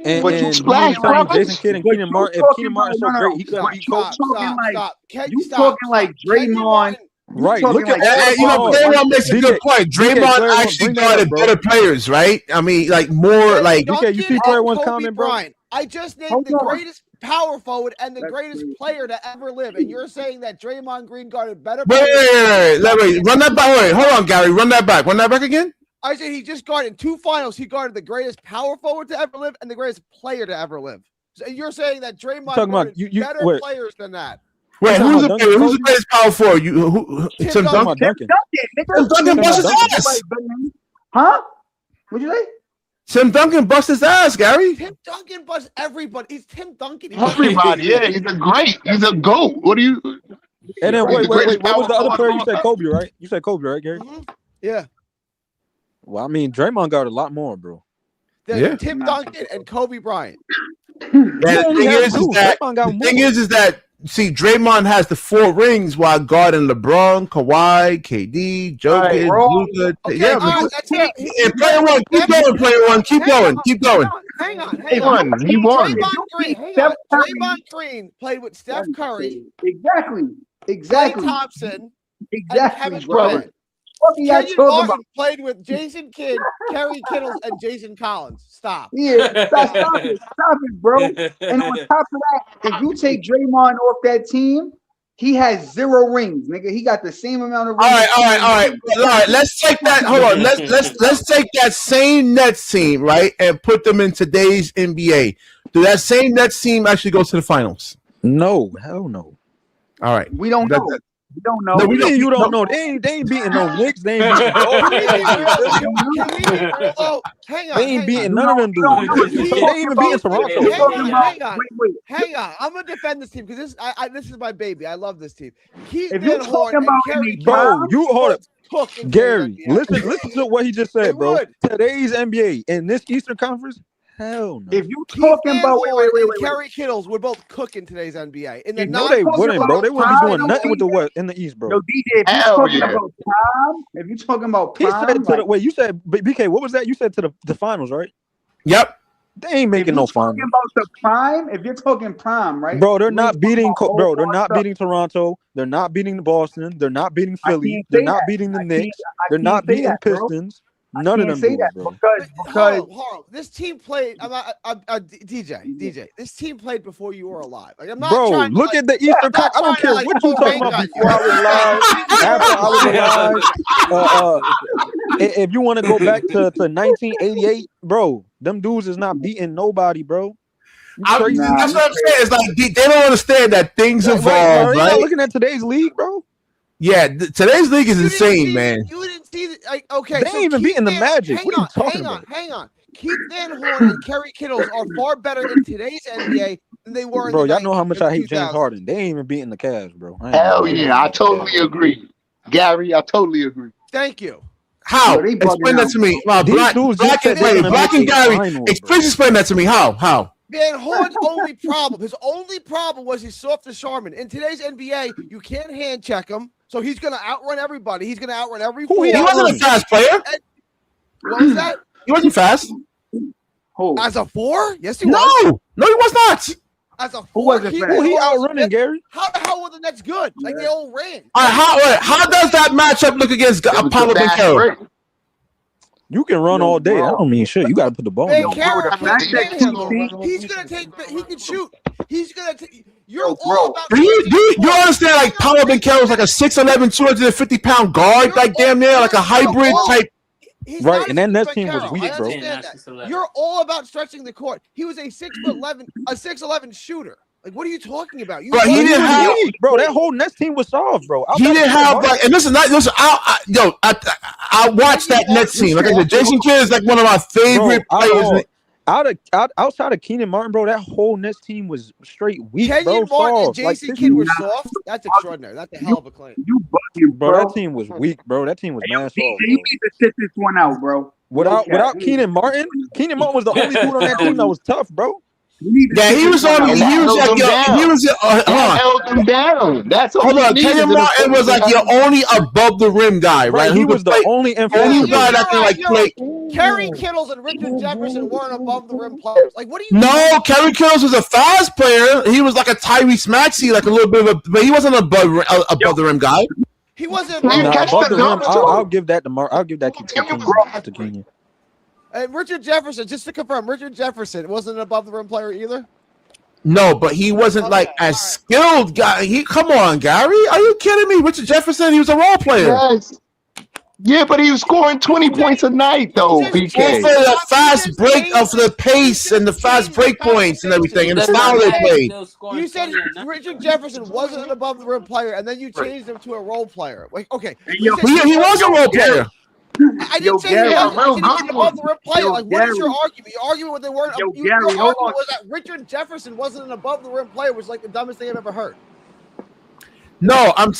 And, But you and splash, you telling me brothers. Jason Kidd and But Keenan you Martin. If talking Keenan Martin's so about- great, he couldn't stop, beat stop, Kobe. stop. Stop. You talking like Draymond. Right. talking Look at like- You know, Draymond makes a DJ, good point. DJ, Draymond Draymond, actually bring that up, guarded bro. better players, right? I mean, like more like. DK, you see Duncan player and one's Kobe comment, bro? Bryant. I just named Hold the on. greatest power forward and the That's greatest crazy. player to ever live, and you're saying that Draymond Green guarded better Wait, players. wait. Run that back. Wait, hold on, Gary. Run that back. Run that back again. I said he just guarded 2 finals. He guarded the greatest power forward to ever live and the greatest player to ever live. So you're saying that Draymond talking about guarded you- better wait. players than that. Wait, talking who's about the Duncan greatest power forward? Tim Tim Talking Duncan. about Duncan. Tim Duncan bust his ass. Huh? What'd you say? Tim Duncan bust his ass, Gary. Tim Duncan busts everybody. He's Tim Duncan. He's Everybody, yeah, he's a great. He's a GOAT. What do you? And then He's wait. the greatest What was the power other player you forward said? of Kobe, right? You said Kobe, right, Gary? Mhm. Yeah. Well, I mean, Draymond got a lot more, bro. Yeah. Tim Duncan and Kobe Bryant. The thing is that Draymond got the thing more. is that see, Draymond has the 4 rings while guarding LeBron, Kawhi, KD, Jokic, Luka. Okay, Yeah, all right, but that's it. yeah, player one, keep going, player one, keep going, keep going. Hang on. He won. He won. Draymond Green played with Steph Curry, Exactly. Klay Thompson, and Exactly, Kevin brother. Durant. What are y'all Kenyon talking Martin about? played with Jason Kidd, Kerry Kittles, and Jason Collins. Stop. Yeah, stop it, bro. And on top of that, if you take Draymond off that team, he has 0 rings, nigga. He got the same amount of rings. All right. Let's take that. Hold on. Let's take that same Nets team, right, and put them in today's NBA. Do that same Nets team actually go to the finals? No, hell no. All right. We don't know. We don't know. No, you don't know. They ain't beating no Knicks. They ain't beating Hang on. They ain't beating none of them dudes. They ain't even beating Toronto. Hang on. I'm gonna defend this team because this is my baby. I love this team. Keith If Van you're Horn talking and about Kerry NBA, Bro, you hold up. Cook in Gary, the NBA. listen to what he just They said, bro. would. Today's NBA in this Eastern Conference, hell no. if you Keith talking Van about Horn and wait. Kerry Kittles would both cook in today's NBA. In the If No, you're they talking wouldn't, bro. about They wouldn't be doing prime, nothing with the West in the East, bro. Yo, DJ, if you're Hell talking yeah. about prime, if you're talking about He said prime, to the wait. You said BK. What was that? You said to the finals, right? Yep. They ain't making no finals, talking about the prime, if you're talking prime, right? bro. They're we not talking beating, about bro. whole They're not stuff. beating Toronto. They're not beating Boston. They're not beating I Philly. can't They're say not that. beating the I Knicks. They're can't not say beating that, bro. Pistons. None of them Can't say dudes, that bro. because Hold on. This team played. DJ. This team played before you were alive. Like, I'm not Bro, trying to, look at the Eastern Conference. I don't care what you talking about before I was alive, after I was alive. If you want to go back to 1988, bro, them dudes is not beating nobody, bro. That's what I'm saying. It's like they don't understand that things evolve, You're right? not looking at today's league, bro. Yeah, today's league is insane, man. You didn't see okay. They ain't even beating the Magic. What are you talking about? Hang on. Keith Van Horn and Kerry Kittles are far better in today's NBA than they were in Bro, the y'all know how much I hate 2000s. James Harden. They ain't even beating the Cavs, bro. Hell yeah, I totally agree. Gary, I totally agree. Thank you. How? Yo, they bugging Explain that out. to me. These Black dudes just said they're gonna Black make and a Gary. finals, Please explain that to me. How? Van Horn's his only problem was he's soft as Charmin. In today's NBA, you can't hand check him, so he's going to outrun everybody. He's going to outrun every He four. wasn't a fast player. What was that? He wasn't fast. As a 4? Yes, he was. No, he was not. As a 4, Who wasn't fast? Who he outrunning, Gary? How the hell were the Nets good? Like, they all ran. All right, how does that matchup look against It was Apollo the fast Banchero? break. You can run all day. I don't mean shit. You got to put the ball in. He's going to take, he can shoot. He's going to take, you're all about. Do you understand, like, Paulo Banchero is like a 6'11", 250-pound guard, like damn near, like a hybrid type. Right, and then that team was weak, bro. You're all about stretching the court. He was a 6'11" shooter. Like, what are you talking about? Bro, he didn't have, bro. That whole Nets team was soft, bro. He didn't have like, and listen, I watched that Nets team. Like I said, Jason Kidd is like one of my favorite players. Outside of Keenan Martin, bro, that whole Nets team was straight weak, Kenyon bro. Martin and Soft. Jason Kidd were soft. That's extraordinary. That's a hell of a claim. You bugging, bro. That team was weak, bro. That team was mad soft. You need to sit this one out, bro. Without Keenan Martin was the only dude on that team that was tough, bro. Yeah, he was held them down. That's all. Hold on, Kenyon Martin was like your only above the rim guy, right? He was the only guy that can like play. Kerry Kittles and Richard Jefferson weren't above the rim players. Like, what do you? No, Kerry Kittles was a fast player. He was like a Tyrese Maxey, like a little bit of a, but he wasn't above the rim guy. He wasn't above the rim. I'll give that to I'll give that to Kenyon. And Richard Jefferson, just to confirm, Richard Jefferson wasn't an above the rim player either. No, but he wasn't like as skilled guy. Come on, Gary, are you kidding me? Richard Jefferson, he was a role player. Yes. Yeah, but he was scoring 20 points a night though. BK. For the fast break of the pace and the fast break points and everything, and the style they played. You said Richard Jefferson wasn't an above the rim player, and then you changed him to a role player. Like, okay, he was a role player. I didn't say he wasn't above the rim player. Like, what is your argument? Your argument when they weren't. Your argument was that Richard Jefferson wasn't an above the rim player, which is like the dumbest thing I've ever heard. No, I'm.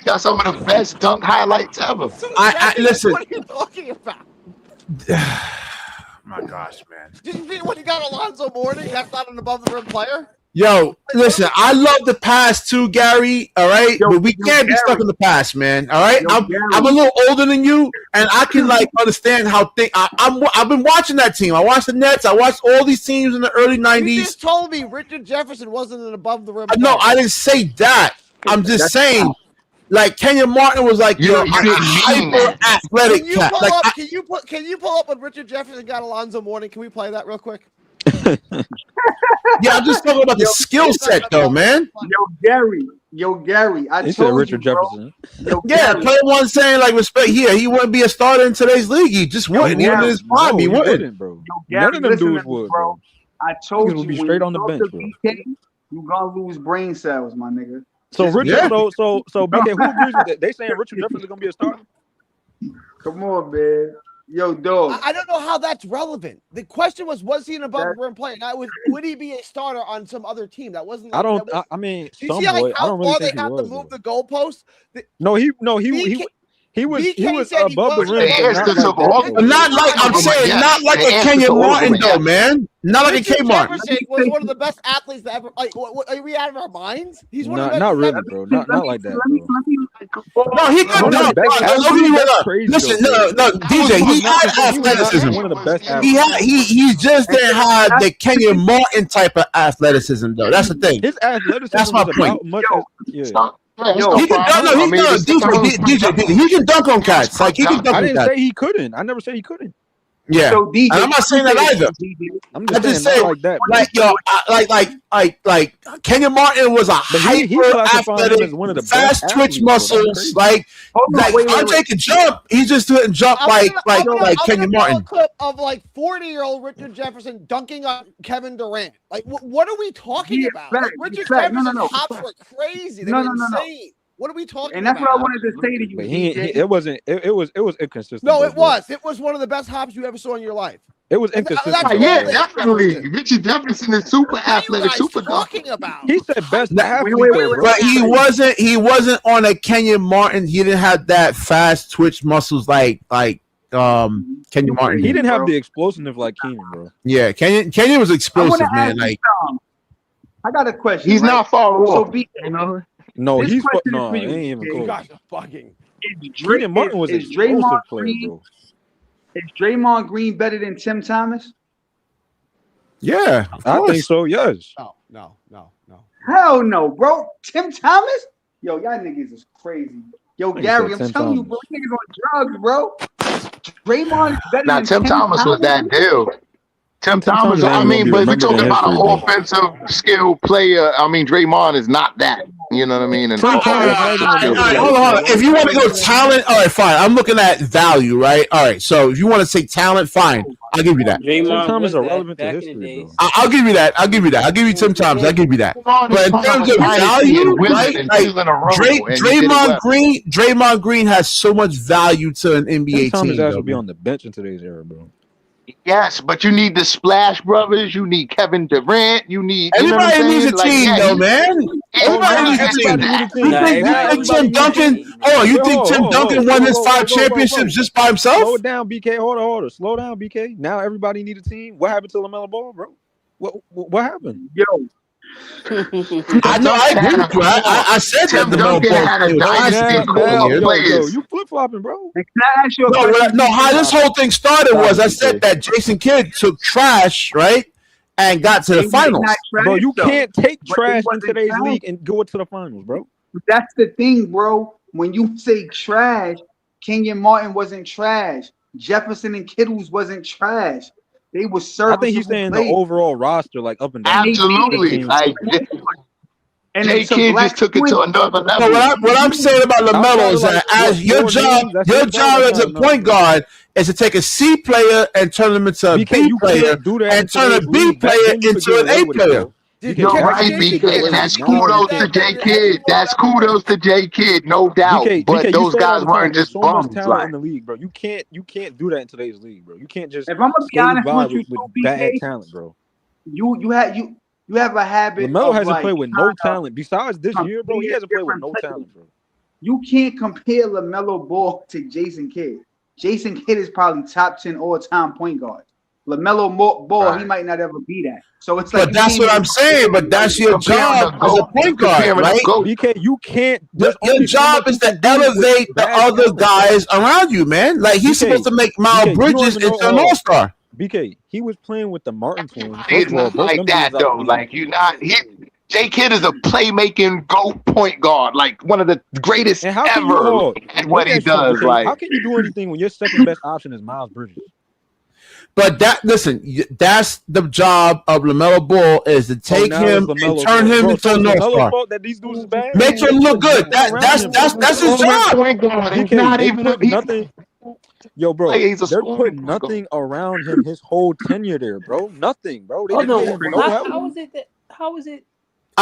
Got some of the best dunk highlights ever. I listen. What are you talking about? My gosh, man! Did you think when you got Alonzo Mourning, that's not an above the rim player? Yo, listen, I love the past too, Gary. All right, but we can't be stuck in the past, man. All right, I'm a little older than you, and I can like understand how I've been watching that team. I watched the Nets. I watched all these teams in the early '90s. You just told me Richard Jefferson wasn't an above the rim. No, I didn't say that. I'm just saying, like Kenyon Martin was like You hyper athletic cat. Like, Can you pull up when Richard Jefferson got Alonzo Mourning? Can we play that real quick? yeah, I'm just talking about the skill set, though, man. Yo, Gary, I He told said Richard you, Jefferson. Bro. Yeah, player one saying like respect here. He wouldn't be a starter in today's league. He just wouldn't. Even in his prime, he wouldn't, bro. Gary, None of them listen dudes to me, would, bro. I told you, would be when straight you on the talk bench, to bro. BK, you gonna lose brain cells, my nigga. So Just- Richard, Yeah. so BK, who agrees with that? They saying Richard Jefferson gonna be a starter? Come on, man. Yo, dog. I don't know how that's relevant. The question was he an above the rim player? Now, would he be a starter on some other team? That wasn't. I don't. That was, I mean, do you see somewhat. like I how don't really far they think he have was. to move though. the goalpost? He was BK said he above the was rim. The but instance not of like all- that, But not like I'm saying, Yes. not like The a answer Kenyon to all of Martin, them, though, yes. man. Not like a Richard K Martin. Jefferson was one of the best athletes that ever. Like, are we out of our minds? He's one of the best. not really, bro. Not like that, bro. No, he could One of the dunk. best Don't get athletes, me that's wrong. crazy, Listen, though, no, DJ, he had athleticism. One of the best He athletes. he just didn't have the Kenyon Martin type of athleticism, though. That's the thing. His athleticism That's my is point. about much as He can dunk. No, DJ, he can dunk on cats. Like he can dunk I on didn't cats. say he couldn't. I never said he couldn't. Yeah, So, DJ, and I'm not saying that either. I'm I just just saying say, not like that. Bro. like yo, like Kenyon Martin was a But he hyper classified him athletic, as one of the fast best twitch athletes, bro. That's muscles. crazy. Like Hold on, like wait, Andre can jump. He just didn't jump like Kenyon Martin. A clip of like 40-year-old Richard Jefferson dunking on Kevin Durant. Like, what are we talking about? Like, Richard Jefferson's hops were crazy. They were insane. What are we talking about? And that's what I wanted to say to you. But DJ. it wasn't. It was inconsistent. No, though, it bro. was. It was one of the best hops you ever saw in your life. It was And inconsistent. that's Yeah, all they- definitely. Richard Jefferson is super What are you athletic, guys super dunk. talking about? He said best athlete, wait, though, bro. But he wasn't on a Kenyon Martin. He didn't have that fast twitch muscles like Kenyon Martin. He did. didn't have the explosiveness like Keenan, bro. Yeah, Kenyon was explosive, man. Like I got a question. He's right? not far So, off. BK, You know? No, This he's question is no, for he you, ain't even BK. You close. guys are fucking. Keenan Martin was is explosive Draymond player, Green, bro. is Draymond Green better than Tim Thomas? yeah, I think so. Yes. No. Hell no, bro. Tim Thomas? Yo, y'all niggas is crazy. Yo, Nigga Gary, said I'm Tim telling you, bro, niggas on drugs, bro. Draymond is better Now, than Tim Thomas was that deal. Tim Thomas, Thomas I ain't mean, gonna but be if we're talking remembered in about history, an bro. offensive skill player, I mean, Draymond is not that. You know what I mean? And Tim Thomas not even all gonna be right, able to hold do on. it. If you want to go talent, all right, fine. I'm looking at value, right? All right. So if you want to say talent, fine. I'll give you that. Draymond Tim Thomas was are that relevant to back in the history, days. bro. I'll give you that. I'll give you that. I'll give you Tim Thomas. I'll give you that. But in terms of value, right? Like Draymond Green has so much value to an Tim NBA Thomas team. has though, to be man. on the bench in today's era, bro. yes, but you need the Splash Brothers. You need Kevin Durant. You need you know what I'm Everybody needs a saying? team, though, man. Everybody needs a team. Everybody needs a You team. think Tim Duncan? Oh, you think Tim Duncan won his 5 championships just by Slow himself? it down, BK. Hold on. Slow down, BK. Now everybody need a team. What happened to LaMelo Ball, bro? What happened? Yo, I know. I agree with you. I said that Tim the Melo Duncan had a Ball dynasty core of players. You flip flopping, bro. can I ask you a question? No, how this whole thing started was I said that Jason Kidd took trash, right, and got to the finals. Bro, you can't take But trash he in wasn't today's talented. league and go to the finals, bro. That's the thing, bro. When you say trash, Kenyon Martin wasn't trash. Jefferson and Kittles wasn't trash. They were I serviceable think he's saying players. the overall roster, like up and down. Absolutely. Like, And Jay it's a Kidd black just took it to another So level. what I'm saying about LaMelo is that as your job as a point guard is to take a C player and turn them into a B player and turn a B player into an A player. You're right, BK. That's kudos to Jay Kidd. That's kudos to Jay Kidd, no doubt. But those guys weren't just bums. Talent in the league, bro. You can't do that in today's league, bro. You can't just. If I'm gonna be honest with you, with bad talent, bro. You have a habit. LaMelo of, hasn't like, played with no talent besides this year, bro. He hasn't played with no different talent, bro. You can't compare LaMelo Ball to Jason Kidd. Jason Kidd is probably top 10 all-time point guard. LaMelo Ball, he Right. might not ever be that. So it's like But that's what I'm saying. But that's your job as a point guard, right? BK, you can't. There's Your only so job much is you to can do with elevate the bad other talent, bro. guys around you, man. Like he's BK, supposed to make Miles BK, you don't Bridges even know. into an all-star. BK, he was playing with the Martin twins. First It's of all, not both like them dudes that out though. the league. Like you're not. J Kidd is a playmaking GOAT point guard, like one of the greatest And how can ever you at what he does. BK, Like how can you do anything when your second best option is Miles Bridges? But that's the job of LaMelo Ball is to take him and turn him into an all-star. fault that these dudes is bad. Make him look good. That's his job. point guard. He's BK, not they even put nothing. Yo, bro, He's a they're scoring putting point guard. nothing around him his whole tenure there, bro. Nothing, bro. They Oh didn't no, get him no help. how is it that? How is it?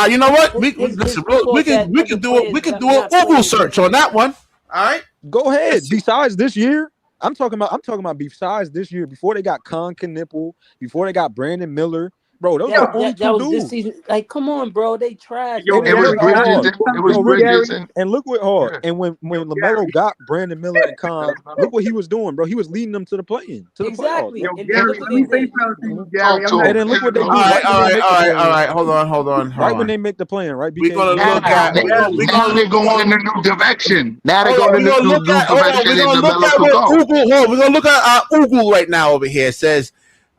You know what? It's Listen, fault we that can do other it. We can do players an not Google playing search good. on that one. All right. Go ahead. Besides this year, I'm talking about besides this year, before they got Con Knipple, before they got Brandon Miller, bro. Those are the only That two was this dudes. season. Like, come on, bro. They trash. Yo, It was Gary, Bridges. It was Yo, Bridges. and look what hard. Yeah. And when LaMelo got Brandon Miller and Con, look what he was doing, bro. He was leading them to the play-in, to the Exactly. playoffs. Yo, And Gary, look what let me they say did. something to you, Talk Gary. to I'm not. And then look what they do. All right. Hold on. Right when they make the plan, right? We're BK? gonna look at. Now they're going in a new direction. Now they're Hold on, going in we're a gonna new look at. Hold on, direction. we're And gonna look LaMelo at could what go. Google. Hold on, we're gonna look at Google right now over here. It says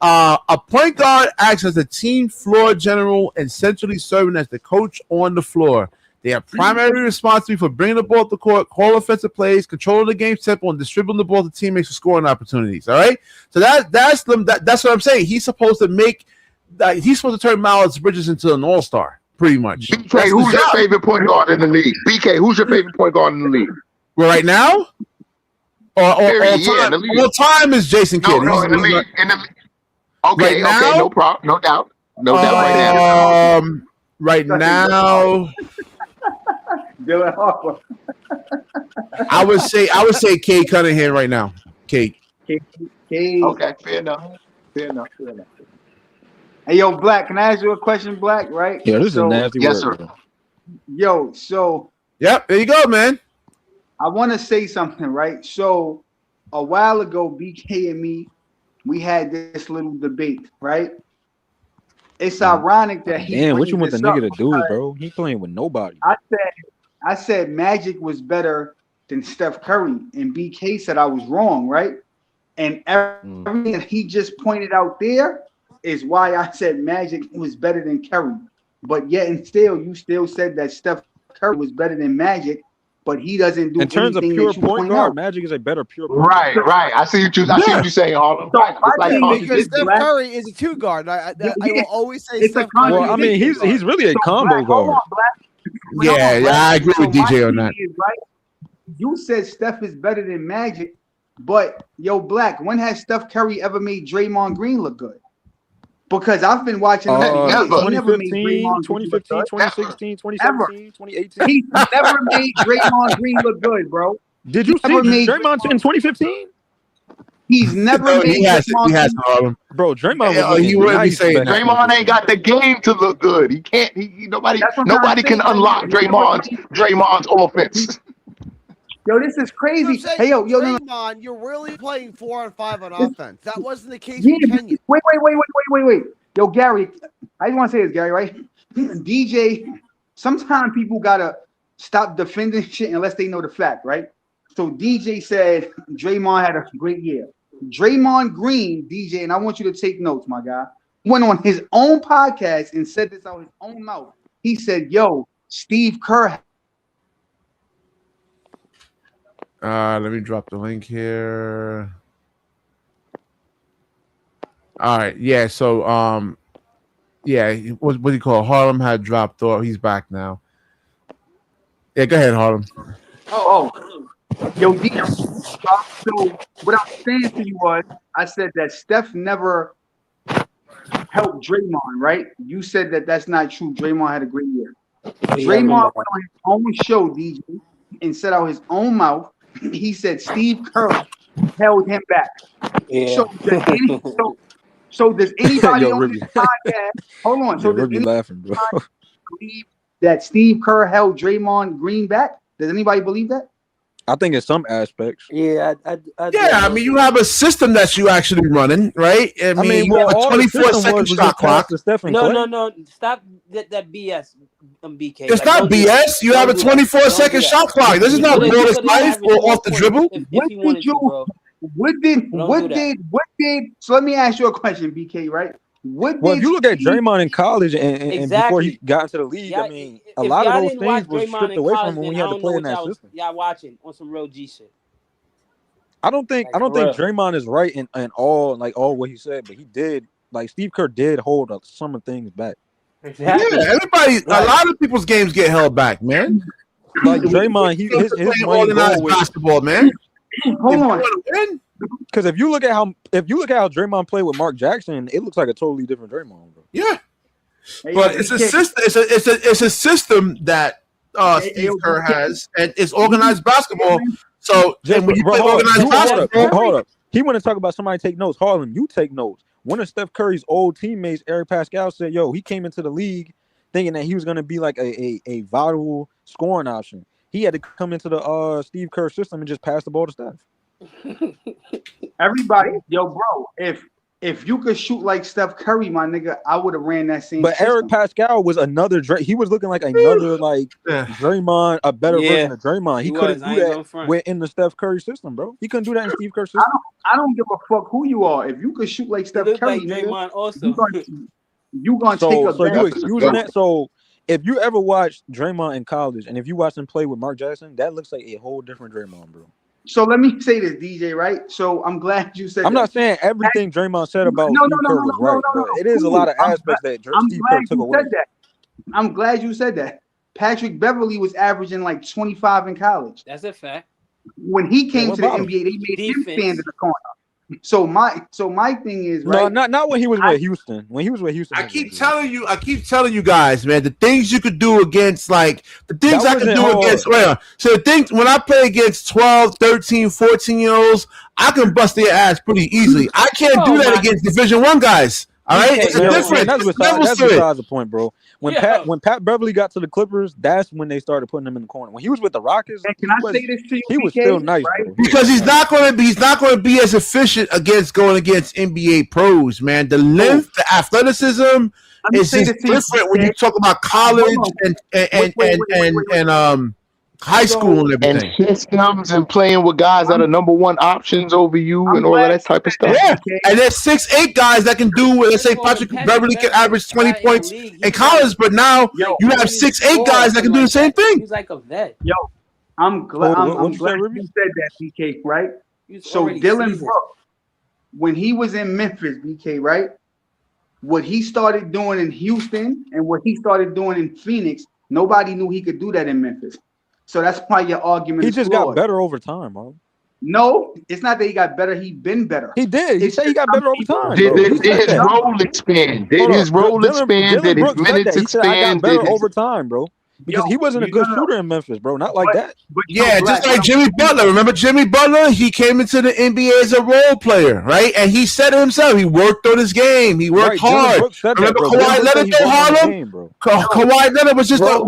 a point guard acts as a team floor general and centrally serving as the coach on the floor. They are primarily responsible for bringing the ball to the court, call offensive plays, controlling the game tempo, and distributing the ball to teammates for scoring opportunities. All right, so that's what I'm saying. He's supposed to make. He's supposed to turn Miles Bridges into an all-star, pretty much. BK, who's your favorite point guard in the league? BK, who's your favorite point guard in the league? Well, right now, or all time? All time is Jason Kidd. No, in the league. Okay, right now? No problem, no doubt, right now. Right now, Dylan Harper. I would say Cade Cunningham right now. Cade. Okay, fair enough. Hey, yo, Black, can I ask you a question, Black? Right? Yeah, this is a nasty word. Yes, sir. Bro. Yo, so Yep, there you go, man. I want to say something, right? So a while ago, BK and me, we had this little debate, right? It's ironic that he. Damn, what you want the nigga to do, because bro? He playing with nobody. I said Magic was better than Steph Curry, and BK said I was wrong, right? And everything that he just pointed out there is why I said Magic was better than Curry. But yet and still, you still said that Steph Curry was better than Magic, but he doesn't do In terms of anything pure that you point point guard, out. Magic is a better pure point guard. Right. I see what you're saying, Harlem. Right. It's like Yeah, Because Steph Curry is a two guard. I will always say It's a Steph Curry. Well, I mean, he's really a combo Black, hold guard. on, Black. Yeah, Black. I agree with my DJ on thing that. is, right, you said Steph is better than Magic, but yo, Black, when has Steph Curry ever made Draymond Green look good? Because I've been watching him. He never made 2015, Draymond Green look 2015, good. 2016, 2017, 2018. He never made Draymond Green look good, bro. Did you see never made Draymond in 2015 He's never No, made he has Draymond Harlem. Bro, Draymond Yeah, was he wouldn't be saying that. Draymond ain't got the game to look good. He can't. Nobody That's what I'm can saying. unlock Draymond's offense. Yo, this is crazy. Saying, Hey, yo, no. Draymond, you're really playing 4 on 5 on offense. That wasn't the case Yeah, with Kenyon. wait. Yo, Gary, I just want to say this, Gary, right? DJ, sometimes people gotta stop defending shit unless they know the fact, right? So DJ said Draymond had a great year. Draymond Green, DJ, and I want you to take notes, my guy, went on his own podcast and said this out his own mouth. He said, yo, Steve Kerr. Let me drop the link here. All right, yeah. So, yeah, what do you call it? Harlem had dropped off. He's back now. Yeah, go ahead, Harlem. Yo, DJ. So what I was saying to you was, I said that Steph never helped Draymond, right? You said that that's not true. Draymond had a great year. Draymond went on his own show, DJ, and said out his own mouth, he said Steve Kerr held him back. Yeah. So does anybody Yo, on Ruby. this podcast? Hold on. So Yo, does Ruby anybody laughing, bro. believe that Steve Kerr held Draymond Green back? Does anybody believe that? I think in some aspects. Yeah, I mean, you have a system that you actually running, right? I mean, you well, have a all the 24-second system was shot just pass clock. to Steph and No, Clay. no. Stop that BS, BK. It's Like, not don't do that. BS. You have a Don't do that. 24-second Don't do that. shot clock. This is He not could ball have is life averaged or more off the points dribble. if What he did wanted to, you? bro. What did? So let me ask you a question, BK. Right? What Well, if did you look at Steve? Draymond in college and before Exactly. he got into the league, Y'all, I mean, a if lot of y'all those didn't watch things was Draymond stripped in away college, from him when then we I had to don't know play in what that y'all system. watching on some real G shit. I don't think Like, for real. Draymond is right in all what he said, but he did Steve Kerr did hold some of things back. Exactly. Yeah, everybody. A lot of people's games get held back, man. Like Draymond, his Playing main organized goal was basketball, man. Hold on. because if you look at how Draymond played with Mark Jackson, it looks like a totally different Draymond, bro. Yeah, Hey, but yo, it's a BK. system. It's a system that Steve Kerr has, and it's organized basketball. So when you play organized basketball, hold up. He want to talk about somebody take notes. Harlem, you take notes. One of Steph Curry's old teammates, Eric Pascal, said, "Yo, he came into the league thinking that he was going to be like a vital scoring option. He had to come into the Steve Kerr system and just pass the ball to Steph." Everybody, yo, bro, if you could shoot like Steph Curry, my nigga, I would have ran that same. But system. Eric Pascal was another he was looking like another Draymond, a better version of Draymond. He couldn't do that in the Steph Curry system, bro. He couldn't do that in Steve Kerr's system. I don't give a fuck who you are. If you could shoot like Steph Curry, like Draymond nigga, also. you gonna take a so bet. you excusing that? So if you ever watched Draymond in college, and if you watched him play with Mark Jackson, that looks like a whole different Draymond, bro. So let me say this, DJ, right? So I'm glad you said I'm that. not saying everything Draymond said about Steve Kerr was right, but it is a lot of aspects that Steve Kerr took away. I'm glad you said that. Patrick Beverly was averaging like 25 in college. That's a fact. When he came to the NBA, they made him stand in the corner. So my thing is, right? No, not when he was with Houston. When he was with Houston, I keep telling you guys, man, the things you could do against, like, the things I could do against, so the things, when I play against 12, 13, 14-year-olds, I can bust their ass pretty easily. I can't do that against Division I guys. All right, it's a difference. That's besides the point, bro. When Pat Beverly got to the Clippers, that's when they started putting him in the corner. When he was with the Rockets, he was still nice, right? bro. Because he's not going to be as efficient going against NBA pros, man. The length, the athleticism is just different when you talk about college and high school and everything. And systems and playing with guys that are number one options over you and all of that type of stuff. Yeah, and there's 6'8" guys that can do what, let's say Patrick Beverly can average 20 points in college, but now you have 6'8" guys that can do the same thing. He's like a vet. Yo, I'm glad you said that, BK, right? So Dylan Brooks, when he was in Memphis, BK, right? What he started doing in Houston and what he started doing in Phoenix, nobody knew he could do that in Memphis. So that's why your argument is just got better over time, bro. No, it's not that he got better. He been better. He did. He said he got better over time. Did his role expand? Did his role expand? Did his minutes expand? I got better over time, bro. Because he wasn't a good shooter in Memphis, bro. Not like that. But just like Jimmy Butler. Remember Jimmy Butler? He came into the NBA as a role player, right? And he said it himself. He worked on his game. He worked hard. Remember Kawhi Leonard in Harlem? Kawhi Leonard was just a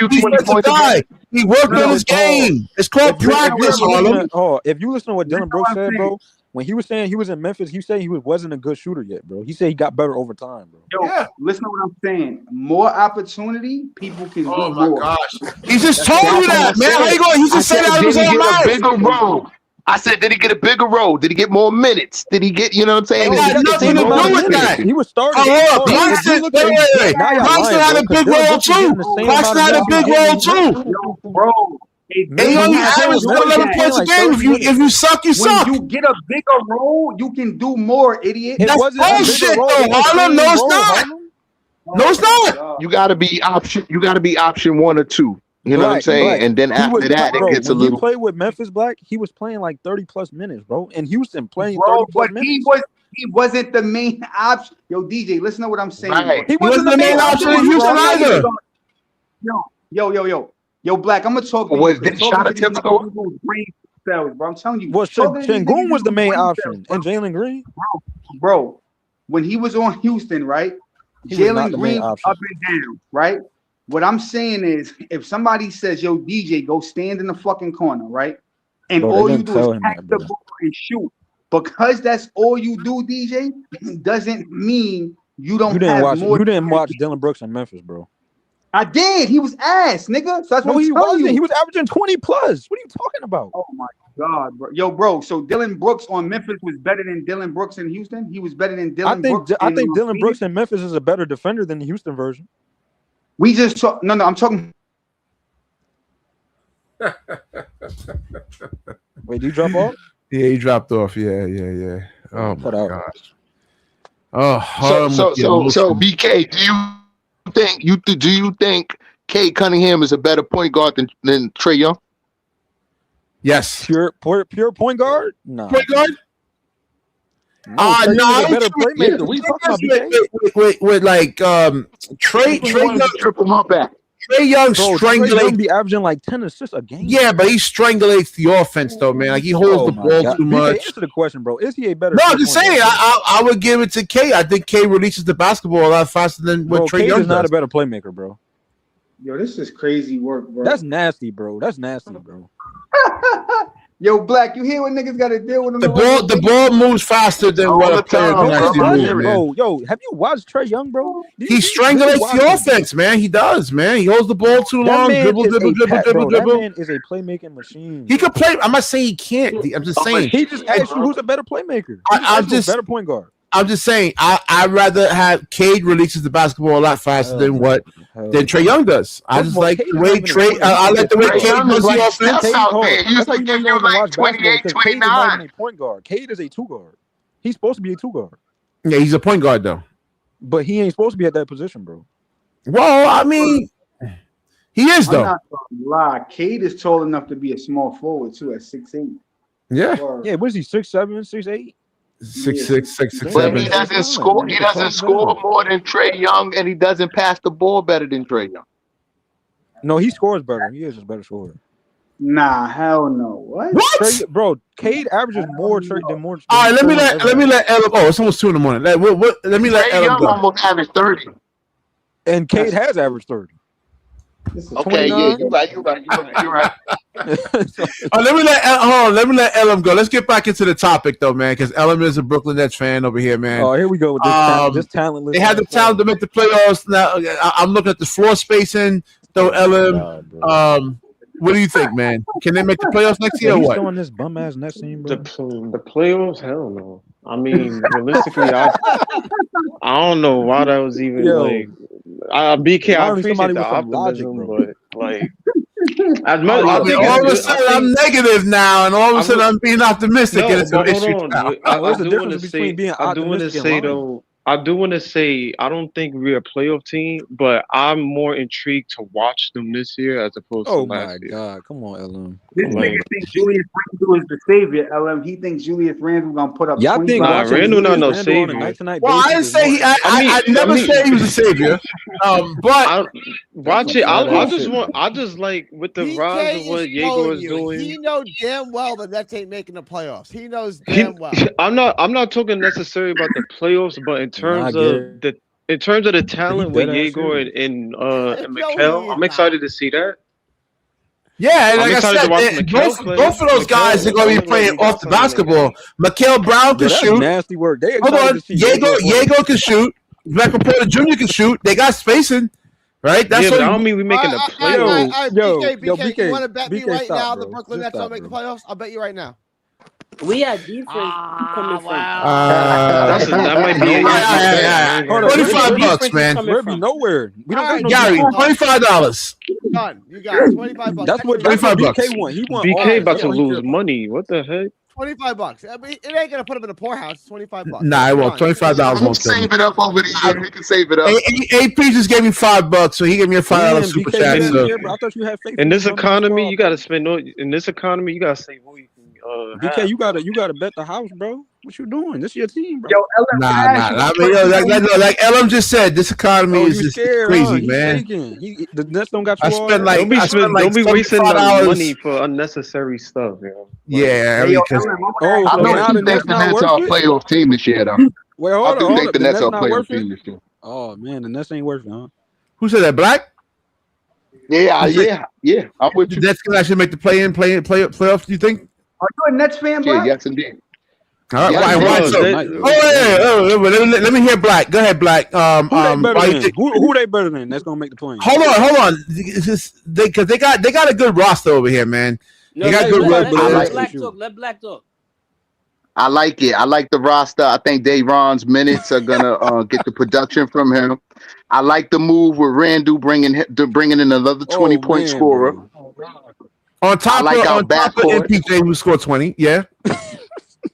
defensive guy. He worked on his game. It's called practice, Harlem. If you listen to what Dylan Brooks said, bro, when he was saying he was in Memphis, he said he wasn't a good shooter yet, bro. He said he got better over time, bro. Yo, listen to what I'm saying. More opportunity, people can do more. Oh my gosh, he just told you that, man. How you going? He just said that. Did he get a bigger role? I said, did he get a bigger role? Did he get more minutes? Did he get, you know what I'm saying? It had nothing to do with that. He was starting. Claxton had a big role too. Claxton had a big role too. Yo, bro. And he only averaged 11 points a game. If you suck, you suck. When you get a bigger role, you can do more, idiot. That's bullshit, though, Harlem. No, it's not. No, it's not. You gotta be option one or two. You know what I'm saying? And then after that, it gets a little. He played with Memphis Black. He was playing like 30+ minutes, bro. In Houston, playing 30+ minutes. He wasn't the main option. Yo, DJ, listen to what I'm saying. Right. He wasn't the main option in Houston either. Yo, Black, I'm gonna talk to you. Was this shot attempt bro? I'm telling you. Well, Sengun was the main option, and Jalen Green. Bro, when he was on Houston, right? Jalen Green up and down, right? What I'm saying is, if somebody says, "Yo, DJ, go stand in the fucking corner," right, and Bro, all they you didn't do is tell him catch that, the bro. ball and shoot, because that's all you do, DJ, doesn't mean you don't You didn't have watch. more. You didn't watch Dylan Brooks in Memphis, bro. I did. He was ass, nigga. So that's No, what he I'm telling wasn't. you. He was averaging 20 plus. What are you talking about? Oh my God, bro. Yo, bro. So Dylan Brooks on Memphis was better than Dylan Brooks in Houston. He was better than Dylan Brooks. I think Dylan Phoenix? Brooks in Memphis is a better defender than the Houston version. We just talk. No, I'm talking. Wait, do you drop off? Yeah, he dropped off. Yeah. Oh my Cut out. gosh. Oh, So BK, do you think Cade Cunningham is a better point guard than Trae Young? yes. Pure point guard? No. Point guard? No, No, Trae Young is I a better don't think- playmaker. What are you talking about, BK? Wait, like Trae Triple my back. Young Bro, Trae Young strangulates. be averaging like 10 assists a game. Yeah, but he strangulates the offense though, man. Like he holds the my ball God. too BK, much. answer the question, bro. Is he a better? No, I'm just point saying. guard? I would give it to K. I think K releases the basketball a lot faster than what Bro, Trae Cade Young is not does. a better playmaker, bro. Yo, this is crazy work, bro. That's nasty, bro. That's nasty, bro. Yo, Black, you hear what niggas got to deal with? The ball moves faster than All what the a player time, can bro. actually move, man. Bro, yo, have you watched Trae Young, bro? He strangulates the offense, man. He does, man. He holds the ball too long. Dribble. That man is a playmaking machine. He could play. I'm not saying he can't. I'm just saying. He just asked you who's a better playmaker. I'm just better point guard. I'm just saying. I'd rather have Cade releases the basketball a lot faster than Trae Young does. I just like the way Trae. I like the way Trae Cade Young does is the like offense. steps out there. He used That's how to you give know you to watch like basketball, 28, 'cause Cade is not 29. even a point guard. Cade is a two guard. He's supposed to be a two guard, Yeah, he's a point guard though. but he ain't supposed to be at that position, bro. Well, I mean, he is I'm though. not gonna lie. Cade is tall enough to be a small forward too at 6'8". Yeah, Yeah, what is he? 6'7", 6'8"? 6'6", 6'7". But he doesn't score. He doesn't score more than Trae Young, and he doesn't pass the ball better than Trae Young. No, he scores better. He is a better scorer. Nah, hell no. What? Bro, Cade averages more than more. All right, let me let Ellen. Oh, it's almost 2 in the morning. Let me let Trae Ellen Young go. almost averaged 30. And Cade has averaged 30. Okay, yeah, you're right. Let me let Ellen go. Let's get back into the topic though, man, because Ellen is a Brooklyn Nets fan over here, man. Oh, here we go with this talentless. They had the talent to make the playoffs. Now I'm looking at the floor spacing. Though, Ellen, what do you think, man? Can they make the playoffs next year or what? Showing this bum ass Nets team, bro. The playoffs? Hell no. I mean, realistically, I don't know why that was even like. BK, I appreciate the optimism, but like, all of a sudden I'm negative now, and all of a sudden I'm being optimistic. No, and it's an issue. What's the difference between being optimistic and lying? I do want to say I don't think we're a playoff team, but I'm more intrigued to watch them this year as opposed to last year. Oh my God! Come on, LM. This nigga thinks Julius Randle is the savior. LM, he thinks Julius Randle gonna put up. Y'all think Randle not no savior? Well, I didn't say I never said he was a savior. But watch it. I just like with the rise of what Jaeger is doing. He knows damn well the Nets ain't making the playoffs. He knows damn well. I'm not talking necessarily about the playoffs, but in terms of the talent with Jaeger and Mikel, I'm excited to see that. Yeah, and like I said, both of those guys are going to be playing off the basketball. Mikel Brown can shoot. Nasty work. Hold on, Jaeger can shoot. Michael Porter Jr. can shoot. They got spacing, right? That's but I don't mean we making the playoffs. BK, you want to bet me right now the Brooklyn Nets don't make the playoffs? I'll bet you right now. We had defense coming from. That might be $25, man. We'll be nowhere. We don't Gary, $25. Done. You got it. $25. That's what BK want. He want BK about to lose money. What the heck? $25. I mean, it ain't gonna put him in a poorhouse. It's $25. Nah, it won't. $25 won't save it up over the year. He can save it up. AP just gave me $5, so he gave me a $5 super chat. I thought you had faith. In this economy, you gotta spend. In this economy, you gotta save what you can. BK, you gotta bet the house, bro. What you doing? This is your team, bro. Yo, LM, Nah. I mean, like LM just said, this economy is just crazy, man. The Nets don't got you. I spent like don't be wasting money for unnecessary stuff, you know. Yeah, because I know you think the Nets are a playoff team this year, though. Wait, hold on. I do think the Nets are a playoff team this year. Oh man, the Nets ain't worth it, huh? Who said that? Black? Yeah. I'm with The you. Nets can actually make the playoffs. Do you think? Are you a Nets fan, Yeah, Black? yes, indeed. All right, Yeah, why bro, so? they- Let me hear Black. Go ahead, Black. Who they better why you than? think- Who they better than? That's gonna make the plane. Hold on. It's just because they got a good roster over here, man. No, They got good let players. Black talk. Let Black talk. I like it. I like the roster. I think Dayron's minutes are gonna get the production from him. I like the move with Randall bringing in another 20-point scorer. Bro. On top like our of backcourt. MPJ, who scored 20. Yeah.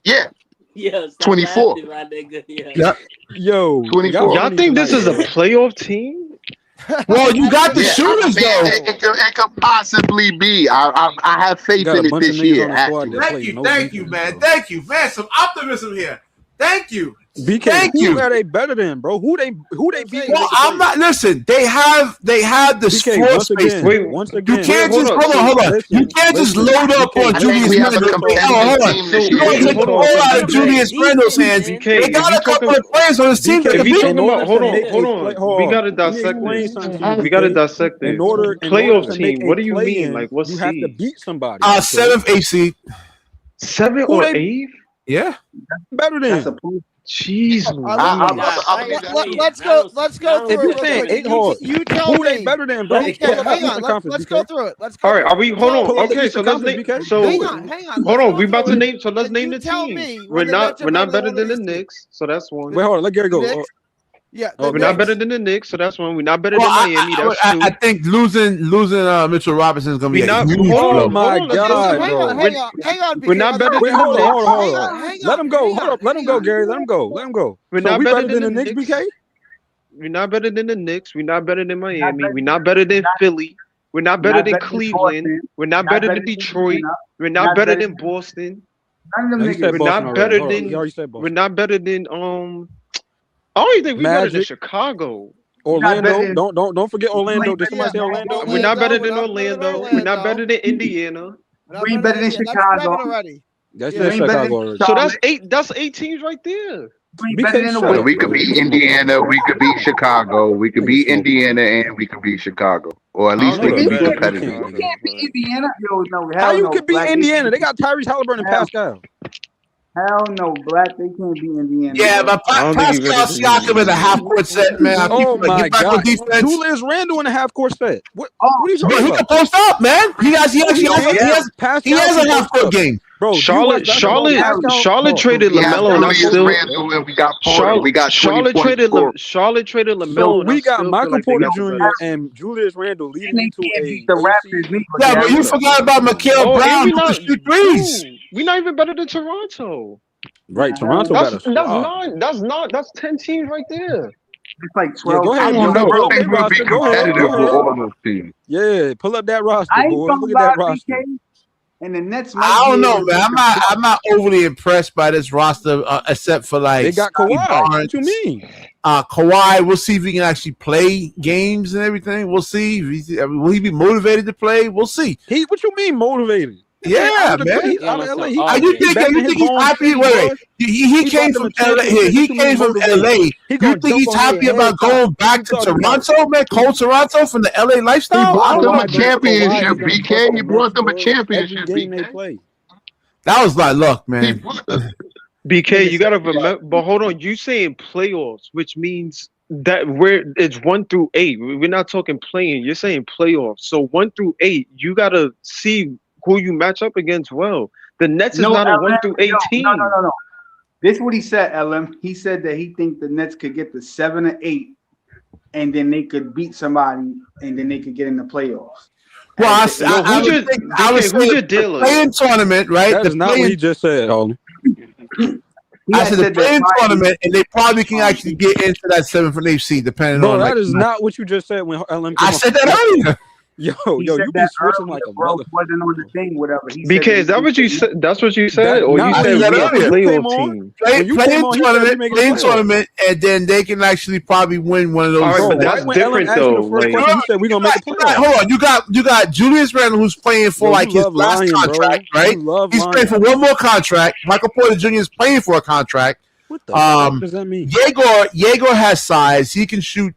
Yeah. Yeah, stop 24. laughing, my nigga. Yeah. Yep. Yo, 24. Y'all think this is a playoff team? Well, you got the Yeah, shooters I mean, though. it could possibly be. I have faith Got a in it bunch of this niggas year. on the squad that play no defense, bro. Thank you, man. Some optimism here. Thank you. BK, Thank who you. are they better than, bro? Who they beat? Well, I'm not. Listen, they have the BK, floor once space. again, once You again. can't just hold on. hold on. You can't just load up on I think Julius we have a Randle. competitive team this You don't year. take the ball out of Julius Randle's hands. BK, They got a couple of players on this team that If can you beat talking him. about, hold make a on, play- we gotta let me dissect explain this. something to you, We gotta BK. dissect this. In order Playoff to make team. a What do you play-in, mean? Like what you have to seed? beat somebody. 7th AC. 7 Who or they- 8? Yeah. Better That's than. a point. Jeez, Let's go through If you it real saying quick. 8 hard, You tell who they me. better than, bro? BK, Pull up the hang on. Eastern Conference, Let's go BK. through it. Let's All go right, through are we? it. Hold on. Pull up the Okay, so Eastern let's Conference, name. BK. So Hang on. hold Let's on, we go about to through it. name. So let's And name you the tell team. me We're when the Nets not. are We're not better better than than the the Knicks. So that's one. Wait, hold on. Let Gary go. Knicks. Yeah, the We're not Knicks. better than the Knicks. So that's one. We're not better Well, than Miami. That's two. I think losing Mitchell Robinson is going to be We a not. huge Hold blow. on. my Hold on. Let's God, listen. bro. Hang on. We're not better Wait, than hold the on, Knicks. hold on. Let him go. Hold up. Let him go, Gary. Let him go. Let him go. We're So not we better better than the than the Knicks, Knicks. BK? We're not better than the Knicks. We're not better than Miami. We're not better than Philly. We're not better than Cleveland. We're not better than Detroit. We're not better than Boston. None of them No, he niggas. said We're Boston not already. better Hold on. than. He already said We're Boston. not better than I don't even think we're better than Magic. Chicago. Orlando. Don't forget Orlando. Did somebody say Orlando? We're not better than We're not better than Orlando. We're not better than Indiana. We ain't better than Chicago. Already. That's Yeah, Chicago ain't better than already. So that's eight. That's 8 teams right there. We ain't better than the shut So Wizards. up, we could bro. beat Indiana, we could beat Chicago, we could Nigga beat smoking. Indiana, and we could beat Chicago. Or at I least don't they think could we be better than competitive. We can't beat Indiana. Yo, no, How hell you no. could beat Black, Indiana? They got Tyrese Halliburton and Hell. Pascal. Hell no, Black. They can't beat Indiana. Yeah, bro. but I don't think he Pascal better than Siakam is a half-court set, man. Oh my Get back on God. defense. Julius Randle in a half court set. What Oh, are you Man, talking he can about? post up, man. He actually has he has a half-court game. Bro, Charlotte traded We have LaMelo, and I'm Julius still. Randle and we got Porter. We got 20-point score. Charlotte traded So LaMelo, and I we got still Michael feel like they Porter got the Jr. best. and Julius Randle leading They into can't a beat the Raptors. AC. neither, Yeah, but Gary. you forgot about Mikael Oh, and Brown we who not. can shoot threes. Dude, we're not even better than Toronto. Right, Toronto That's got a that's 9. That's 10 teams right there. It's like Yeah, 12. go I ahead. don't Go know. pull I up think that we'll be roster. Go ahead. competitive Go with ahead. all those teams. Yeah, pull up that roster, I ain't boy. gonna Look at lie, that roster. BK. And the Nets might I don't be know, able man. to- I'm not overly impressed by this roster, except for like They got Scotty Kawhi. Barnes. What you mean? Kawhi. We'll see if he can actually play games and everything. We'll see. Will he be motivated to play? We'll see. What you mean motivated? Yeah, man. He's out of LA. Are you think he's happy? Wait. He came from LA. He came from LA. You think he's happy about going back to Toronto, man? Cold Toronto from the LA lifestyle? He brought I them don't a know. championship, BK. He brought them a championship, Every game they BK. play. That was like, look, He man. brought them. BK, you gotta remember. But hold on, you saying playoffs, which means that it's 1 through 8. We're not talking playing. You're saying playoffs. So 1 through 8, you gotta see who you match up against. Well, the Nets is not a 1 through 8 team. No. This is what he said, LM. He said that he think the Nets could get to 7 or 8, and then they could beat somebody, and then they could get in the playoffs. Well, I was who's your dealer? playing tournament, right? That is not what he just said, Holden. I said the playing tournament, and they probably can actually get into that 7th from AC, depending Bro, on. that is not what you just said when LM. I said that earlier. Yo, you be switching like a mother. Wasn't on the thing, whatever. He BK, is that what you said? That's what you said, or you said we a playoff team? Playing tournament, and then they can actually probably win one of those. All right, but that's different though. Like, you said we're gonna make the playoffs. Hold on, you got Julius Randle who's playing for like his last contract, right? He's playing for one more contract. Michael Porter Jr. is playing for a contract. What the fuck does that mean? Yegor has size. He can shoot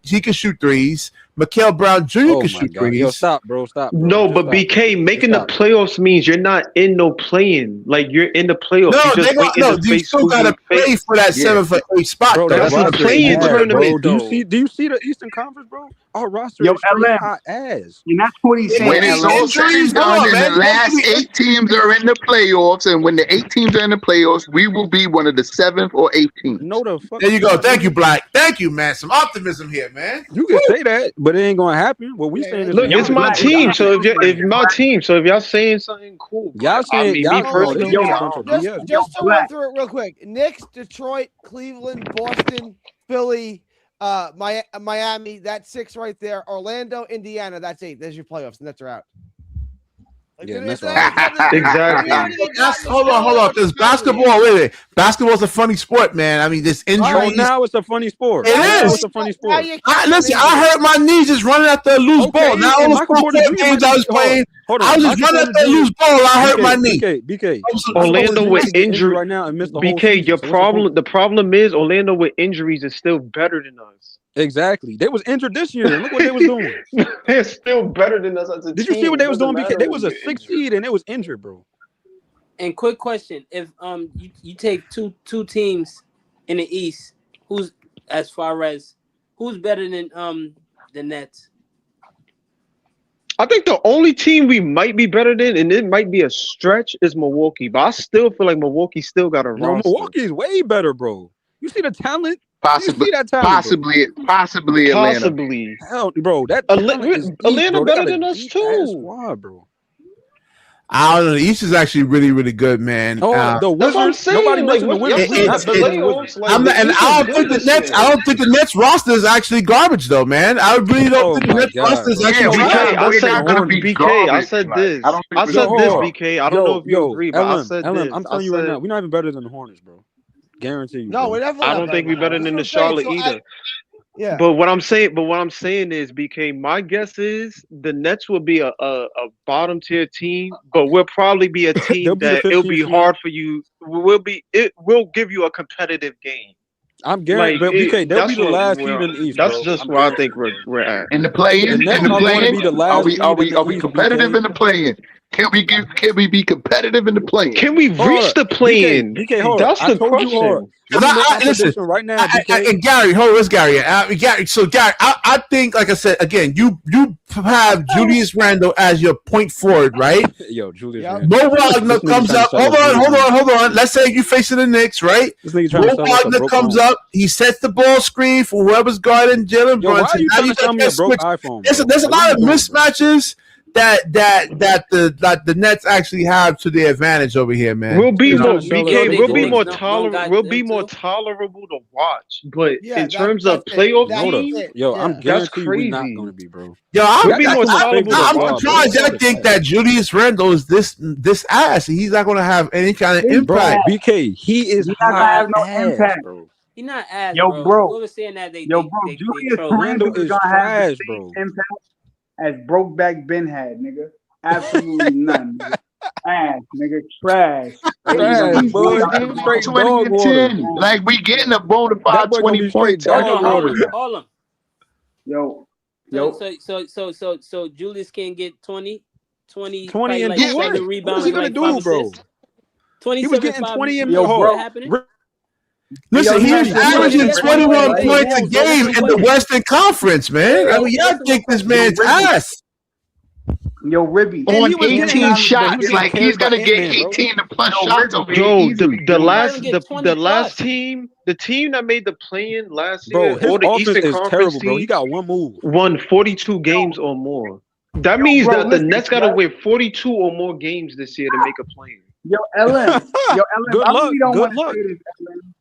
threes. Mikael Brown Jr. Oh can my shoot god. Yo, threes. stop, bro. Stop. Bro. No, Just but stop. BK making the Stop. playoffs means you're not in no playing. Like you're in the playoffs. No, You just they got waiting no. to You face still who gotta you play face. for that Yeah. 7th or 8th spot. Bro, though. that That's a what I'm roster is play-in saying. ass, tournament, bro. though. Do you see the Eastern Conference, bro? Our roster Yo, is straight LM, hot ass. and that's what he's saying. When it's LM. all said and Injuries, hold done, on, and man. the last 8 teams are in the playoffs, and when the 8 teams are in the playoffs, we will be one of the 7th or 8th teams. No, the fuck. There you go. not, Thank nigga. you, Black. Thank you, man. Some optimism here, man. You can say that, but it ain't gonna happen. What we saying is Look, it's reality. my Black, team. So Black, if my team, so if y'all saying something cool, Y'all but I saying mean, y'all me no, personally, this is a I bunch don't of know. BS. Just to run Black. through it real quick: Knicks, Detroit, Cleveland, Boston, Philly, Miami. That's 6 right there. Orlando, Indiana. That's 8. There's your playoffs, and that's are out. Like, Yeah, it's that's not- right. Exactly. Hold on. Because basketball, wait. Basketball's a funny sport, man. I mean, this Oh, injuries. now it's a funny sport. It Now is. it's a funny Now sport. you I, can't listen, run I hurt my knees just running after a loose Okay, ball. Now all and the Michael full Porter court Jr. games might I was be- hold on, playing, hold on. I was just Michael running Porter after a Jr. loose ball. I hurt my knee. BK. Orlando with injury right now and missed the whole BK, season. your So what's the problem. point? The problem is Orlando with injuries is still better than us. Exactly. They was injured this year. Look what they was doing. They're still better than us as a Did team. you see what they was Doesn't doing, BK? matter They who was a get 6th injured. seed and they was injured, bro. And quick question: if you take two teams in the East, who's better than the Nets? I think the only team we might be better than, and it might be a stretch, is Milwaukee. But I still feel like Milwaukee still got a No, roster. Milwaukee is way better, bro. You see the talent? Possibly, You see that talent, bro? possibly Atlanta. Possibly. Hell, bro, that talent is deep, Atlanta bro. They better got a than us deep-ass too. squad, bro. I don't know. The East is actually really, really good, man. Oh, the That's what I'm Wizards. saying. Nobody Like, mentioned the what y'all Wizards. saying? We're The not better than the playoffs, Wizards. like I'm not, the and East I is don't good think the this Nets. year. I don't think the Nets roster is actually garbage, though, man. I really don't Oh think the my Nets God, roster is bro. actually Yeah, trash. BK, I we're said not gonna be BK. I garbage. said Like, this. I don't think I we're said gonna be this, garbage. BK. I don't know if you agree, but I said LM, this. I'm telling you right now, we're not even better than the Hornets, bro. Guarantee you. No, bro. we're definitely. I not don't think we're better than the That's what I'm Charlotte saying. So either. yeah. But what I'm saying is, BK, my guess is the Nets will be a bottom tier team, but we'll probably be a They'll team be the that it'll 15th be seed. hard for you. It will give you a competitive game. I'm guaranteed, BK. They'll be That's the what last seed in the East, that's bro. just I'm where I guaranteed, think bro. we're at. In the play-in, The Nets in the are going to play-in, be the are last we seed in the we East, competitive BK. in the play-in? Can we be competitive in the play-in? Can we reach the play-in? BK, hold on. That's I the told you, hold on. question. Let me make my Listen, prediction right now, BK. and Gary, hold on, where's Gary? Gary, I think, like I said, again, you have Julius Randle as your point forward, right? Yo, Julius Yep. Randle. Mo Wagner This nigga comes trying to up. sell Hold us Julius on. Let's say you facing the Knicks, right? This nigga trying to Mo sell us a Wagner broke comes phone. up. He sets the ball screen for whoever's guarding Jalen Yo, why Brunson. are you Now trying you to sell got me a that broke switch. iPhone, There's bro? a Like, what lot you of doing, bro? mismatches that the Nets actually have to their advantage over here, man. We'll be He's more trying to sell us BK. some We'll be Jordans. more Don't tolerable. got We'll them be more too. tolerable to watch. But Yeah, in terms of that's it. playoff That's Hold up. team, it. Yo, Yeah. I'm that's guarantee you we're not crazy. going to be, bro. Yo, We'll be more tolerable to I'm watch. surprised. I think that Julius Randle is this ass. He's not going to have any kind of Bro, impact. BK, he is He's not hot gonna have no ass, impact. bro. He not ass, Yo, bro. bro. Whoever's saying that they Julius trolling. Randle Randle is is gonna have the trash, same bro. impact as Brokeback Ben had, nigga. Absolutely none, nigga. Ass, nigga. Trash. Trash, boy. Game Straight 20 dog and water. 10. Like we getting a bona That fide boy gonna 20 be point straight Hold dog on, water. hold on. Yo, So Julius can get 20 20 and like do 7 what? What rebounds, is he gonna like do, 5 bro? assists. 27, He was getting 5 20 and Yo, is bro. that happening? Listen, Yo, he you was know, averaging that's 21 what I'm points a saying. game in the Western Conference, man. I mean, y'all kick this man's ass. Yo, Ribby. And On he was getting 18 bro, he shots. was getting Like he's carried by gonna get Ant-Man, bro. 18 plus Yo, shots over Yo, here easily. the Let last him get 20 the last plus. team, the team that made the play-in last Bro, year, his or the offense Eastern is Conference terrible, bro. He team, got one move. won 42 games or more. That means bro, that the listen, Nets got to right? win 42 or more games this year to make a play-in. Yo, LM. Good I luck. really don't Good want to luck. say this, LM.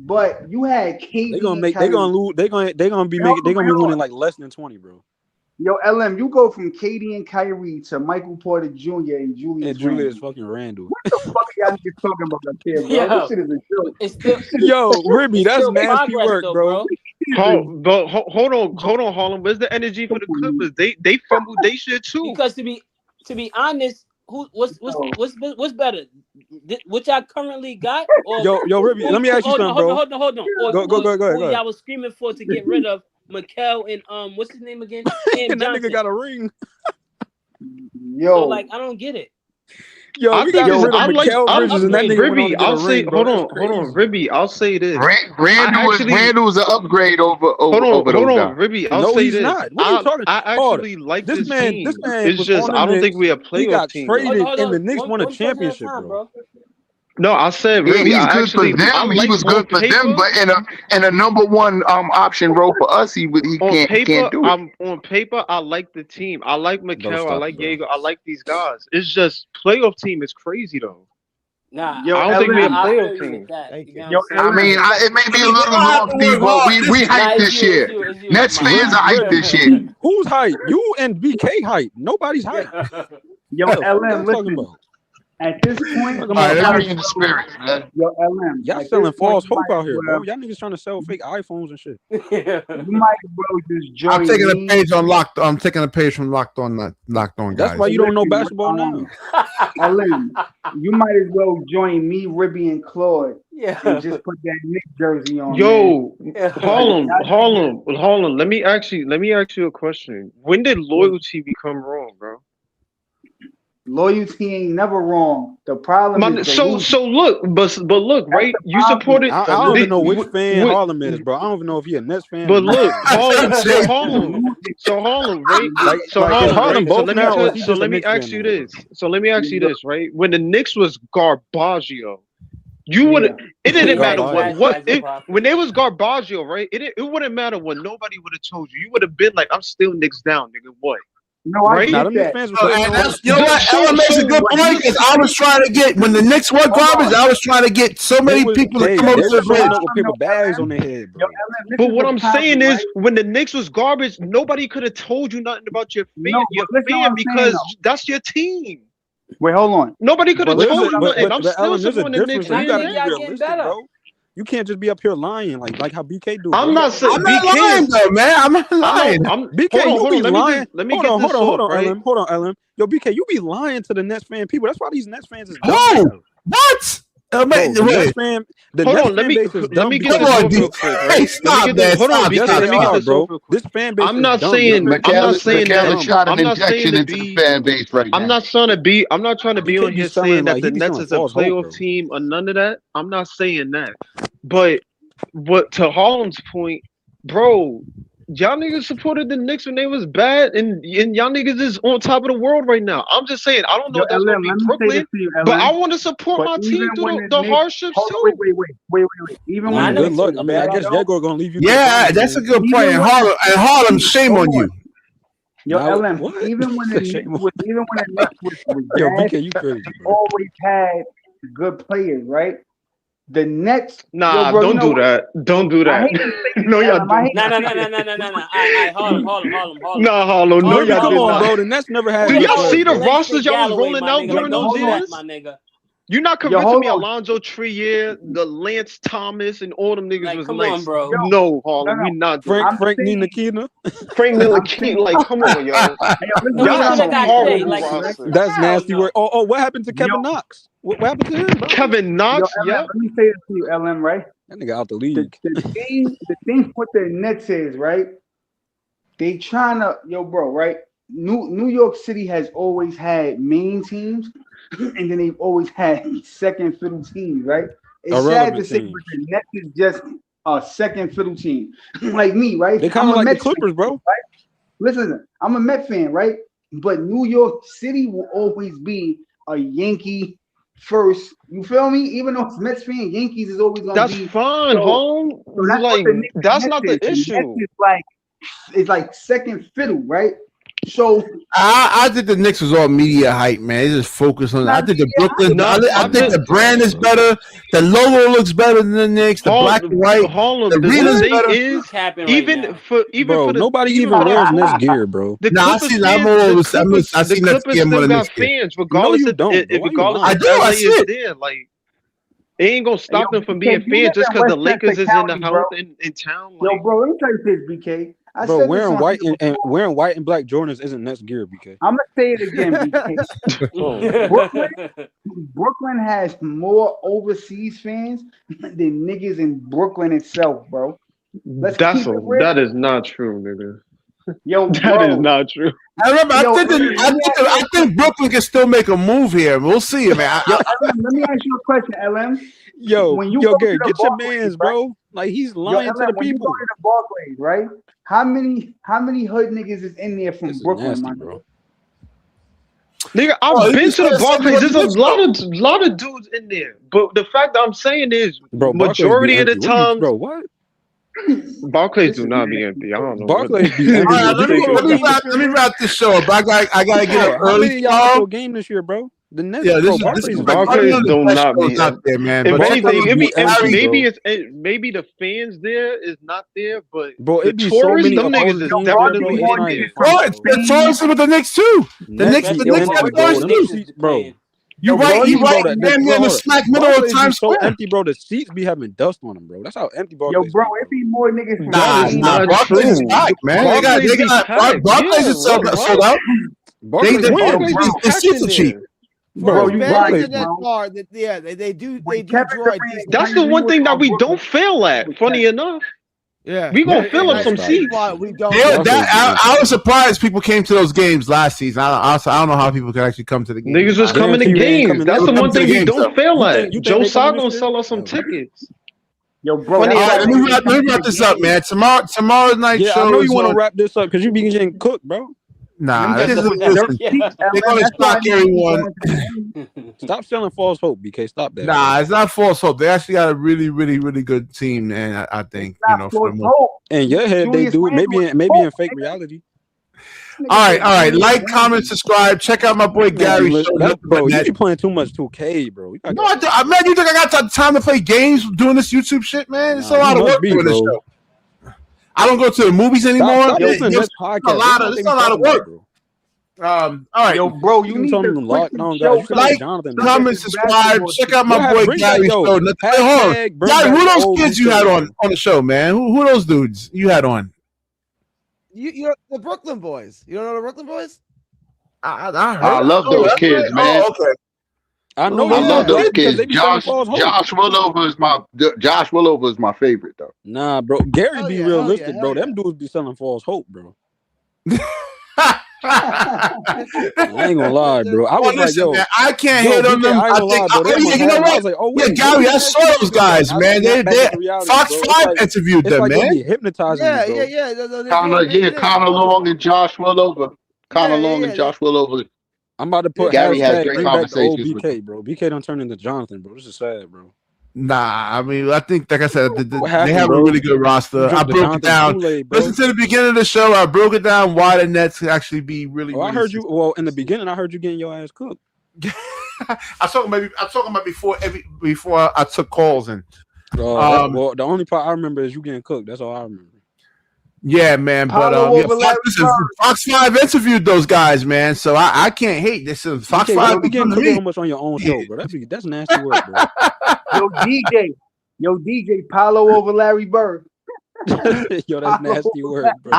But you had KD. They gonna make. and They gonna Kyrie. lose. They gonna be Yo, making. They gonna be yo. winning like less than 20, bro. Yo, LM, you go from KD and Kyrie to Michael Porter Jr. and Julius And Julius Randle. fucking Randle. What the fuck are y'all niggas talking about up here, bro? Yo. This shit is a joke. It's still Yo, Ribby, that's still nasty progress work, though, bro. Hold on, Harlem. Where's the energy for the Clippers? They fumbled they shit too. Because to be honest, what's better? What y'all currently got? Or Yo, Ribby, let me ask you something, bro. Hold on. Or Go ahead. y'all was screaming for to get rid of Mikel and what's his name again? Cam And that Johnson. nigga got a ring. Yo, So like I don't get it. Yo, I we think got rid I of like Mikal Bridges and that nigga went on Ribby. to get I'll a say, ring, bro. hold on, Ribby. I'll say this. Randall's an upgrade over those guys. Ribby. I'll No, say he's this. not. What are you talking? I Hold actually like This this man team. was It's just on the I don't Knicks. think we're a He playoff got team. traded, Hold and the on. Knicks won a One person at a championship, time, bro. No, I said Yeah, Ribby. he's I good for actually I them. He like was good for them, but in a number one option role for us, he can't do it. on paper, I like the team. I like Bro, Mikel. I stop, like bro. Jaeger. I like these guys. It's just playoff team is crazy though. Nah, Yo, I don't think we're a LM. I feel playoff you team. with that. Thank You you. know Yo, what I'm I saying? mean, it may be a They little don't have to lofty, work but hard. we Nah, hype it's this you, year. it's you, it's you. Nets My fans are hype this year. Who's hype? You and BK hype. Nobody's hype. Yo, What the fuck LM, y'all talking listen. about? At this point, Talking All right, about let me in the spirit, man. yo, LM. y'all At selling this point, false you hope might out as here, well- bro. Y'all niggas trying to sell fake iPhones and shit. You might as well just join I'm taking me. a page on Locked. I'm taking a page from Locked On guys. That's why you don't know basketball now. LM, you might as well join me, Ribby, and Claude, Yeah. and just put that Nick jersey on. Yo, Yeah. Harlem. Let me ask you a question. When did loyalty become wrong, bro? Loyalty ain't never wrong. The problem is So look, but look, right? You supported. I don't even know which what- fan what- Harlem is, bro. I don't even know if he a Nets fan. But or not. look, Harlem, right? Like, So like, is Harlem, Harlem right? So both let me now, or is he so just a let me Knicks ask fan you now? this. So let me ask you this, right? When the Knicks was Garbaggio, you would have. It didn't matter when they was Garbaggio, right? It wouldn't matter what nobody would have told you. You would have been like, I'm still Knicks down, nigga. What? No, I Right? get Now them Knicks that. fans were Oh, saying and no. that's, you know what? Ellen makes a good point because I was trying to get when the Knicks were garbage. I was trying to get so many people to come over They to were the showing bridge. up with paper bags on their head, bro. Yo, LM, this But is what the I'm problem, saying is, right? when the Knicks was garbage, nobody could have told you nothing about your fan, No, but listen what I'm saying, because though. that's your team. Wait, hold on. Nobody could have But told listen, you nothing. I'm but still Ellen, there's a supporting the difference. Knicks. So you And I gotta think be y'all getting realistic, better. bro. You can't just be up here lying like how BK do. I'm bro. not saying I'm not lying though, man. I'm not lying. BK, hold on. you be Let lying. me get this off, right? Ellen. Hold on, Ellen. Yo, BK, you be lying to the Nets fan people. That's why these Nets fans is dumb. Who? Now. What? Bro, Man, the wait. Nets fan, the Hold Nets on, let fan me- base is let dumb me get because Come this on, off D. real quick, Hey, right? stop that. Hold on, Stop, BK. yes, stop. Let me they get are, this bro. off real quick. This fan base I'm not is dumb. saying. Yo. I'm not saying Mikal that. is trying I'm an not saying injection to into the be. fan base right I'm now. not trying to be. I'm not trying to be BK on be here selling saying that like the he be Nets selling is a false hope, playoff bro. team or none of that. I'm not saying that. But what to Harlem's point, bro, y'all niggas supported the Knicks when they was bad, and y'all niggas is on top of the world right now. I'm just saying, I don't know Yo, if that's gonna LM, be let me say Brooklyn, this to you, LM. but I want to support But my team even through when the Knicks, hardships hold on, too. wait. Even I Nah, when mean, the know good what luck. you- I mean, I guess yo, Jaguar gonna leave you. to the Yeah, comments, that's a man. good point. Even And when- Harlem, shame hold on you. Yo, Now, LM, what? even when the Shame Knicks on- was Yo, bad, BK, you crazy, they bro. always had good players, right? The Nets, Nah, yo, bro, don't you know do what? that. Don't do I that. hate to say No, this, y'all LM, I hate Nah. to say this. Harlem. Nah, Harlem. No, Harlem, y'all come did on, not. bro. The Nets never had Do good y'all players, see the bro. rosters y'all was Galloway, rolling my out nigga. during Like, those don't do that, years? my nigga. You're not Yo, convincing hold me on. Alonzo Trier, the Lance Thomas, and all them niggas Like, was come nice. on, bro. No, Harlem, No. we not doing I'm Frank saying- Ntilikina. Frank I'm Ntilikina, saying- like, come on, yo. Hey, yo, listen No, to Y'all what have I'm a guy saying, say, horrible like, roster. That's hell nasty no. work. Oh, what happened to Kevin Yo. Knox? What happened to him, bro? Kevin Yo, Knox, LM, yeah. let me say this to you, LM, right? That nigga out the The league. thing with the Nets is, right? They trying to, yo, bro, right? New York City has always had main teams, and then they've always had second fiddle teams, right? It's sad to Irrelevant say, teams. but the Nets is just a second fiddle team, like me, right? They kind I'm of a like the Mets fan, Clippers, bro. Listen, I'm a Met fan, right? But New York City will always be a Yankee first. You feel me? Even though it's Mets fan, Yankees is always gonna That's be. fine, So- home. So that's Like, what the that's Nets not is. the issue. Nets is like second fiddle, right? So I think the Knicks was all media hype, man. They just focus on. I think the Brooklyn. No, I think I the brand is better. The logo looks better than the Knicks. The black and white. Harlem, the the arena's thing better. You is, capping right even now. for Bro, the nobody even even for the wears Nets Clippers, gear, bro. the Nah, Clippers I'm fans, always. the Clippers, I see the Nets Clippers gear more still than got Knicks gear. fans, regardless you don't, bro. Why you regardless lying? if I do, I LA see is it. there. Like, it ain't gonna stop Yo, them from BK, being you fans live just in because the Westchester Lakers is in the County, house bro. in town. Yo, Like, bro, let me tell you this, BK. I Bro, said this wearing on white here and before. wearing white and black Jordans isn't Nets gear, BK. I'm gonna say it again, BK. Brooklyn has more overseas fans than niggas in Brooklyn itself, bro. That is not true, nigga. Yo, That is not true. I remember. Yo, I think Brooklyn can still make a move here. We'll see, man. Yo, LM, let me ask you a question, LM. Yo, When you yo, go to Gary, the get your Barclays, mans, bro. Like he's lying Yo, to the LM, when you people. go to the Barclays, right? How many hood niggas is in there from This is Brooklyn, nasty, my bro. Nigga, I've been to the Barclays. There's a lot of dudes in there. But the fact that I'm saying is, Bro, majority of the empty. time, Bro, what? Barclays do not be empty. I don't know. Barclays be All empty. right, let me wrap this show up. I gotta get up How early many y'all went to a game this year, bro? The Nets, Yeah, bro. Barclays do not be out there, man. If But anything, empty, maybe the fans there is not there, but bro, the it be tourists, so them many niggas is opposing teams definitely there, bro. in there. the tourists with the Knicks too. The Knicks have tourists too. Bro. You right, damn near in the smack middle of Times so Square. empty, bro. The seats be having dust on them, bro. That's how empty Yo, Barclays. bro, it be more niggas from Nah, Barclays is packed, man. Barclays is sold out. The seats are cheap. Bro, you right, bro. They do draw. That's the one thing that we don't fail at. Funny enough. Yeah, we gonna fill up some seats. We don't. Yeah, I was surprised people came to those games last season. I don't know how people could actually come to the games. Niggas was coming to games. That's the one thing we don't fail at. Joe Tsai gonna sell us some tickets. Yo, bro. All right, let me wrap this up, man. Tomorrow's night show. I know you want to wrap this up because you be getting cooked, bro. Nah, they're gonna shock everyone. Stop selling false hope, BK. Stop that. Nah, it's not false hope. They actually got a really, really, really good team, man. I think for the most. In your head, they do. Maybe in fake reality. All right. Like, comment, subscribe. Check out my boy Gary. Bro, you be playing too much 2K, bro. No, man, you think I got time to play games doing this YouTube shit, man? It's a lot of work doing this show. I don't go to the movies anymore. It's a lot of work. All right, yo, bro, you need to like, comment, subscribe. Check out my boy Gary show. Hold on, Gary, who those kids you had on the show, man? Who those dudes you had on? You the Brooklyn Boys. You don't know the Brooklyn Boys? I love those kids, man. Oh, okay. I love those kids. Josh Willover is my favorite though. Nah, bro. Gary be realistic, bro. Them dudes be selling false hope, bro. I ain't gonna lie, bro. I was like, yo, man, I can't hit on them. I think, you know what? Yeah, Gary, I saw those guys, man. They Fox 5 interviewed them, man. Hypnotizing. Connor Long and Josh Willover. Josh Willover. I'm about to put Gary has great conversations with BK, bro. BK don't turn into Jonathan, bro. This is sad, bro. Nah, I mean, I think, like I said, they have a really good roster. I broke it down. Listen to the beginning of the show. I broke it down why the Nets could actually be really. I heard you. Well, in the beginning, I heard you getting your ass cooked. I'm talking about before I took calls and. Well, the only part I remember is you getting cooked. That's all I remember. Yeah, man, but Fox 5 interviewed those guys, man. So I can't hate this. Fox 5 be getting cooked so much on your own show, bro. That's nasty work, bro. Yo, DJ, Paulo over Larry Bird. Yo, that's nasty work, bro.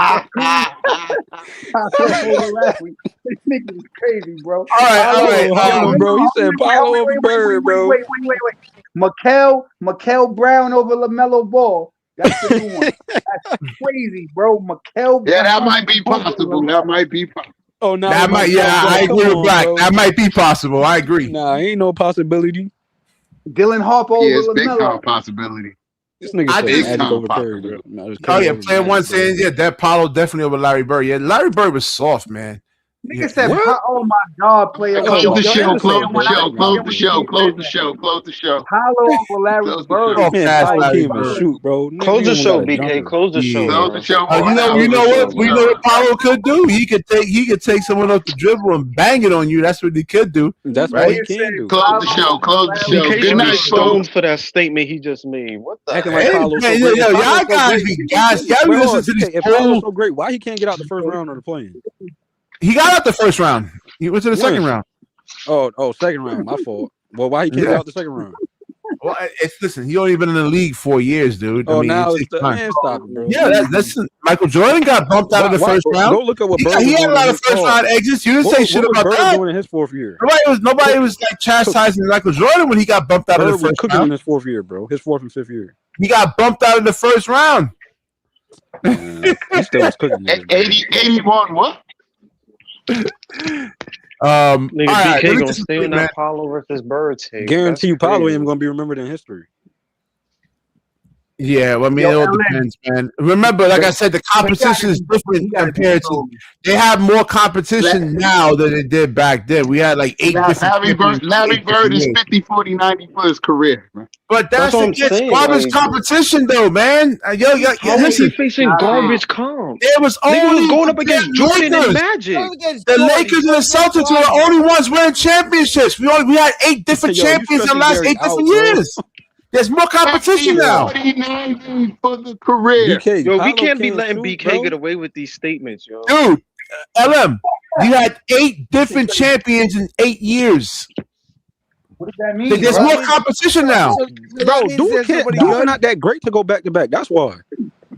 This nigga is crazy, bro. All right, bro. You said Paulo over Bird, bro. Wait. Mikel Brown over LaMelo Ball. That's the new one. That's crazy, bro. Mikel. Yeah, that might be possible. Oh no, that might. Yeah, I agree with Black. Bro. That might be possible. I agree. Nah, ain't no possibility. Dylan Harper over it's LaMelo. Big time possibility. This nigga said Magic over Curry, bro. No, player one saying that Paulo definitely over Larry Bird. Yeah, Larry Bird was soft, man. Nigga said, "Oh my God, player." Close the show. Paulo over Larry Bird. Shoot, bro. Close the show, BK. Close the show. You know what? We know what Paulo could do. He could take someone off the dribble and bang it on you. That's what he could do. That's what he can do. Close the show. BK should be stoned for that statement he just made. What the heck? Y'all guys be guys. Y'all be listening to this. If Paulo's so great, why he can't get out the first round of the play-in? He got out the first round. He went to the second round. Oh, second round. My fault. Well, why he can't get out the second round? Well, listen. He only been in the league 4 years, dude. Oh, I mean, now it's the man stop, bro. Yeah, that's Michael Jordan got bumped out of the first round. Go look at what he had a lot of first round exits. You didn't say shit about that. Doing in his fourth year. Nobody was like chastising Michael Jordan when he got bumped out of the first round. In his fourth year, bro. His fourth and fifth year. He got bumped out of the first round. He still was cooking. niggas, bro. 81 what? Nigga, all right, let BK me gonna just stay say, on man. that Paulo versus Bird tape. Guarantee you, That's Paulo crazy. ain't gonna be remembered in history. Yeah, well, I mean, Yo, it all LM. depends, man. Remember, like I said, the competition is different compared to. They have more competition now than they did back then. We had like 8 different champions. Larry 8 Bird different is years. 50, 40, 90 for his career. Man. But That's that's what I'm against saying, garbage like- competition, though, man. Yo, How was he listen, facing garbage comp? it was Nigga only was going up against the Jordan and Lakers. Magic. The Lakers and the Celtics were the only ones winning championships. We had 8 different Yo, you champions in the stressing last Gary 8 different out, bro. years. There's more competition 50, now. 40, 90 for the career. BK, Yo, we Paulo can't be letting shoot, BK bro. get away with these statements, yo. Dude, LM, you had 8 different champions in 8 years. What does that mean? There's bro? more competition now. Bro, dude are not that great to go back to back. That's why.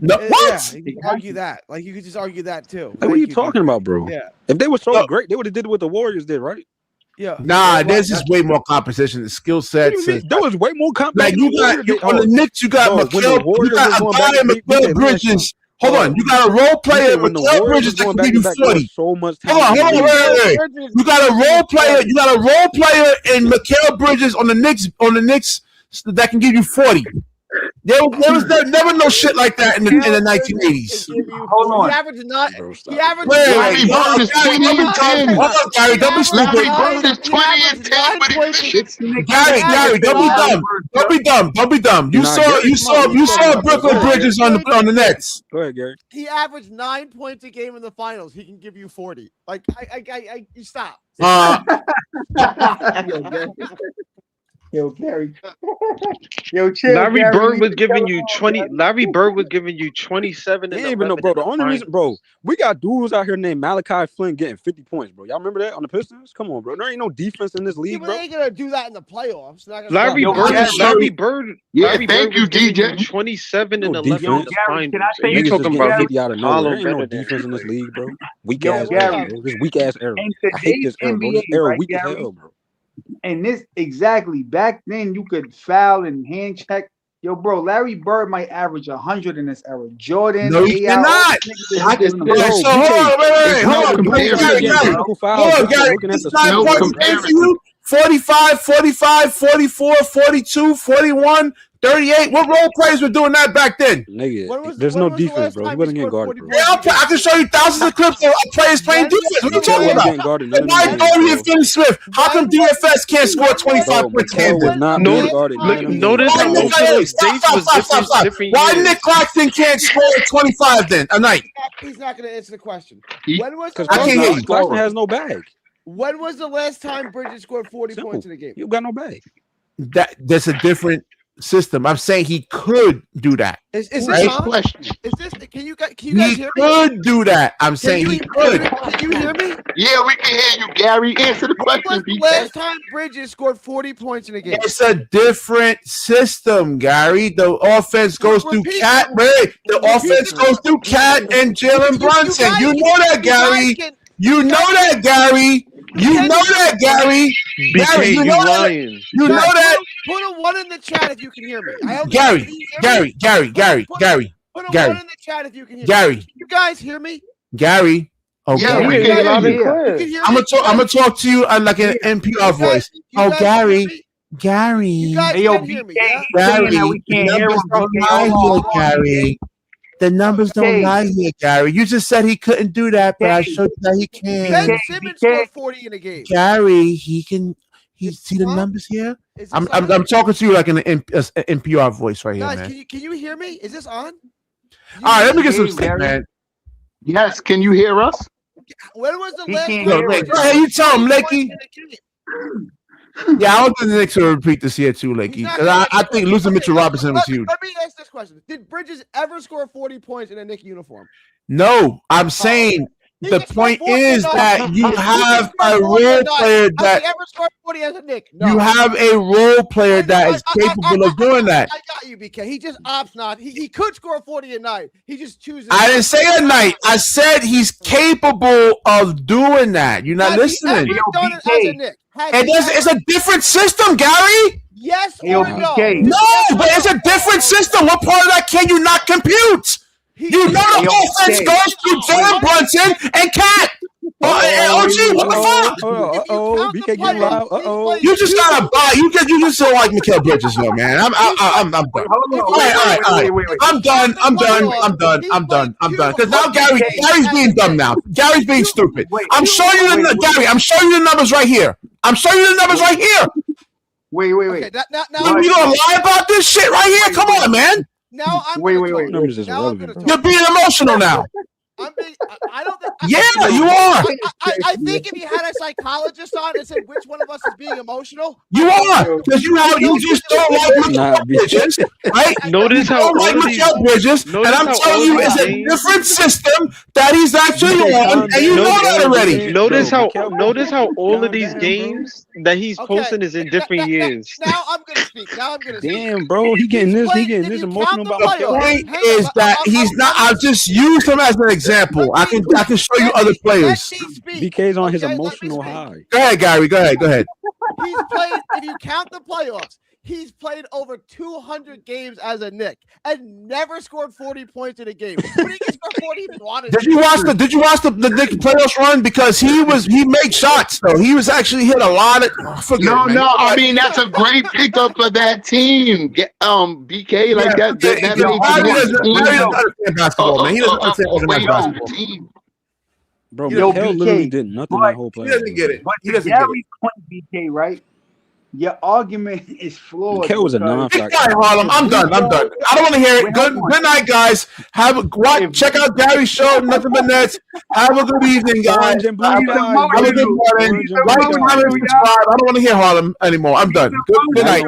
No, what? Yeah, you can argue that. Like, you could just argue that too. Like, what are you talking about, bro? Yeah. If they were so No. great, they would have did what the Warriors did, right? Yeah. Nah, there's just way more competition. The skill What do sets. you mean? There was way more Like competition. you got on the Knicks, you got Bro, when the Mikal, you Warriors got was a going guy back- in BK, Mikal let me Bridges. ask you. Hold on, you got a role player, When the Mikal Warriors Bridges was that going can back give to you back, there 40. was so much Hold talent. on, wait. You got a role player. You got a role player in Mikal Bridges on the Knicks that can give you 40. There was never no shit like that in the 1980s. Hold on. He averaged not. He averaged. Larry Bird is 20 and 10. Hold on, Gary, don't be Larry stupid. Bird is 20 and 10, but it's Gary, don't be dumb. Don't be dumb. You Nah, saw Gary, Brooklyn Bridges on the Nets. Go ahead, Gary. He averaged 9 points a game in the finals. He can give you 40. Like, you stop. Yo, Gary. Yo, chill. Larry Gary, Bird you was need to giving go you on, 20. Gary. Larry Bird was giving you 27 You and ain't even know, 11 bro. in The only reason, finals. bro, we got dudes out here named Malachi Flynn getting 50 points, bro. Y'all remember that on the Pistons? Come on, bro. There ain't no defense in this league, People bro. ain't gonna do that in the playoffs. They're not gonna Larry stop. Bird, Gary, Larry Bird, Yeah, Larry thank Bird you, was giving DJ. you 27 and No 11 in defense. the Gary, can I finals. say And you Niggas something? just talking getting about 50 out of nowhere. Paulo There ain't no better than defense in this anybody. league, bro. Weak Yo, ass Gary. era, bro. This weak ass era. In I hate this today's era, bro. NBA, This era right, weak as Gary? hell, bro. And this exactly back then you could foul and hand check. Yo, bro, Larry Bird might average 100 in this era. Jordan, No, he AI, all cannot. these niggas I is giving just him Yeah, Bro, so BK, hold on, wait, it's hold no on. Niggas comparison. just getting Gary, technical fouls hold on, just for Gary. looking at This the nine stats, No points bro. okay for comparison. you? 45, 45, 44, 42, 41, 38. What role players were doing that back then? Nigga, there's no defense, bro. He wasn't getting guarded, bro. Yeah, I can show you thousands of clips of players playing defense. What are you Mikal talking wasn't about? getting guarded none of them Why games, Dorian bro. Finney-Smith? How come DFS can't score 25 Bro, points a Mikal game? was not No, being guarded none of them games, notice Why how bro. Nick, most of those stop, dates stop, was stop, stop, stop. different Why years. Nick Claxton can't score 25 then a night? He's not gonna answer the question. He- When was Because I can't hear you. Claxton has no bag. when was the last time Bridges scored 40 Simple. points in a game? You got no bag. That's a different system. I'm saying he could do that. Is this Right? on? Question. Is this? Can you guys He hear me? could do that. I'm Can saying he you, could. can you hear me? Yeah, we can hear you, Gary. Answer the When was question, the BK. last time Bridges scored 40 points in a game? It's a different system, Gary. The offense goes through Repeat Cat. that. Wait, the Repeat offense that. goes through Cat and Jalen Brunson. guys You can- know that, you guys Gary. can- You know that, Gary. You Can know you- that, Gary. BK, Gary, you you know that. lying. You know that, Put a 1 in the chat if you can hear me. I hope Gary. can you hear me? Gary. Put a Gary. 1 in the chat if you can hear me. Gary. Can you guys hear me? Gary. Okay. Yeah, We we hear can you hear loud and you. You clear. can hear I'm me? gonna talk to you like an NPR voice. You Oh, guys can Gary. hear me? Gary. You guys Hey, yo, can hear me, BK, yeah? Gary, saying that we the can't hear numbers him, don't BK. lie Hold here, on, Gary. The numbers don't BK. lie here, Gary. You just said he couldn't do that, but I showed you that he Ben can. Simmons BK. scored 40 in a game. Gary, he can. He Is see the what? numbers here. Is this I'm on? talking to you like an NPR voice right here, Guys, man. can you hear me? Is this on? All right, let me get some Hey, stuff, Gary. man. Yes, can you hear us? When was the He last can't time hear Bridges us. Hey, you tell him, scored 40 Lakey. points in a game? Yeah, I don't think the Knicks will repeat this here too, He's Lakey. not 'Cause gonna I answer think the losing question. Mitchell Robinson was huge. Let me ask this question: did Bridges ever score 40 points in a Knicks uniform? No, I'm saying He the just scored point 40 is in a- that you He have just scored a 40 in role a night. player Has that he ever scored 40 as a Knick? No. you have a role player that is capable of doing that. I got you, BK. He just opts not. He could score 40 a night. He just chooses. I didn't say a night. I said he's capable of doing that. You're not Has listening. he ever done it as a Knick? Has And he it's ever- a different system, Gary. yes Yo, or no? BK. No, but it's a different system. What part of that can you not compute? You know the offense goes through Jalen Brunson and Cat. OG, what the fuck? BK getting loud. You just gotta buy. You just don't like Mikal Bridges, no man. I'm done. All right. I'm done. Because now Gary's being dumb now. Gary's being stupid. I'm showing you the numbers right here. Wait. Okay, now you gonna lie about this shit right here? Come on, man. Now I'm wait. Numbers is irrelevant. You're being emotional now. I don't think. Yeah, you are. I think if you had a psychologist on and said which one of us is being emotional, you are because you just don't like Mikal Bridges, right? Notice how you don't like Mikal Bridges, and I'm telling you, it's a different system that he's actually on, and you know that already. Notice how all of these games that he's posting is in different years. Now I'm gonna speak. Damn, bro, he getting this emotional about the point is that he's not. I'll just use him as an example. I can show you other players. BK's on his emotional high. Go ahead, Gary. Go ahead. He's played. If you count the playoffs, he's played over 200 games as a Knick and never scored 40 points in a game. But he can score 40 if he wanted. Did you watch the Knick playoffs run? Because he made shots though. He was actually hit a lot of. I mean that's a great pickup for that team. BK like that. He doesn't understand basketball, man. He doesn't understand basketball. Bro, Mikal literally did nothing that whole play. He doesn't get it. He doesn't get it. Point, BK, right? Your argument is flawed. Mikal was a non-factor. Harlem, I'm done. I don't want to hear it. Good night, guys. Check out Gary's show, Nothing But Nets. Have a good evening, guys. Have a good morning. Like, comment, subscribe. I don't want to hear Harlem anymore. I'm done. Good night.